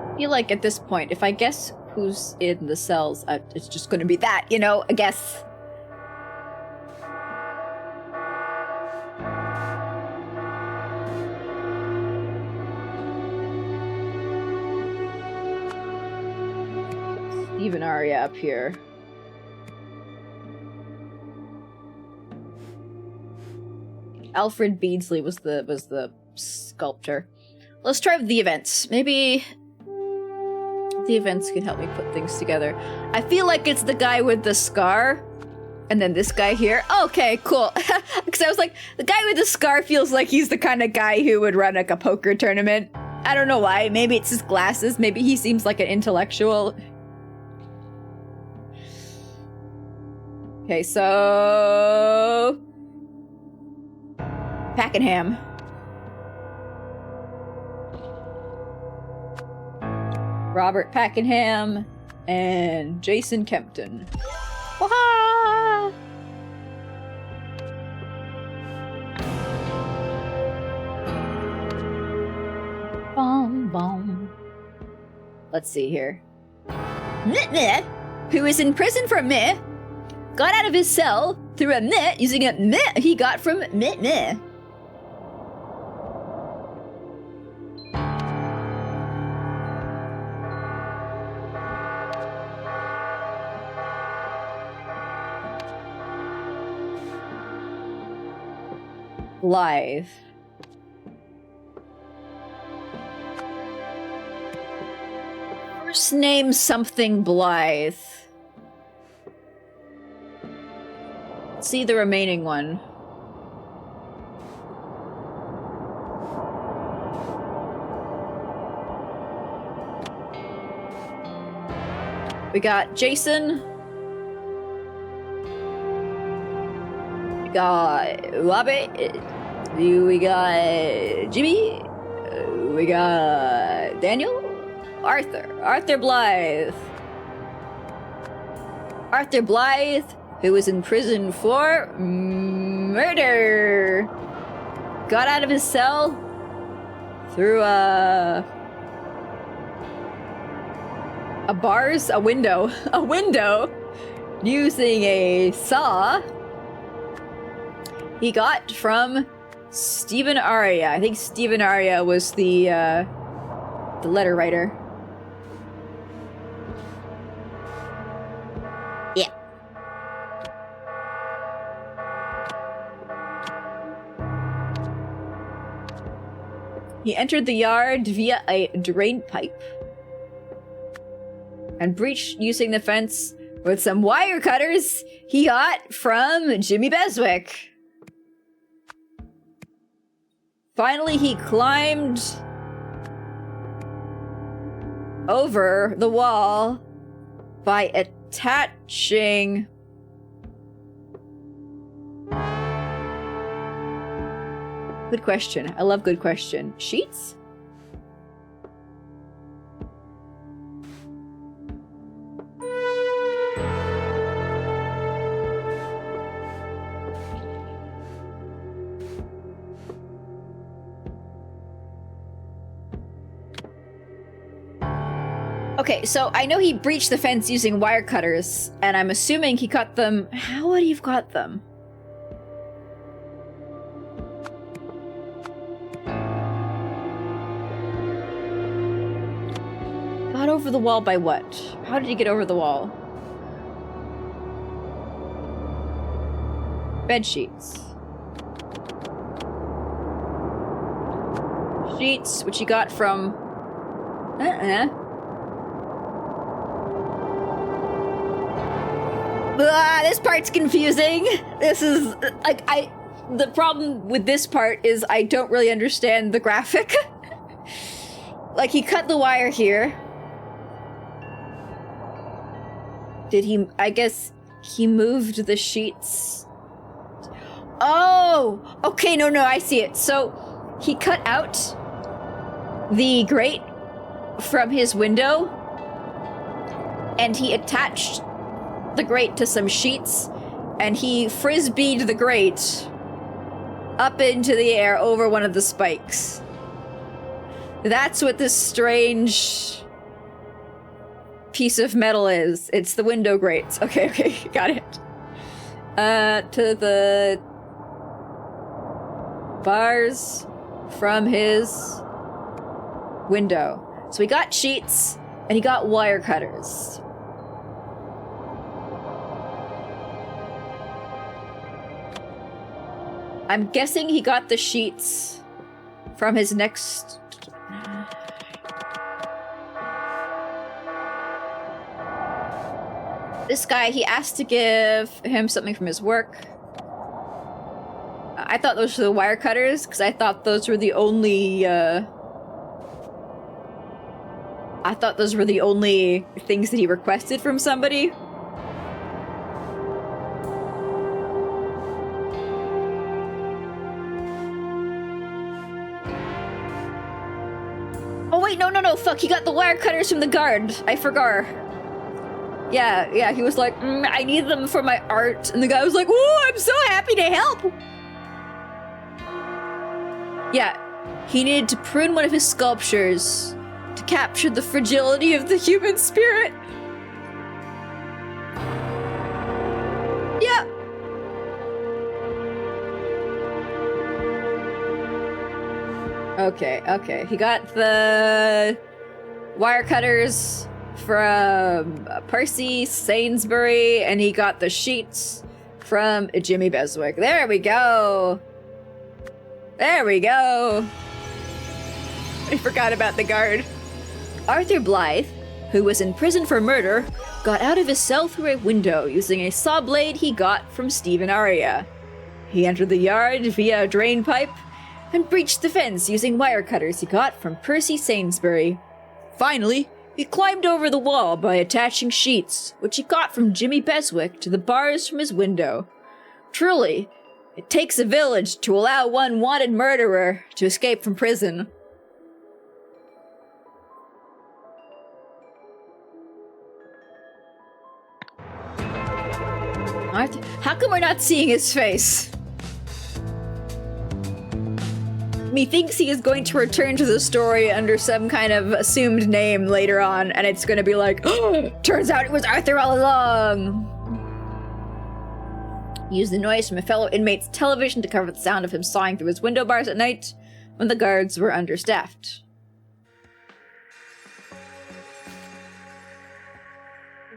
[SPEAKER 1] I feel like at this point, if I guess who's in the cells, it's just gonna be that, you know, I guess. Steve and Arya up here. Alfred Beardsley was the sculptor. Let's try the events. Maybe the events can help me put things together. I feel like it's the guy with the scar, and then this guy here. Okay, cool. Because I was like, the guy with the scar feels like he's the kind of guy who would run like a poker tournament. I don't know why. Maybe it's his glasses. Maybe he seems like an intellectual. Okay, so Pakenham. Robert Pakenham and Jason Kempton. Wah! Bom bom. Let's see here. Meh, who is in prison for meh, got out of his cell through a meh using a meh he got from meh meh. Live. First name something Blythe. Let's see the remaining one. We got Jason. We got Wabe. We got Jimmy. We got Daniel. Arthur Blythe. Arthur Blythe, who was in prison for murder. Got out of his cell through a window, using a saw he got from Stephen Arya. I think Stephen Arya was the letter writer. Yeah. He entered the yard via a drain pipe and breached using the fence with some wire cutters he got from Jimmy Beswick. Finally, he climbed over the wall by attaching good question. I love good question. Sheets? Okay, so I know he breached the fence using wire cutters, and I'm assuming he cut them. How would he have got them? Got over the wall by what? How did he get over the wall? Bed sheets. Sheets, which he got from... This part's confusing. This is, like, the problem with this part is I don't really understand the graphic. Like, he cut the wire here. Did he, I guess he moved the sheets. Oh, okay, no, I see it. So he cut out the grate from his window and he attached the grate to some sheets and he frisbeed the grate up into the air over one of the spikes. That's what this strange piece of metal is. It's the window grates. Okay, got it. To the bars from his window. So he got sheets and he got wire cutters. I'm guessing he got the sheets from his next... This guy, he asked to give him something from his work. I thought those were the wire cutters, because I thought those were the only, I thought those were the only things that he requested from somebody. Oh wait, no, fuck, he got the wire cutters from the guard. I forgot. Yeah, he was like, I need them for my art. And the guy was like, oh, I'm so happy to help. Yeah, he needed to prune one of his sculptures to capture the fragility of the human spirit. Yeah. Okay. He got the wire cutters from Percy Sainsbury, and he got the sheets from Jimmy Beswick. There we go. I forgot about the guard. Arthur Blythe, who was in prison for murder, got out of his cell through a window using a saw blade he got from Stephen Aria. He entered the yard via a drain pipe and breached the fence using wire cutters he got from Percy Sainsbury. Finally, he climbed over the wall by attaching sheets, which he got from Jimmy Beswick, to the bars from his window. Truly, it takes a village to allow one wanted murderer to escape from prison. How come we're not seeing his face? Methinks he is going to return to the story under some kind of assumed name later on, and it's going to be like, oh, turns out it was Arthur all along. He used the noise from a fellow inmate's television to cover the sound of him sawing through his window bars at night when the guards were understaffed.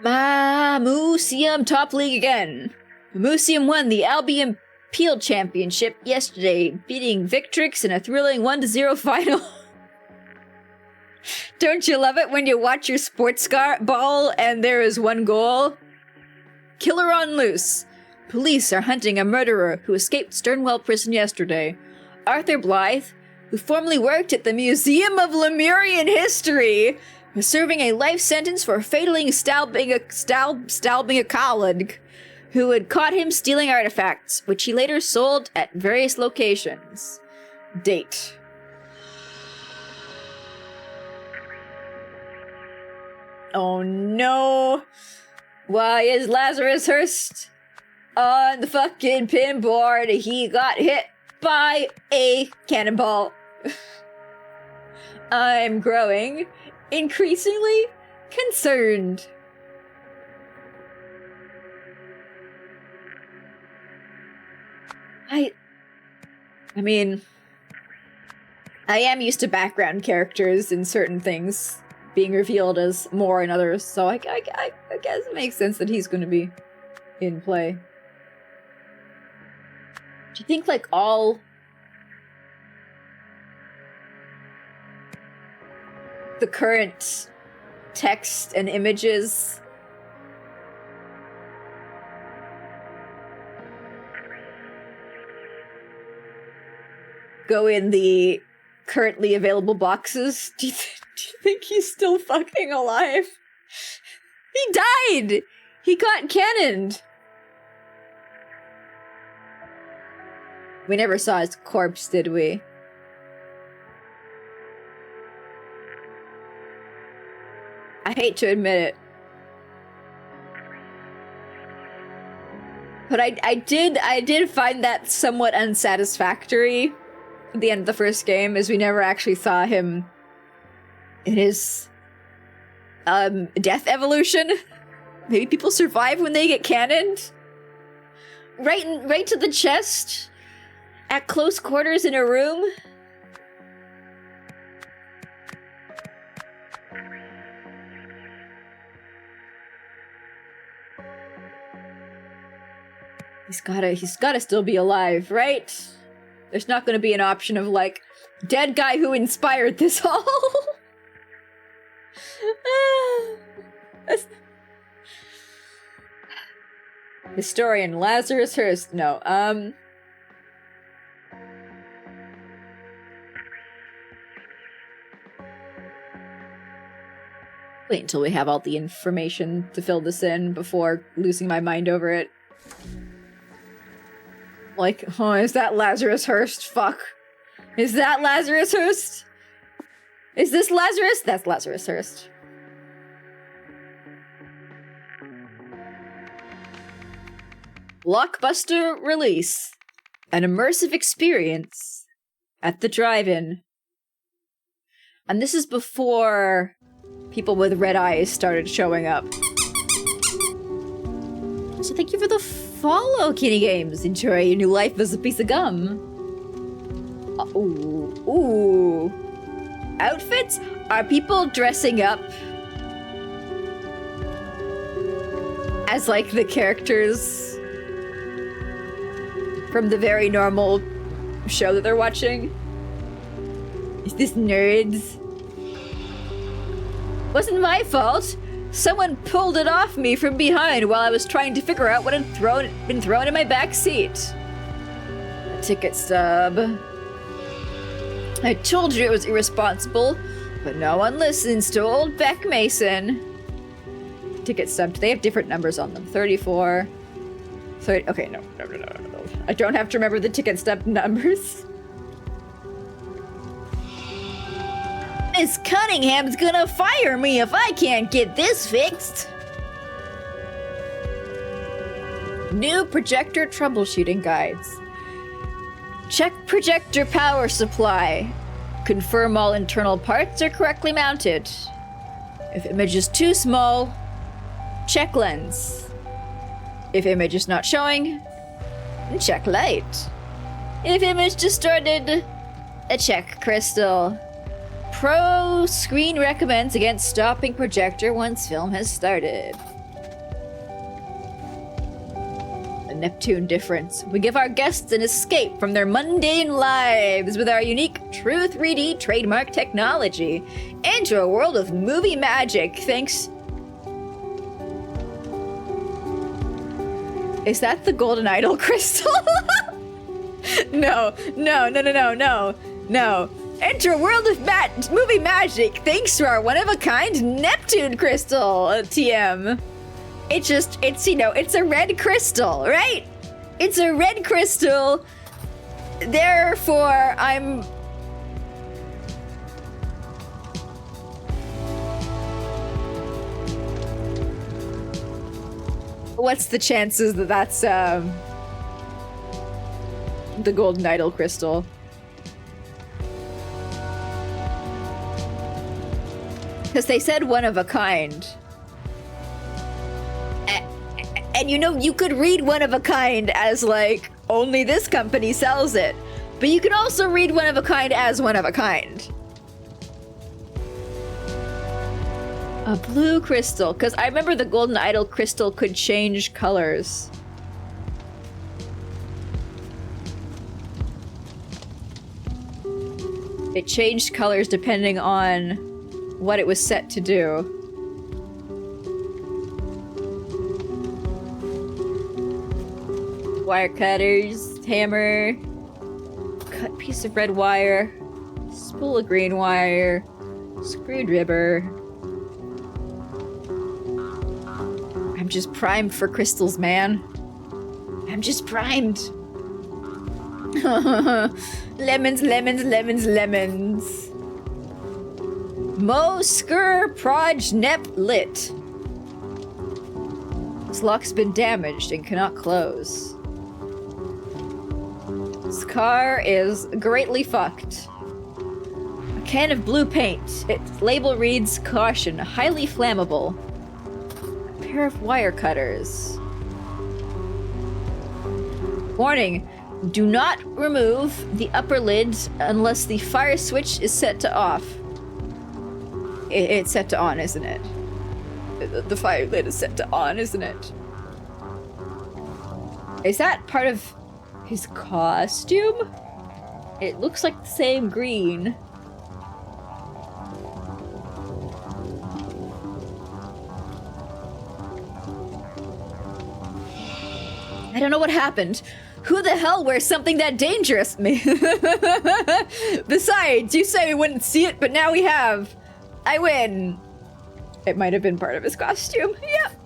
[SPEAKER 1] Museum top league again. Museum won the Albion Peel Championship yesterday, beating Victrix in a thrilling 1-0 final. Don't you love it when you watch your sports ball and there is one goal? Killer on loose. Police are hunting a murderer who escaped Sternwell prison yesterday. Arthur Blythe, who formerly worked at the Museum of Lemurian History, was serving a life sentence for fatally stabbing a colleague who had caught him stealing artifacts, which he later sold at various locations. Date. Oh no! Why is Lazarus Hurst on the fucking pinboard? He got hit by a cannonball. I'm growing increasingly concerned. I mean, I am used to background characters in certain things being revealed as more in others, so I guess it makes sense that he's going to be in play. Do you think, like, all the current text and images go in the currently available boxes? Do you think he's still fucking alive? He died! He got cannoned! We never saw his corpse, did we? I hate to admit it. But I did find that somewhat unsatisfactory at the end of the first game, as we never actually saw him in his death evolution. Maybe people survive when they get cannoned? Right to the chest? At close quarters in a room? He's gotta still be alive, right? There's not gonna be an option of, like, dead guy who inspired this all. Historian Lazarus Hearst. No, wait until we have all the information to fill this in before losing my mind over it. Like, oh, is that Lazarus Hearst? Fuck. Is that Lazarus Hearst? Is this Lazarus? That's Lazarus Hearst. Blockbuster release. An immersive experience at the drive-in. And this is before people with red eyes started showing up. So thank you for the follow, Kitty Games. Enjoy your new life as a piece of gum. Ooh. Outfits? Are people dressing up as, like, the characters from the very normal show that they're watching? Is this nerds? Wasn't my fault. Someone pulled it off me from behind while I was trying to figure out what had been thrown in my back seat. A ticket stub. I told you it was irresponsible, but no one listens to old Beck Mason. Ticket stub. They have different numbers on them. 34. 30. Okay, no. I don't have to remember the ticket stub numbers. Miss Cunningham's gonna fire me if I can't get this fixed. New projector troubleshooting guides. Check projector power supply. Confirm all internal parts are correctly mounted. If image is too small, check lens. If image is not showing, check light. If image distorted, check crystal. Pro screen recommends against stopping projector once film has started. The Neptune difference. We give our guests an escape from their mundane lives with our unique True 3D trademark technology into a world of movie magic thanks... Is that the golden idol crystal? No. Enter a world of movie magic thanks to our one-of-a-kind Neptune crystal, TM. It's a red crystal, right? It's a red crystal. Therefore, I'm... What's the chances that that's, the golden idol crystal? Because they said one of a kind. And you know, you could read one of a kind as like, only this company sells it. But you can also read one of a kind as one of a kind. A blue crystal, because I remember the golden idol crystal could change colors. It changed colors depending on what it was set to do. Wire cutters, hammer, cut piece of red wire, spool of green wire, screwdriver. I'm just primed for crystals, man. I'm just primed. Lemons, lemons, lemons, lemons. Mosker Proj Nep Lit. This lock's been damaged and cannot close. This car is greatly fucked. A can of blue paint. Its label reads, caution, highly flammable. A pair of wire cutters. Warning, do not remove the upper lid unless the fire switch is set to off. It's set to on, isn't it? The fire lid is set to on, isn't it? Is that part of his costume? It looks like the same green. I don't know what happened. Who the hell wears something that dangerous? Me. Besides, you say we wouldn't see it, but now we have. I win. It might have been part of his costume. Yep.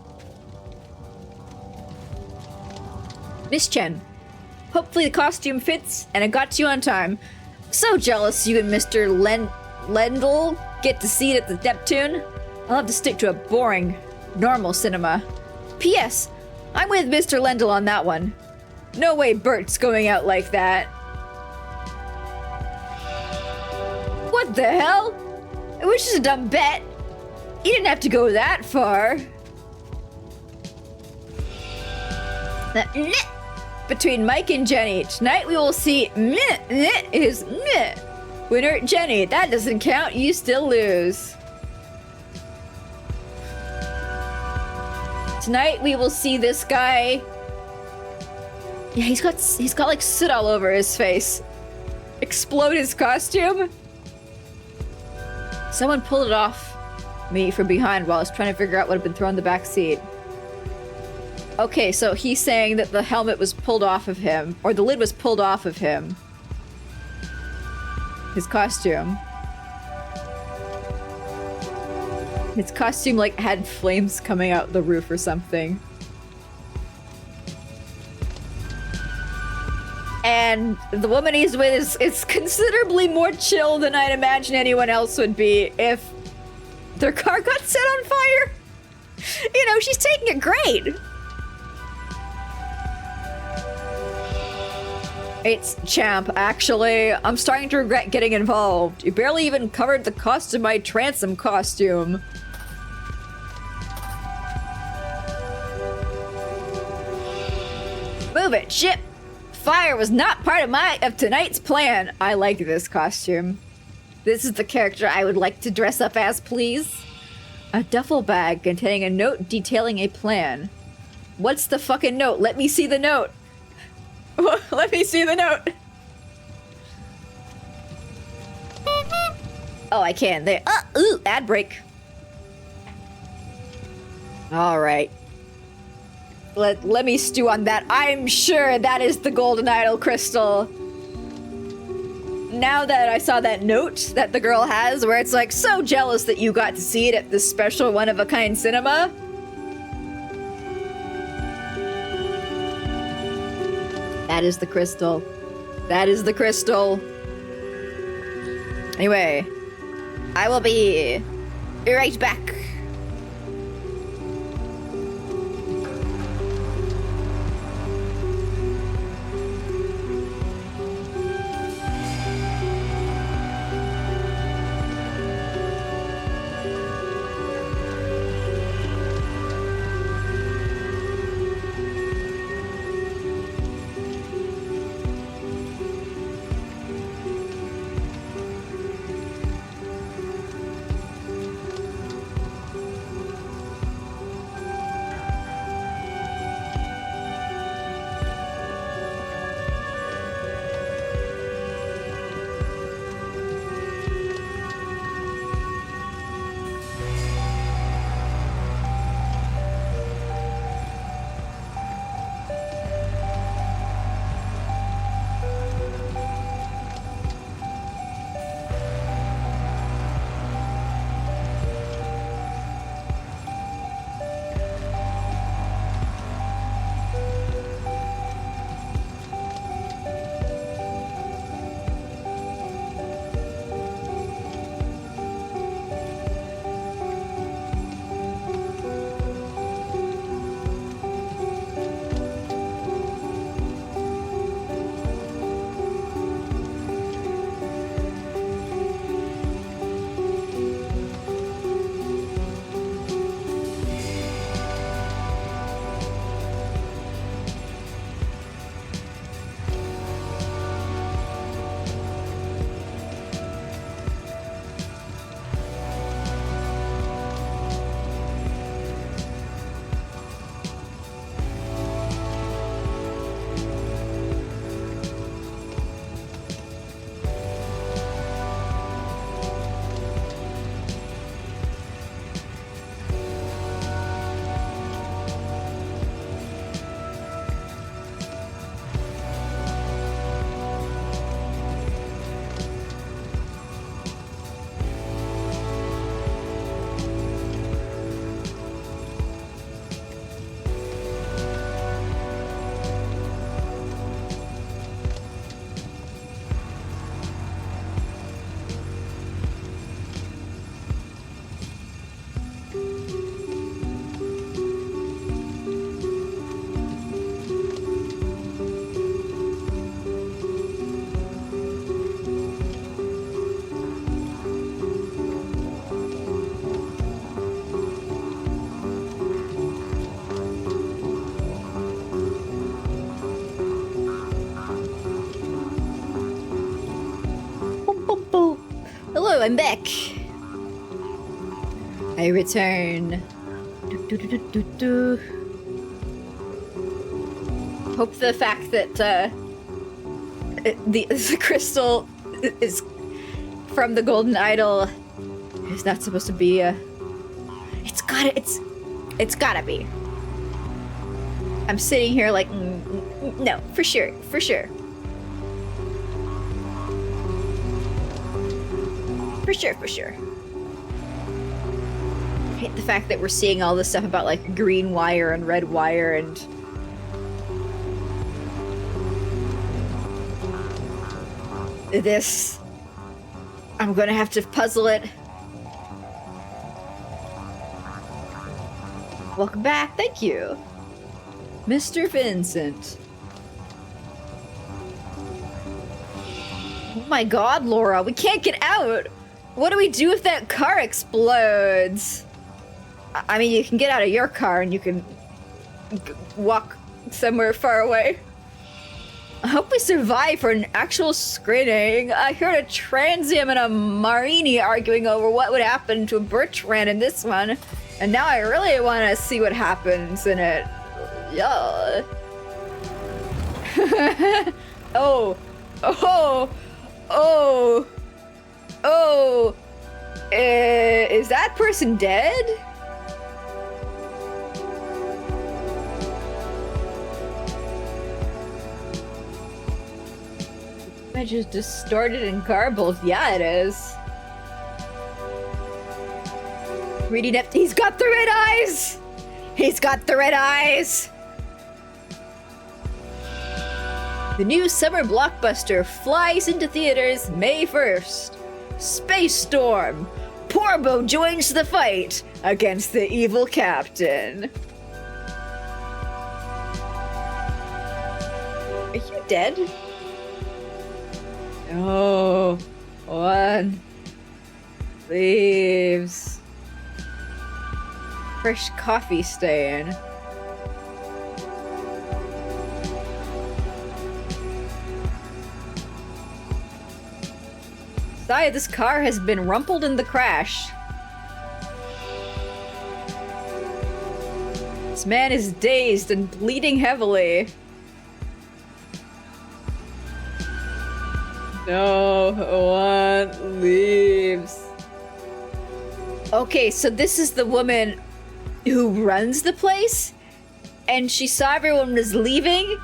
[SPEAKER 1] Miss Chen. Hopefully the costume fits, and it got to you on time. So jealous you and Mr. Lendl get to see it at the Neptune. I'll have to stick to a boring, normal cinema. P.S. I'm with Mr. Lendl on that one. No way Bert's going out like that. What the hell? It was just a dumb bet. You didn't have to go that far. Between Mike and Jenny, tonight we will see is winner Jenny. That doesn't count. You still lose. Tonight we will see this guy. Yeah, he's got like soot all over his face. Explode his costume. Someone pulled it off me from behind while I was trying to figure out what had been thrown in the back seat. Okay, so he's saying that the helmet was pulled off of him, or the lid was pulled off of him. His costume. His costume, like, had flames coming out the roof or something. And the woman he's with is considerably more chill than I'd imagine anyone else would be if their car got set on fire. You know, she's taking it great. It's Champ, actually. I'm starting to regret getting involved. You barely even covered the cost of my transom costume. Move it, ship! Fire was not part of tonight's plan. I like this costume. This is the character I would like to dress up as, please. A duffel bag containing a note detailing a plan. What's the fucking note? Let me see the note. Let me see the note. Oh, I can. There. Ooh, ad break. All right. Let me stew on that. I'm sure that is the golden idol crystal. Now that I saw that note that the girl has, where it's like, so jealous that you got to see it at this special one-of-a-kind cinema. That is the crystal. That is the crystal. Anyway, I will be right back. So I'm back. I return. Hope the fact that the crystal is from the golden idol is not supposed to be a. It's gotta be. I'm sitting here like, no, for sure. For sure, I hate the fact that we're seeing all this stuff about like green wire and red wire and this. I'm gonna have to puzzle it. Welcome back, thank you. Mr. Vincent. Oh my god, Laura, we can't get out! What do we do if that car explodes? I mean, you can get out of your car and you can walk somewhere far away. I hope we survive for an actual screening. I heard a Transium and a Marini arguing over what would happen to Bertrand in this one, and now I really want to see what happens in it. Yeah. Is that person dead? Image is distorted and garbled. Yeah, it is. Reading up. He's got the red eyes! He's got the red eyes! The new summer blockbuster flies into theaters May 1st. Space Storm! Porbo joins the fight against the evil captain. Are you dead? No. One. Leaves. Fresh coffee stain. Besides, this car has been rumpled in the crash. This man is dazed and bleeding heavily. No one leaves. Okay, so this is the woman who runs the place, and she saw everyone was leaving,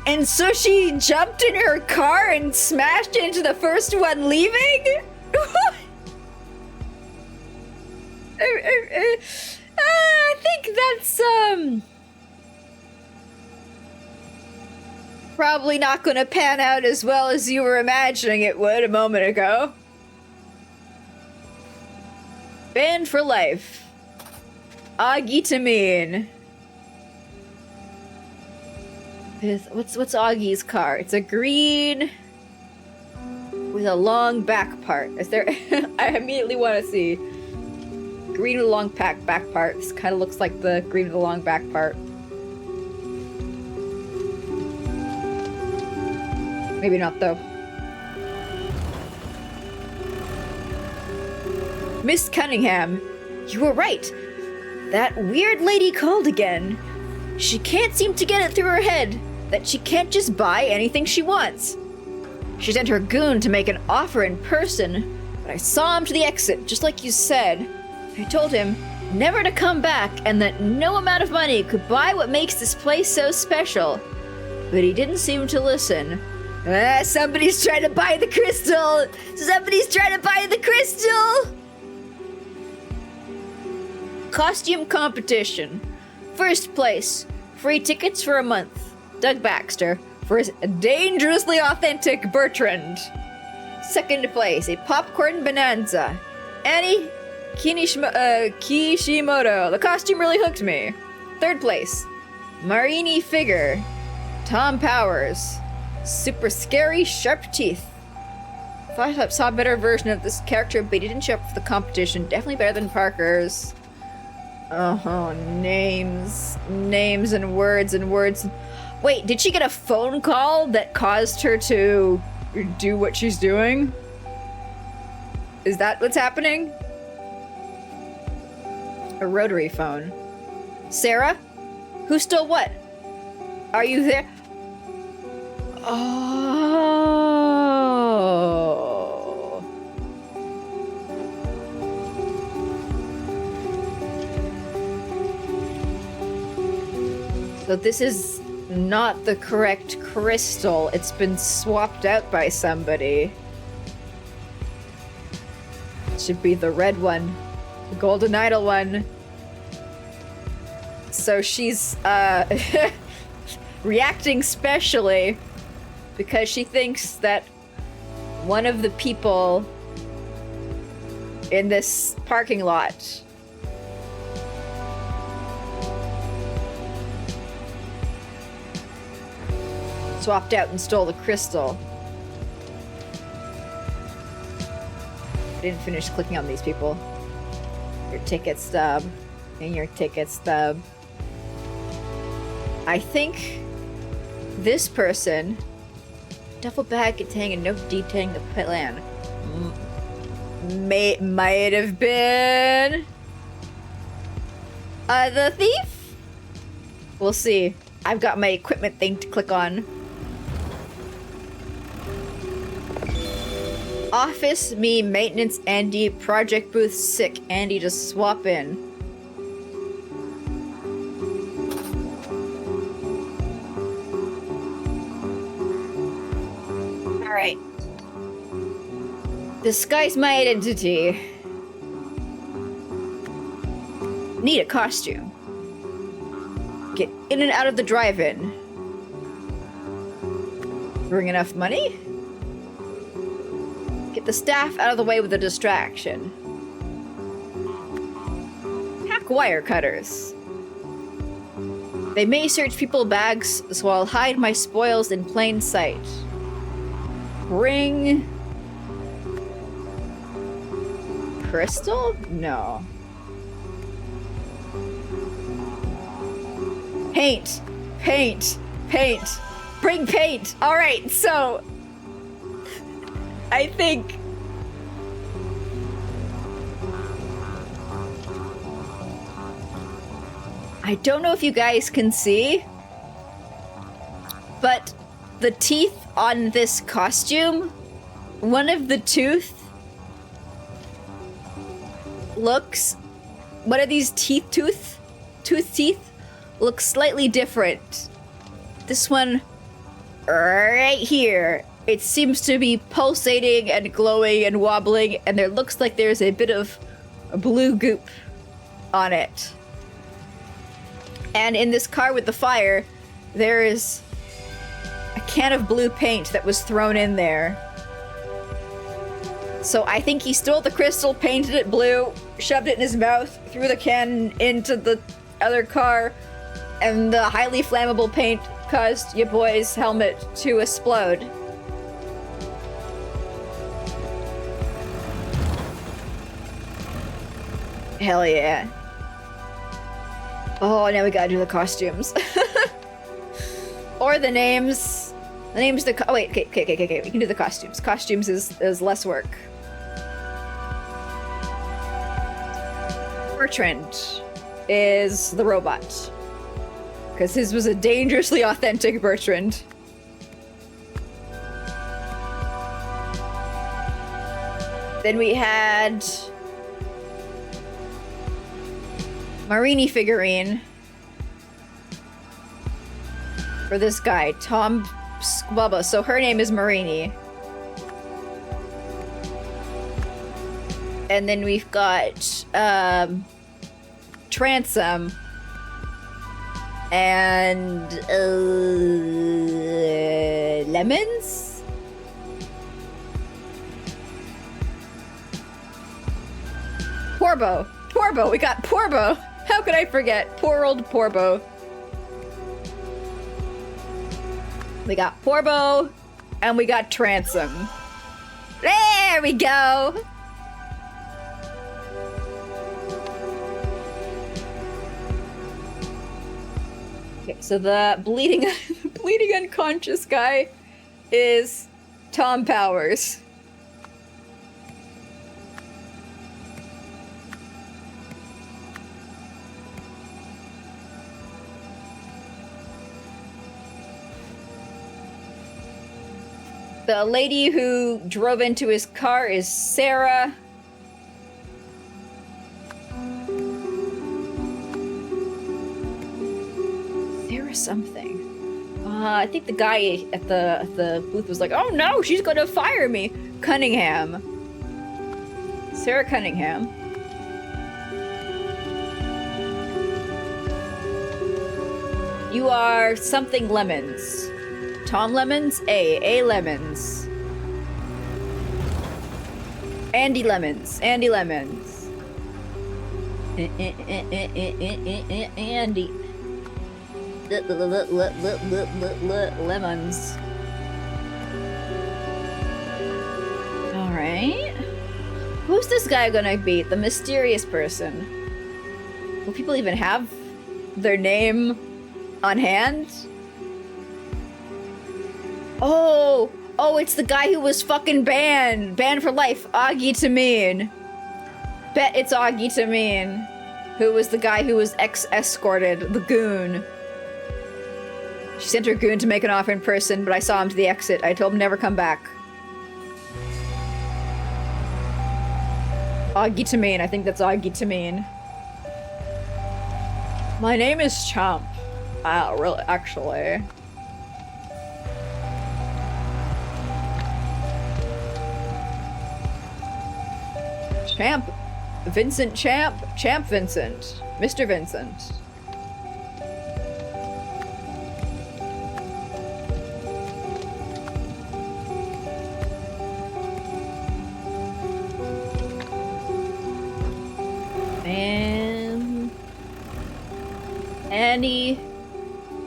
[SPEAKER 1] and so she jumped in her car and smashed into the first one leaving? I think that's, probably not gonna pan out as well as you were imagining it would a moment ago. Banned for life. Augie Tamine. What's Augie's car? It's a green with a long back part. Is there? I immediately want to see green with a long back part. This kind of looks like the green with a long back part. Maybe not though. Miss Cunningham, you were right. That weird lady called again. She can't seem to get it through her head that she can't just buy anything she wants. She sent her goon to make an offer in person, but I saw him to the exit, just like you said. I told him never to come back and that no amount of money could buy what makes this place so special. But he didn't seem to listen. Somebody's trying to buy the crystal! Somebody's trying to buy the crystal! Costume competition. First place, free tickets for a month. Doug Baxter for his dangerously authentic Bertrand. Second place, a popcorn bonanza. Annie Kishimoto. The costume really hooked me. Third place, Marini figure. Tom Powers. Super scary, sharp teeth. Thought I saw a better version of this character, but he didn't show up for the competition. Definitely better than Parker's. Oh, names and words and words. Wait, did she get a phone call that caused her to do what she's doing? Is that what's happening? A rotary phone. Sarah? Who stole what? Are you there? Oh. So this is not the correct crystal. It's been swapped out by somebody. It should be the red one. The golden idol one. So she's, reacting specially because she thinks that one of the people in this parking lot swapped out and stole the crystal. I didn't finish clicking on these people. Your ticket stub and your ticket stub. I think this person, duffel bag containing a note detailing the plan, might have been the thief? We'll see. I've got my equipment thing to click on. Office, me, maintenance, Andy, project booth, sick, Andy, just swap in. Alright. Disguise my identity. Need a costume. Get in and out of the drive-in. Bring enough money? Get the staff out of the way with a distraction. Hack wire cutters. They may search people's bags, so I'll hide my spoils in plain sight. Bring... crystal? No. Paint! Paint! Paint! Bring paint! Alright, so... I think... I don't know if you guys can see, but the teeth on this costume, one of the tooth looks... one of these tooth teeth looks slightly different. This one right here, it seems to be pulsating and glowing and wobbling, and there looks like there's a bit of a blue goop on it. And in this car with the fire, there is a can of blue paint that was thrown in there. So I think he stole the crystal, painted it blue, shoved it in his mouth, threw the can into the other car, and the highly flammable paint caused your boy's helmet to explode. Hell yeah. Oh, now we gotta do the costumes. Or the names. The names, oh wait, okay. We can do the costumes. Costumes is less work. Bertrand is the robot. Because his was a dangerously authentic Bertrand. Then we had... Marini figurine. For this guy, Tom Squubba. So her name is Marini. And then we've got Transom. And Lemons? Porbo. Porbo. We got Porbo. How could I forget? Poor old Porbo. We got Porbo, and we got Transom. There we go! Okay, so the bleeding unconscious guy is Tom Powers. The lady who drove into his car is Sarah. Sarah something. I think the guy at the booth was like, "Oh no, she's gonna fire me." Cunningham. Sarah Cunningham. You are something Lemons. Tom Lemons? A Lemons. Andy Lemons. Andy Lemons. Andy. Lemons. Alright. Who's this guy gonna beat? The mysterious person. Will people even have their name on hand? Oh! Oh, it's the guy who was fucking banned! Banned for life! Augie Tameen. Bet it's Augie Tameen. Who was the guy who was escorted, the goon. She sent her goon to make an offer in person, but I saw him to the exit. I told him never come back. Augie Tameen, I think that's Augie Tameen. My name is Chomp. Really, actually. Champ. Vincent Champ. Champ Vincent. Mr. Vincent. And Annie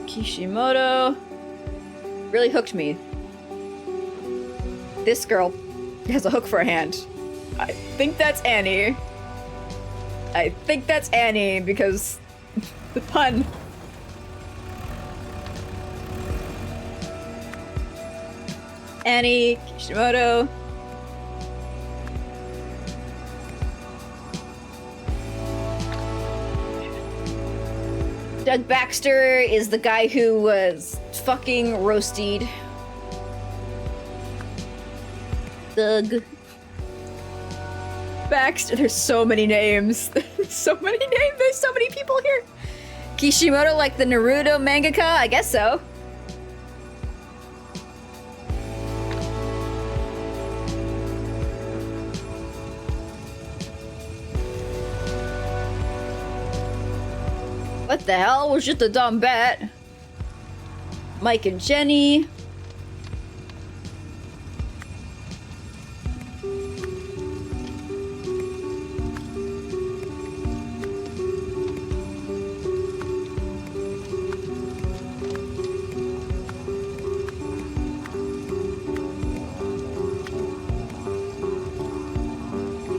[SPEAKER 1] Kishimoto really hooked me. This girl has a hook for a hand. I think that's Annie. I think that's Annie because the pun. Annie Kishimoto. Doug Baxter is the guy who was fucking roasted. Doug Baxter. There's so many names. There's so many names. There's so many people here. Kishimoto, like the Naruto mangaka? I guess so. What the hell? Was just a dumb bet. Mike and Jenny.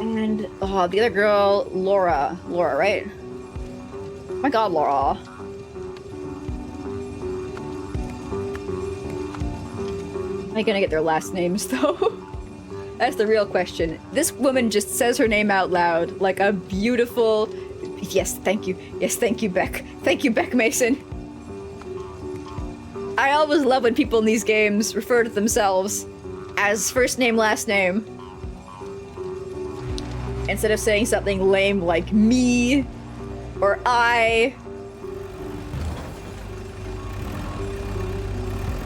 [SPEAKER 1] And oh, the other girl, Laura. Laura, right? Oh my god, Laura. Am I gonna get their last names, though? That's the real question. This woman just says her name out loud, like a beautiful... Yes, thank you. Yes, thank you, Beck. Thank you, Beck Mason. I always love when people in these games refer to themselves as first name, last name. Instead of saying something lame like me, or I.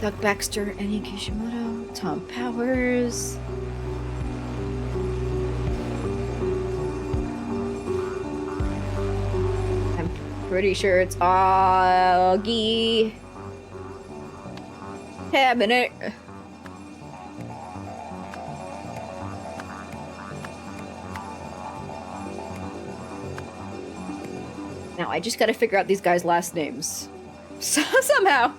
[SPEAKER 1] Doug Baxter, Annie Kishimoto, Tom Powers. I'm pretty sure it's Augie. Cabinet. Now, I just gotta figure out these guys' last names. Somehow.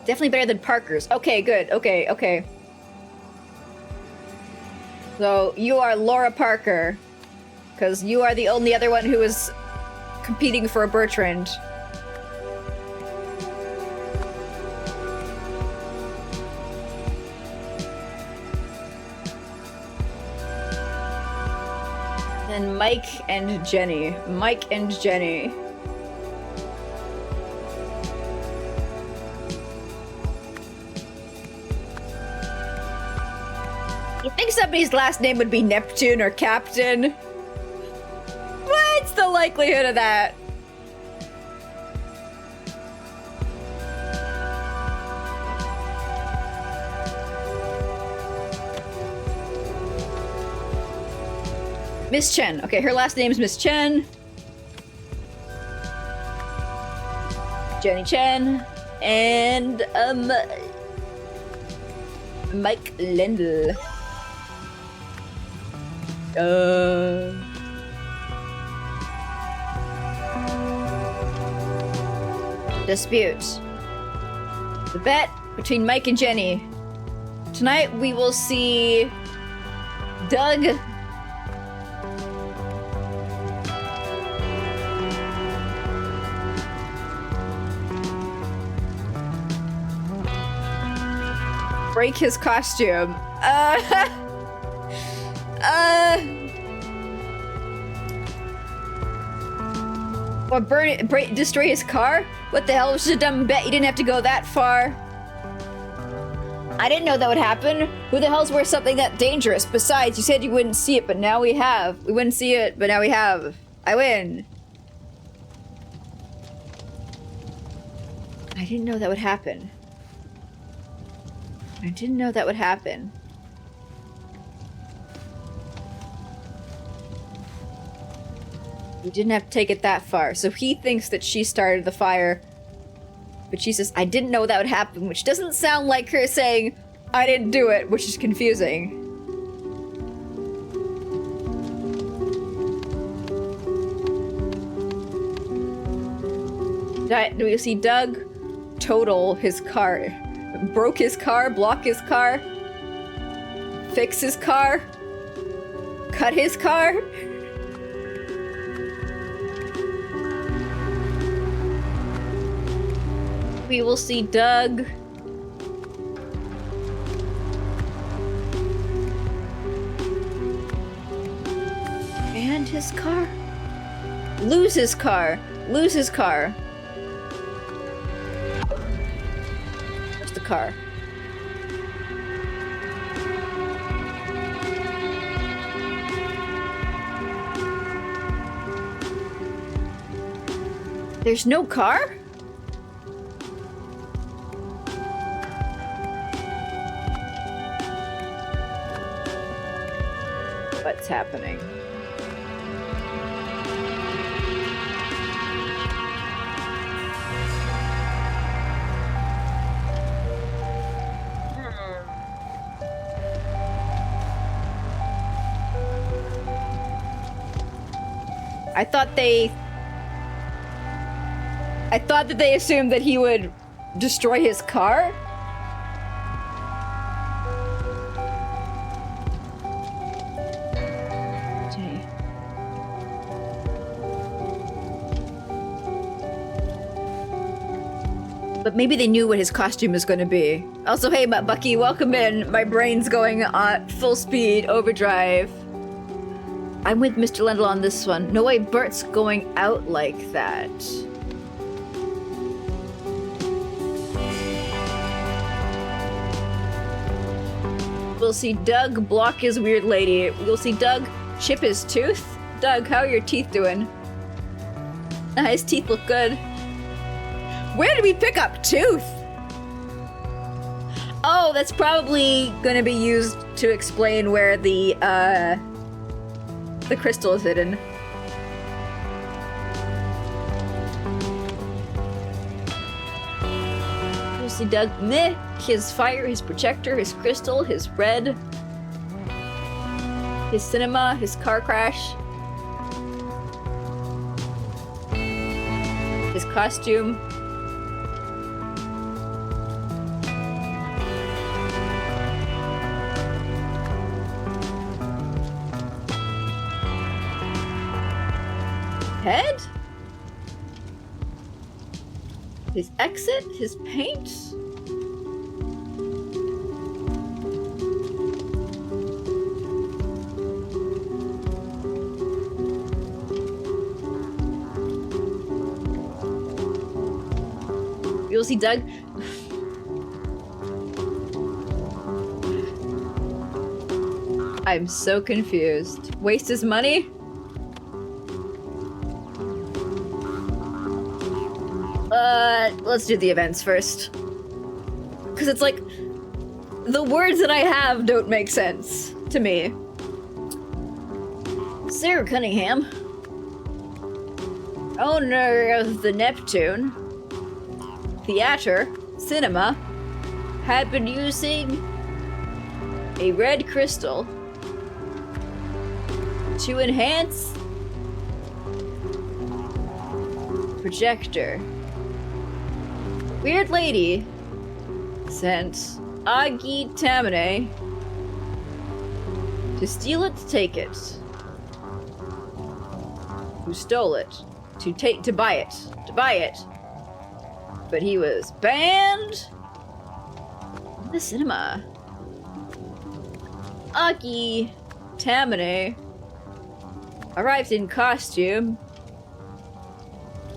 [SPEAKER 1] Definitely better than Parker's. Okay, good. Okay, okay. So, you are Laura Parker. Because you are the only other one who is competing for a Bertrand. then Mike and Jenny. Mike and Jenny. You think somebody's last name would be Neptune or Captain? What's the likelihood of that? Miss Chen. Okay, her last name's Miss Chen. Jenny Chen. And, Mike Lendl. Dispute. The bet between Mike and Jenny. Tonight we will see Doug break his costume. Or burn it, destroy his car? What the hell? It was just a dumb bet. You didn't have to go that far. I didn't know that would happen. Who the hell's worth something that dangerous? Besides, you said you wouldn't see it, but now we have. We wouldn't see it, but now we have. I win. I didn't know that would happen. I didn't know that would happen. You didn't have to take it that far. So he thinks that she started the fire. But she says, I didn't know that would happen, which doesn't sound like her saying, I didn't do it, which is confusing. Do we see Doug total his car? Broke his car, block his car, fix his car, cut his car? We will see Doug and his car. Lose his car. Lose his car. Where's the car? There's no car? What's happening? I thought that they assumed that he would destroy his car? But maybe they knew what his costume was going to be. Also, hey, Bucky, welcome in. My brain's going at full speed, overdrive. I'm with Mr. Lendl on this one. No way Bert's going out like that. We'll see Doug block his weird lady. We'll see Doug chip his tooth. Doug, how are your teeth doing? His teeth look good. Where did we pick up tooth? Oh, that's probably gonna be used to explain where the crystal is hidden. You see Doug, meh, his fire, his projector, his crystal, his red, his cinema, his car crash, his costume. Head? His exit? His paint? We will see Doug. I'm so confused. Waste his money? Let's do the events first. Because it's like, the words that I have don't make sense to me. Sarah Cunningham, owner of the Neptune Theater Cinema, had been using a red crystal to enhance projector. Weird lady sent Agi Tamine to steal it, to take it. Who stole it? To buy it. But he was banned in the cinema. Agi Tamine arrived in costume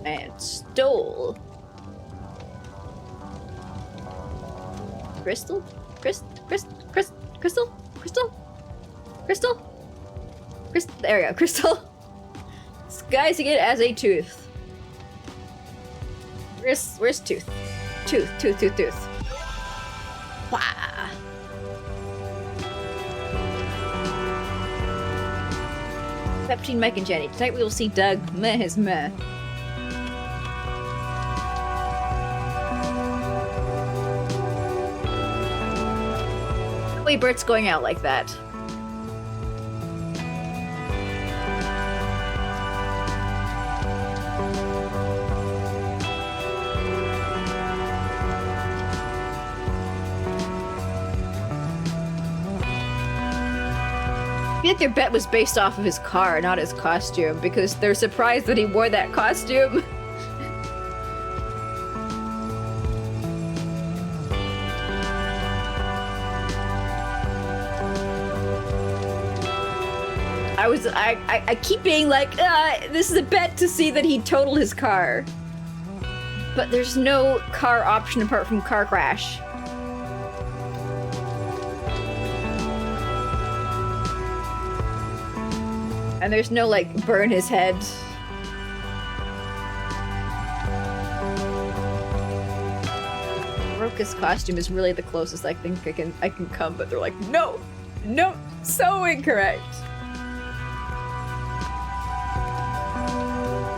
[SPEAKER 1] and stole Crystal? There we go, Crystal. Disguising it as a tooth. Where's tooth? Tooth. Wah. Between Mike and Jenny. Tonight we will see Doug. Meh his meh. No way Bert's going out like that. I feel like their bet was based off of his car, not his costume, because they're surprised that he wore that costume. I keep being like, this is a bet to see that he totaled his car. But there's no car option apart from car crash. And there's no, like, burn his head. Roka's costume is really the closest I think I can come, but they're like, no, so incorrect.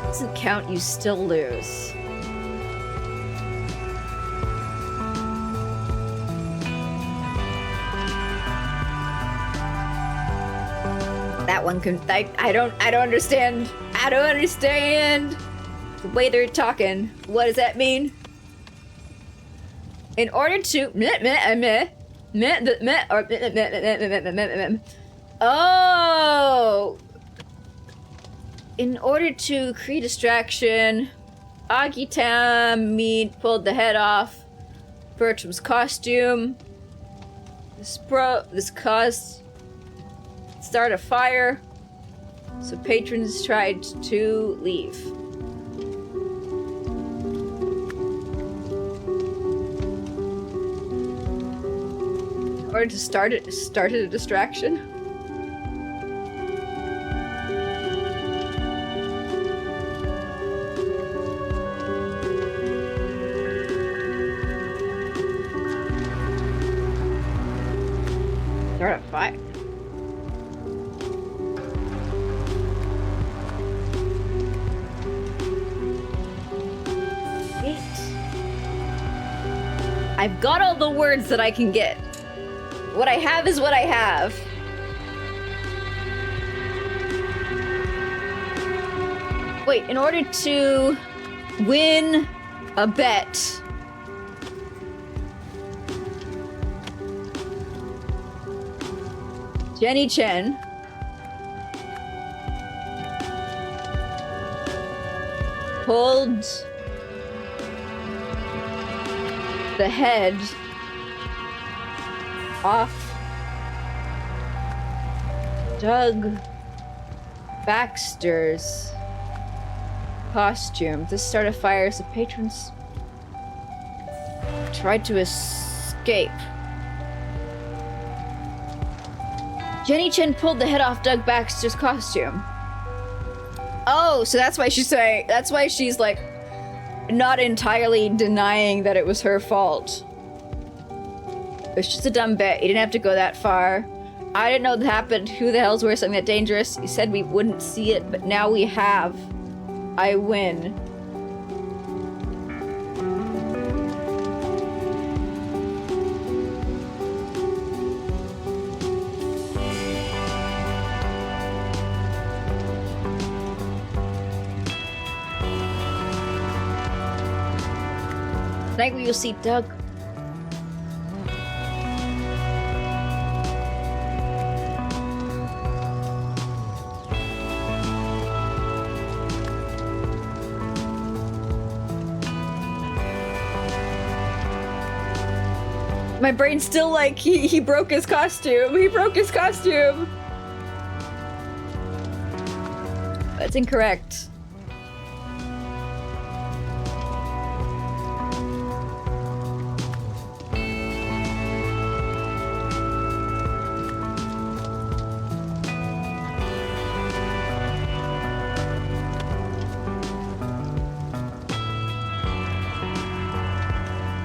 [SPEAKER 1] Doesn't count, you still lose. That one can, I don't understand. I don't understand the way they're talking. What does that mean? In order to oh, in order to create distraction, Agitami pulled the head off Bertram's costume. This caused start a fire, so patrons tried to leave. In order to start a distraction. Start a fire. I've got all the words that I can get. What I have is what I have. Wait, in order to win a bet, Jenny Chen pulled the head off Doug Baxter's costume to start a fire so patrons tried to escape. Jenny Chen pulled the head off Doug Baxter's costume. Oh, so that's why she's like not entirely denying that it was her fault. It's just a dumb bet. You didn't have to go that far. I didn't know that happened. Who the hell's wearing something that dangerous? You said we wouldn't see it, but now we have. I win. Tonight we will see Doug. My brain's still like, he broke his costume. He broke his costume. That's incorrect.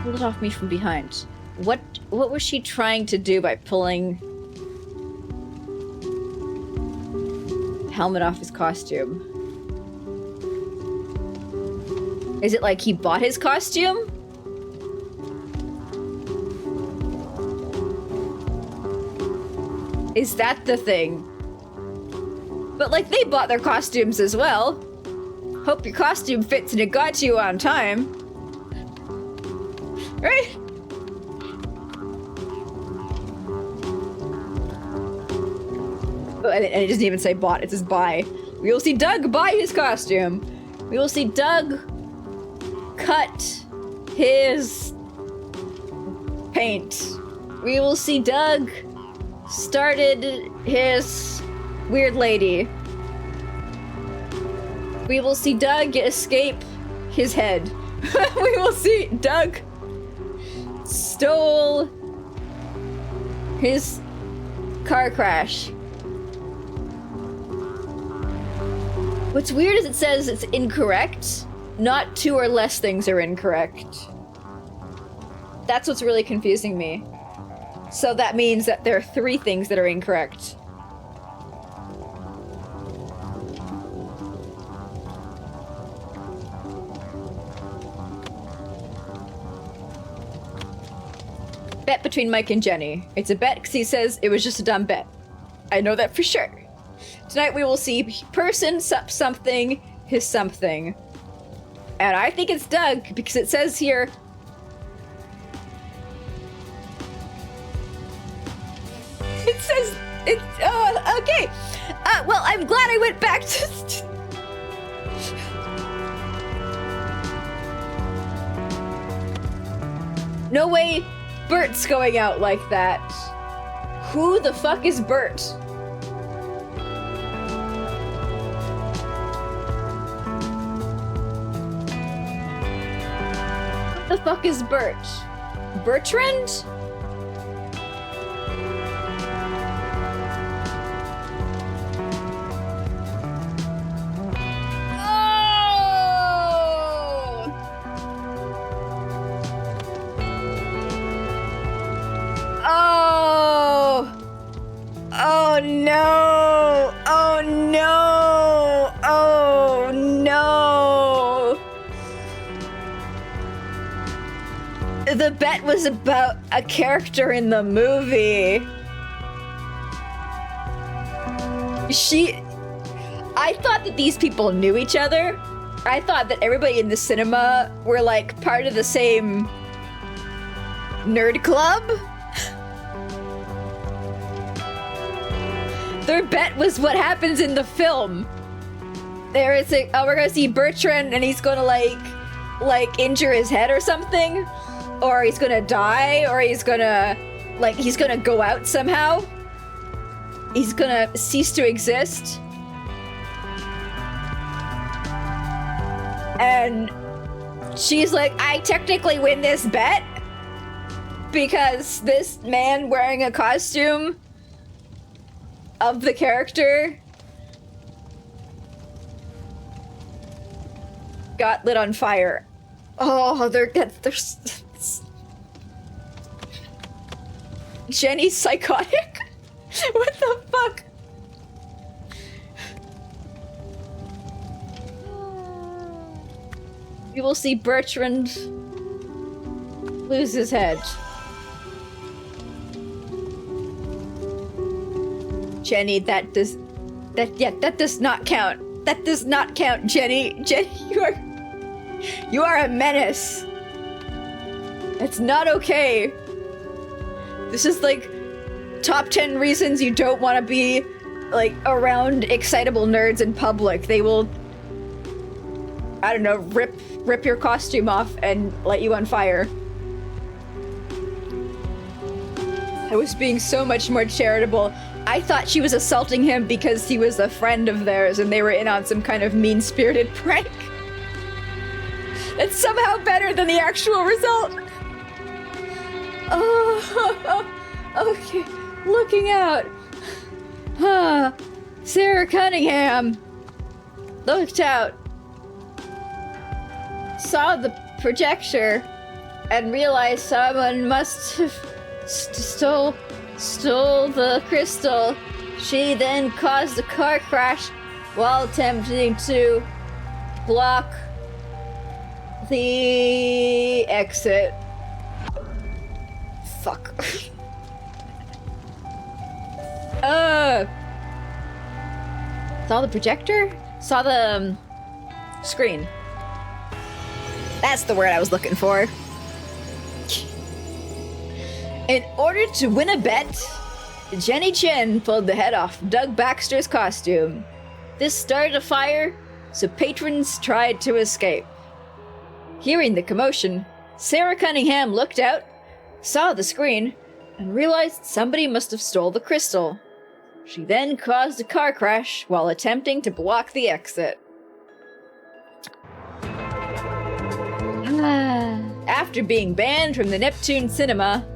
[SPEAKER 1] Pulled it off me from behind. What was she trying to do by pulling the helmet off his costume? Is it like he bought his costume? Is that the thing? But like they bought their costumes as well. Hope your costume fits and it got you on time. Right? And it doesn't even say bought, it says buy. We will see Doug buy his costume. We will see Doug cut his paint. We will see Doug started his weird lady. We will see Doug escape his head. We will see Doug stole his car crash. What's weird is it says it's incorrect. Not two or less things are incorrect. That's what's really confusing me. So that means that there are 3 things that are incorrect. Bet between Mike and Jenny. It's a bet because he says it was just a dumb bet. I know that for sure. Tonight we will see person something his something. And I think it's Doug because it says here. It says it's okay. Well, I'm glad I went back to No way Bert's going out like that. Who the fuck is Bert? What the fuck is Bert? Bertrand? Oh no! Oh no! Oh no! The bet was about a character in the movie. I thought that these people knew each other. I thought that everybody in the cinema were like part of the same nerd club. Their bet was what happens in the film. There is a, oh, we're gonna see Bertrand and he's gonna like injure his head or something. Or he's gonna die, or he's gonna go out somehow. He's gonna cease to exist. And she's like, I technically win this bet. because this man wearing a costume of the character got lit on fire. Oh, there's Jenny's psychotic? What the fuck? You will see Bertrand lose his head. Jenny, that does not count. That does not count, Jenny. Jenny, you are a menace. It's not okay. This is like top 10 reasons you don't want to be like around excitable nerds in public. They will, I don't know, rip your costume off and light you on fire. I was being so much more charitable. I thought she was assaulting him because he was a friend of theirs and they were in on some kind of mean-spirited prank. It's somehow better than the actual result. Oh, okay. Looking out. Sarah Cunningham looked out, saw the projector, and realized someone must have stole the crystal. She then caused a car crash while attempting to block the exit. Fuck. Saw the projector? Saw the screen. That's the word I was looking for. In order to win a bet, Jenny Chen pulled the head off Doug Baxter's costume. This started a fire, so patrons tried to escape. Hearing the commotion, Sarah Cunningham looked out, saw the screen, and realized somebody must have stole the crystal. She then caused a car crash while attempting to block the exit. After being banned from the Neptune Cinema,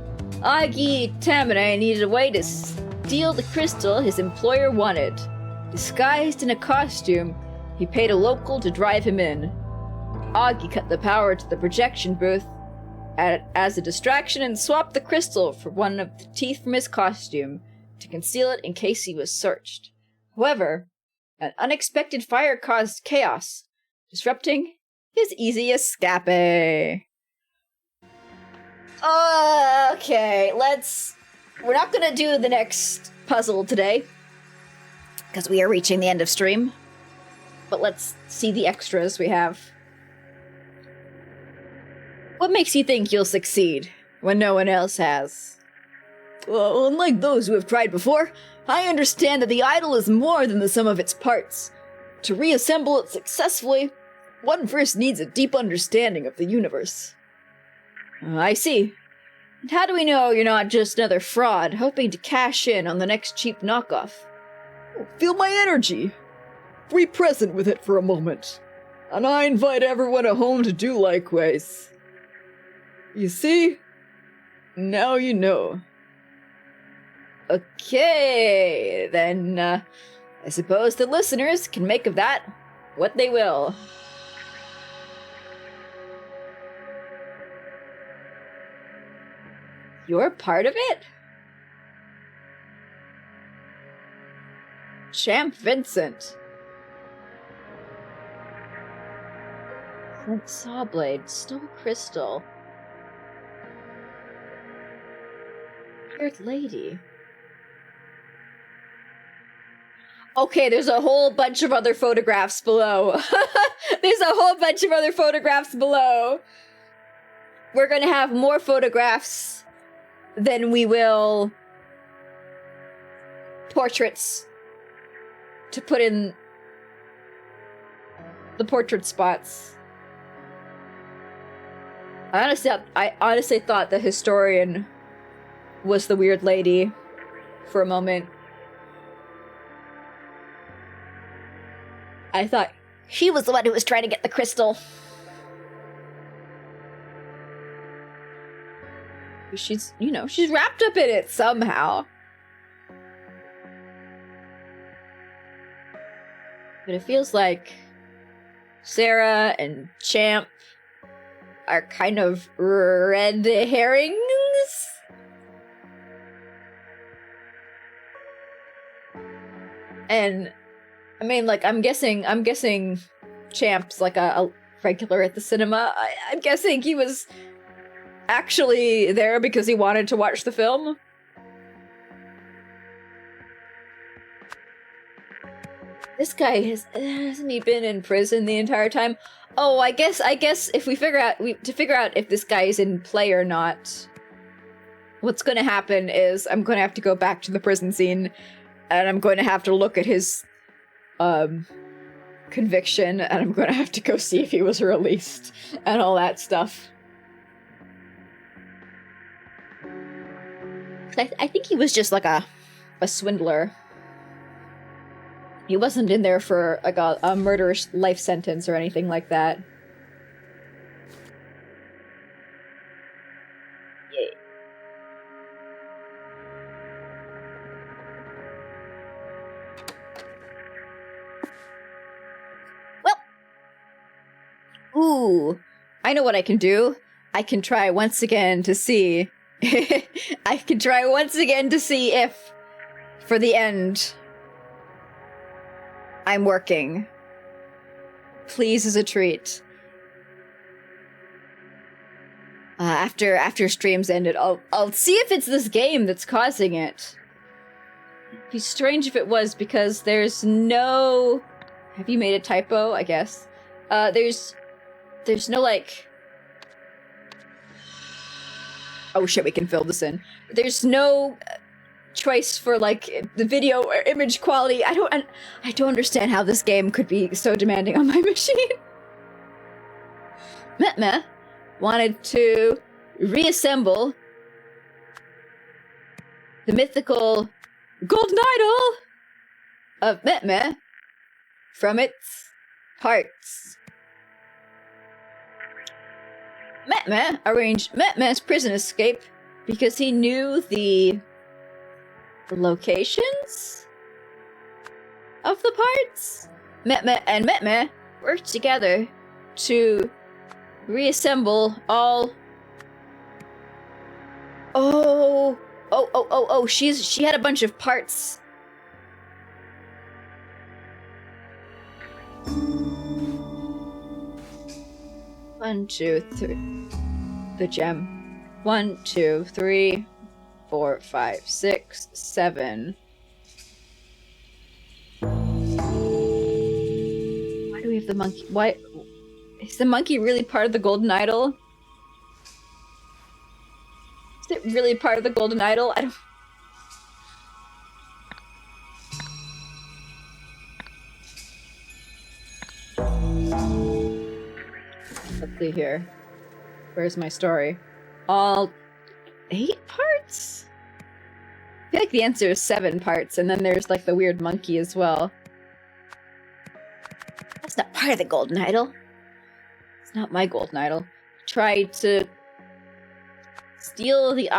[SPEAKER 1] Augie Tamine needed a way to steal the crystal his employer wanted. Disguised in a costume, he paid a local to drive him in. Augie cut the power to the projection booth as a distraction and swapped the crystal for one of the teeth from his costume to conceal it in case he was searched. However, an unexpected fire caused chaos, disrupting his easy escape. Okay, we're not gonna do the next puzzle today, because we are reaching the end of stream. But let's see the extras we have. What makes you think you'll succeed when no one else has? Well, unlike those who have tried before, I understand that the idol is more than the sum of its parts. To reassemble it successfully, one first needs a deep understanding of the universe. I see. And how do we know you're not just another fraud hoping to cash in on the next cheap knockoff? Feel my energy. Be present with it for a moment. And I invite everyone at home to do likewise. You see? Now you know. Okay, then, I suppose the listeners can make of that what they will. You're part of it? Champ Vincent. Flint Sawblade stole crystal. Weird lady. Okay, there's a whole bunch of other photographs below. There's a whole bunch of other photographs below. We're gonna have more photographs than we will portraits to put in the portrait spots. I honestly thought the historian was the weird lady for a moment. I thought she was the one who was trying to get the crystal. She's, you know, she's wrapped up in it somehow. But it feels like Sarah and Champ are kind of red herrings. And I mean, like, I'm guessing Champ's like a regular at the cinema. I'm guessing he was actually there because he wanted to watch the film. This guy hasn't he been in prison the entire time? Oh, I guess if we figure out if this guy is in play or not, what's going to happen is I'm going to have to go back to the prison scene, and I'm going to have to look at his conviction, and I'm going to have to go see if he was released and all that stuff. I think he was just like a swindler. He wasn't in there for like a murderous life sentence or anything like that. Yeah. Well. Ooh. I know what I can do. I can try once again to see... I can try once again to see if, for the end... I'm working. Please, as a treat. After stream's ended, I'll see if it's this game that's causing it. It'd be strange if it was, because there's no... Have you made a typo? I guess. There's no, like... Oh shit, we can fill this in. There's no... choice for like the video or image quality. I don't understand how this game could be so demanding on my machine. Meh wanted to reassemble the mythical golden idol of Meh from its parts. Meh arranged Meh's prison escape because he knew the locations of the parts. Meh and Meh worked together to reassemble all. Oh, she had a bunch of parts. One, two, three. The gem. 1, 2, 3, 4, 5, 6, 7. Why do we have the monkey? Why is the monkey really part of the golden idol? Is it really part of the golden idol? I don't. Let's see here. Where's my story? All 8 parts? I feel like the answer is 7 parts, and then there's like the weird monkey as well. That's not part of the golden idol. It's not my golden idol. Tried to steal the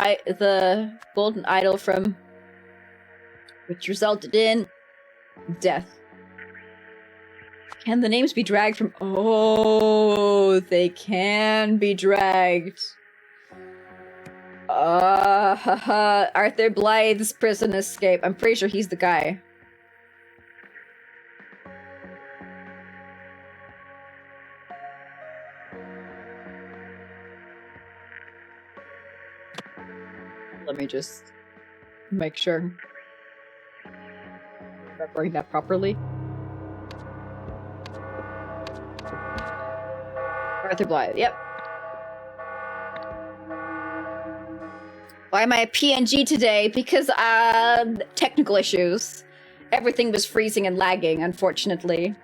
[SPEAKER 1] golden idol from, which resulted in death. Can the names be dragged from? Oh, they can be dragged. Arthur Blythe's prison escape. I'm pretty sure he's the guy. Let me just make sure I'm remembering that properly. Arthur Blythe, yep. Why am I a PNG today? Because, technical issues. Everything was freezing and lagging, unfortunately.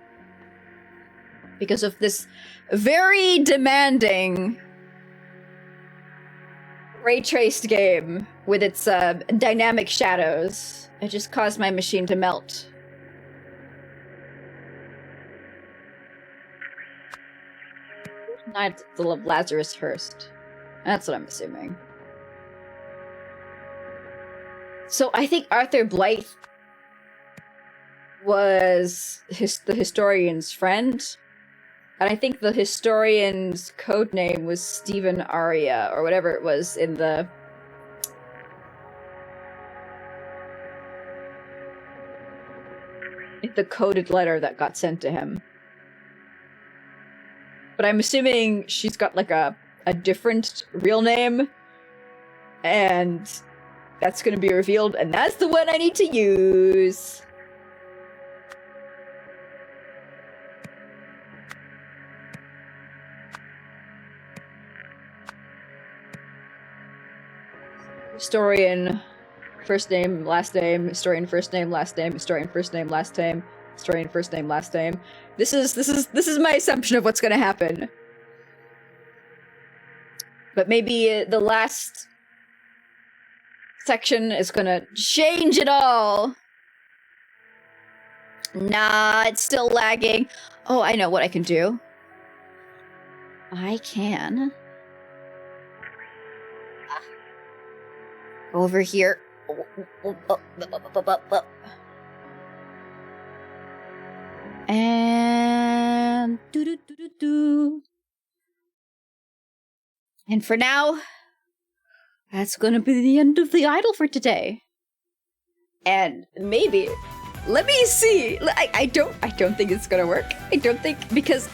[SPEAKER 1] Because of this very demanding ray-traced game with its, dynamic shadows. It just caused my machine to melt. Knights of Lazarus Hearst. That's what I'm assuming. So I think Arthur Blythe was the historian's friend. And I think the historian's code name was Stephen Aria, or whatever it was in the... the coded letter that got sent to him. But I'm assuming she's got like a different real name, and that's gonna be revealed, and that's the one I need to use. Historian, first name, last name, historian, first name, last name, historian, first name, last name, historian, first name, last name. This is my assumption of what's gonna happen. But maybe the last section is gonna change it all. Nah, it's still lagging. Oh, I know what I can do. I can... over here. And... And for now, that's gonna be the end of the idol for today. And maybe... let me see! I don't think it's gonna work. I don't think... because...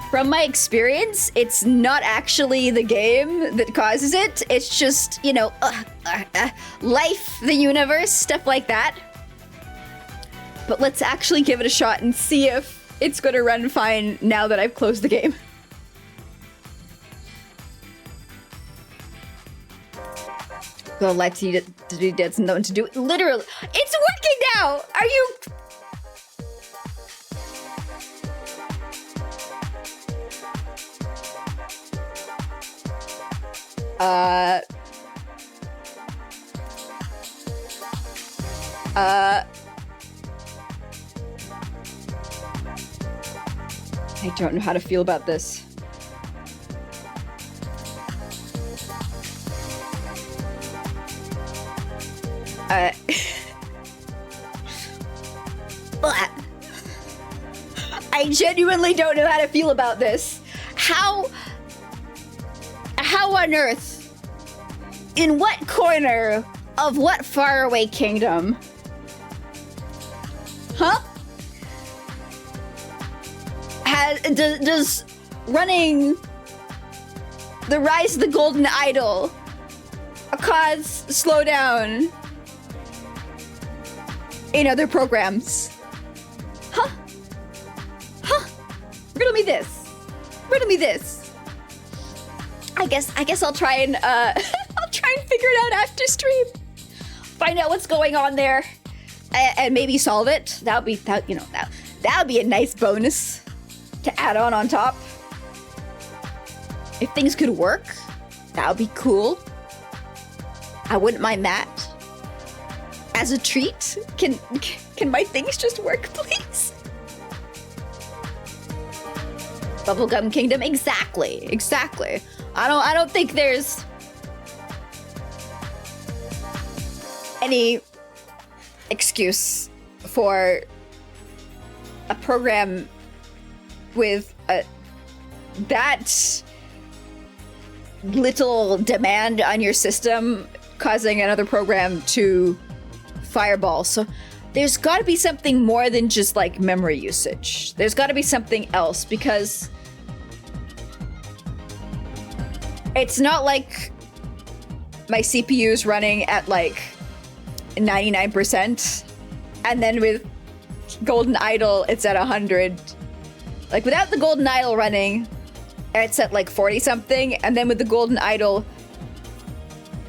[SPEAKER 1] from my experience, it's not actually the game that causes it. It's just, you know, life, the universe, stuff like that. But let's actually give it a shot and see if it's gonna run fine now that I've closed the game. Go let's eat it to do that's known to do. Literally, it's working now! Are you... I don't know how to feel about this. I genuinely don't know how to feel about this. How on earth, in what corner of what faraway kingdom, huh? Does running the Rise of the Golden Idol cause slowdown in other programs? Huh? Huh? Riddle me this. Riddle me this. I guess I'll try and I'll try and figure it out after stream. Find out what's going on there, and maybe solve it. That would be a nice bonus to add on top. If things could work, that would be cool. I wouldn't mind that. As a treat, can my things just work, please? Bubblegum Kingdom, exactly. I don't think there's any excuse for a program with that little demand on your system causing another program to fireball. So there's got to be something more than just like memory usage. There's got to be something else, because it's not like my CPU is running at like 99%, and then with Golden Idol it's at 100. Like without the Golden Idol running, it's at like 40 something, and then with the Golden Idol,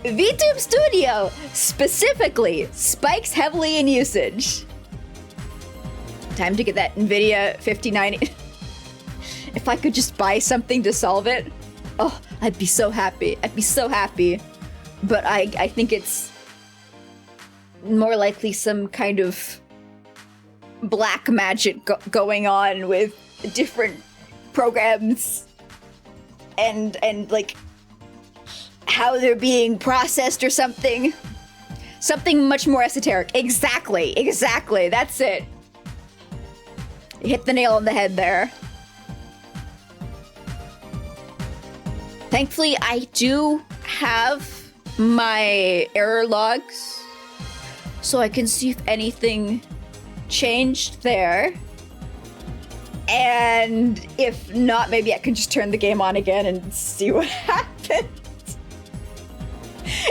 [SPEAKER 1] VTube Studio specifically spikes heavily in usage. Time to get that NVIDIA 5090. If I could just buy something to solve it, oh, I'd be so happy. I'd be so happy. But I think it's more likely some kind of black magic going on with different programs and like how they're being processed or something. Something much more esoteric. Exactly, that's it. You hit the nail on the head there. Thankfully, I do have my error logs, so I can see if anything changed there. And if not, maybe I can just turn the game on again and see what happens.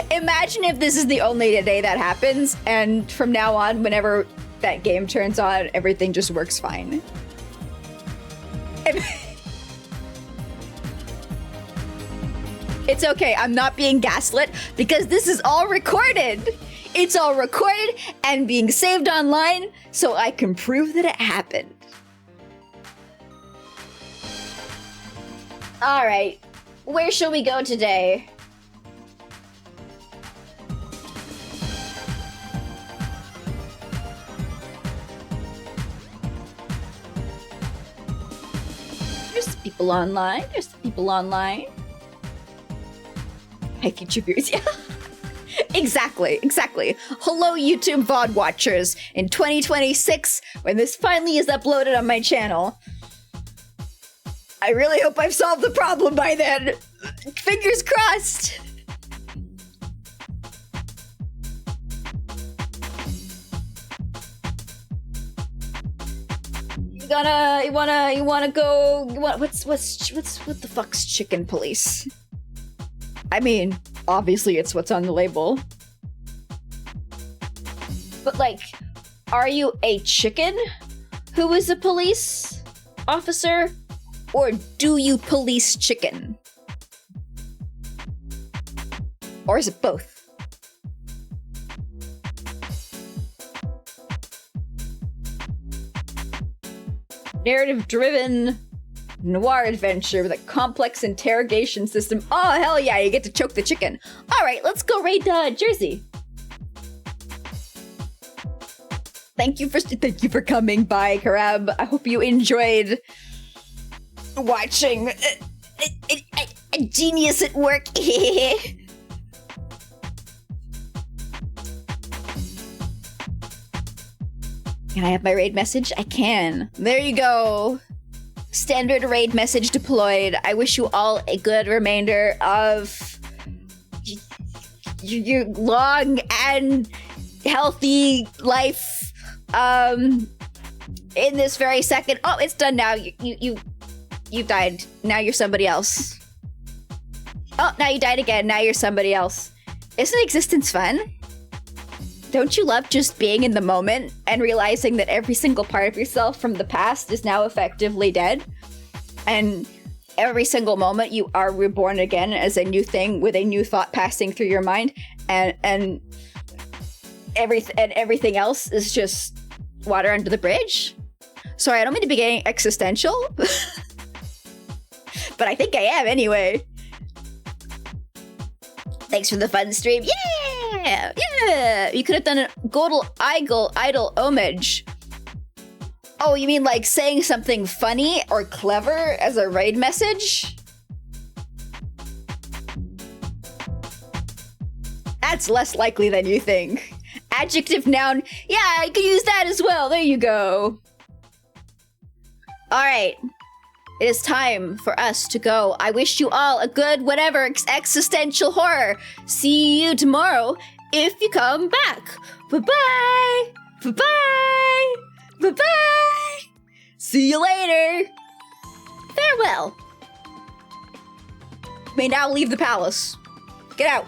[SPEAKER 1] Imagine if this is the only day that happens, and from now on, whenever that game turns on, everything just works fine. It's okay, I'm not being gaslit, because this is all recorded. It's all recorded and being saved online, so I can prove that it happened. Alright, where shall we go today? There's people online, Hi, future viewers, yeah. Exactly. Hello, YouTube VOD watchers. In 2026, when this finally is uploaded on my channel, I really hope I've solved the problem by then. Fingers crossed. You wanna go? What the fuck's chicken police? I mean, obviously it's what's on the label. But like, are you a chicken who is a police officer? Or do you police chicken? Or is it both? Narrative-driven noir adventure with a complex interrogation system. Oh, hell yeah, you get to choke the chicken. All right, let's go raid Jersey. Thank you for coming by, Karab. I hope you enjoyed watching a genius at work. Can I have my raid message? I can. There you go. Standard raid message deployed. I wish you all a good remainder of your long and healthy life. In this very second. Oh, it's done now. You died. Now you're somebody else. Oh, now you died again. Now you're somebody else. Isn't existence fun? Don't you love just being in the moment and realizing that every single part of yourself from the past is now effectively dead? And every single moment you are reborn again as a new thing with a new thought passing through your mind, and everything else is just water under the bridge? Sorry, I don't mean to be getting existential, but I think I am anyway. Thanks for the fun stream. Yeah! You could have done an Godel idol homage. Oh, you mean like saying something funny or clever as a raid message? That's less likely than you think. Adjective, noun. Yeah, I could use that as well. There you go. All right. It is time for us to go. I wish you all a good whatever existential horror. See you tomorrow if you come back. Bye-bye. Bye-bye. Bye-bye. See you later. Farewell. You may now leave the palace. Get out.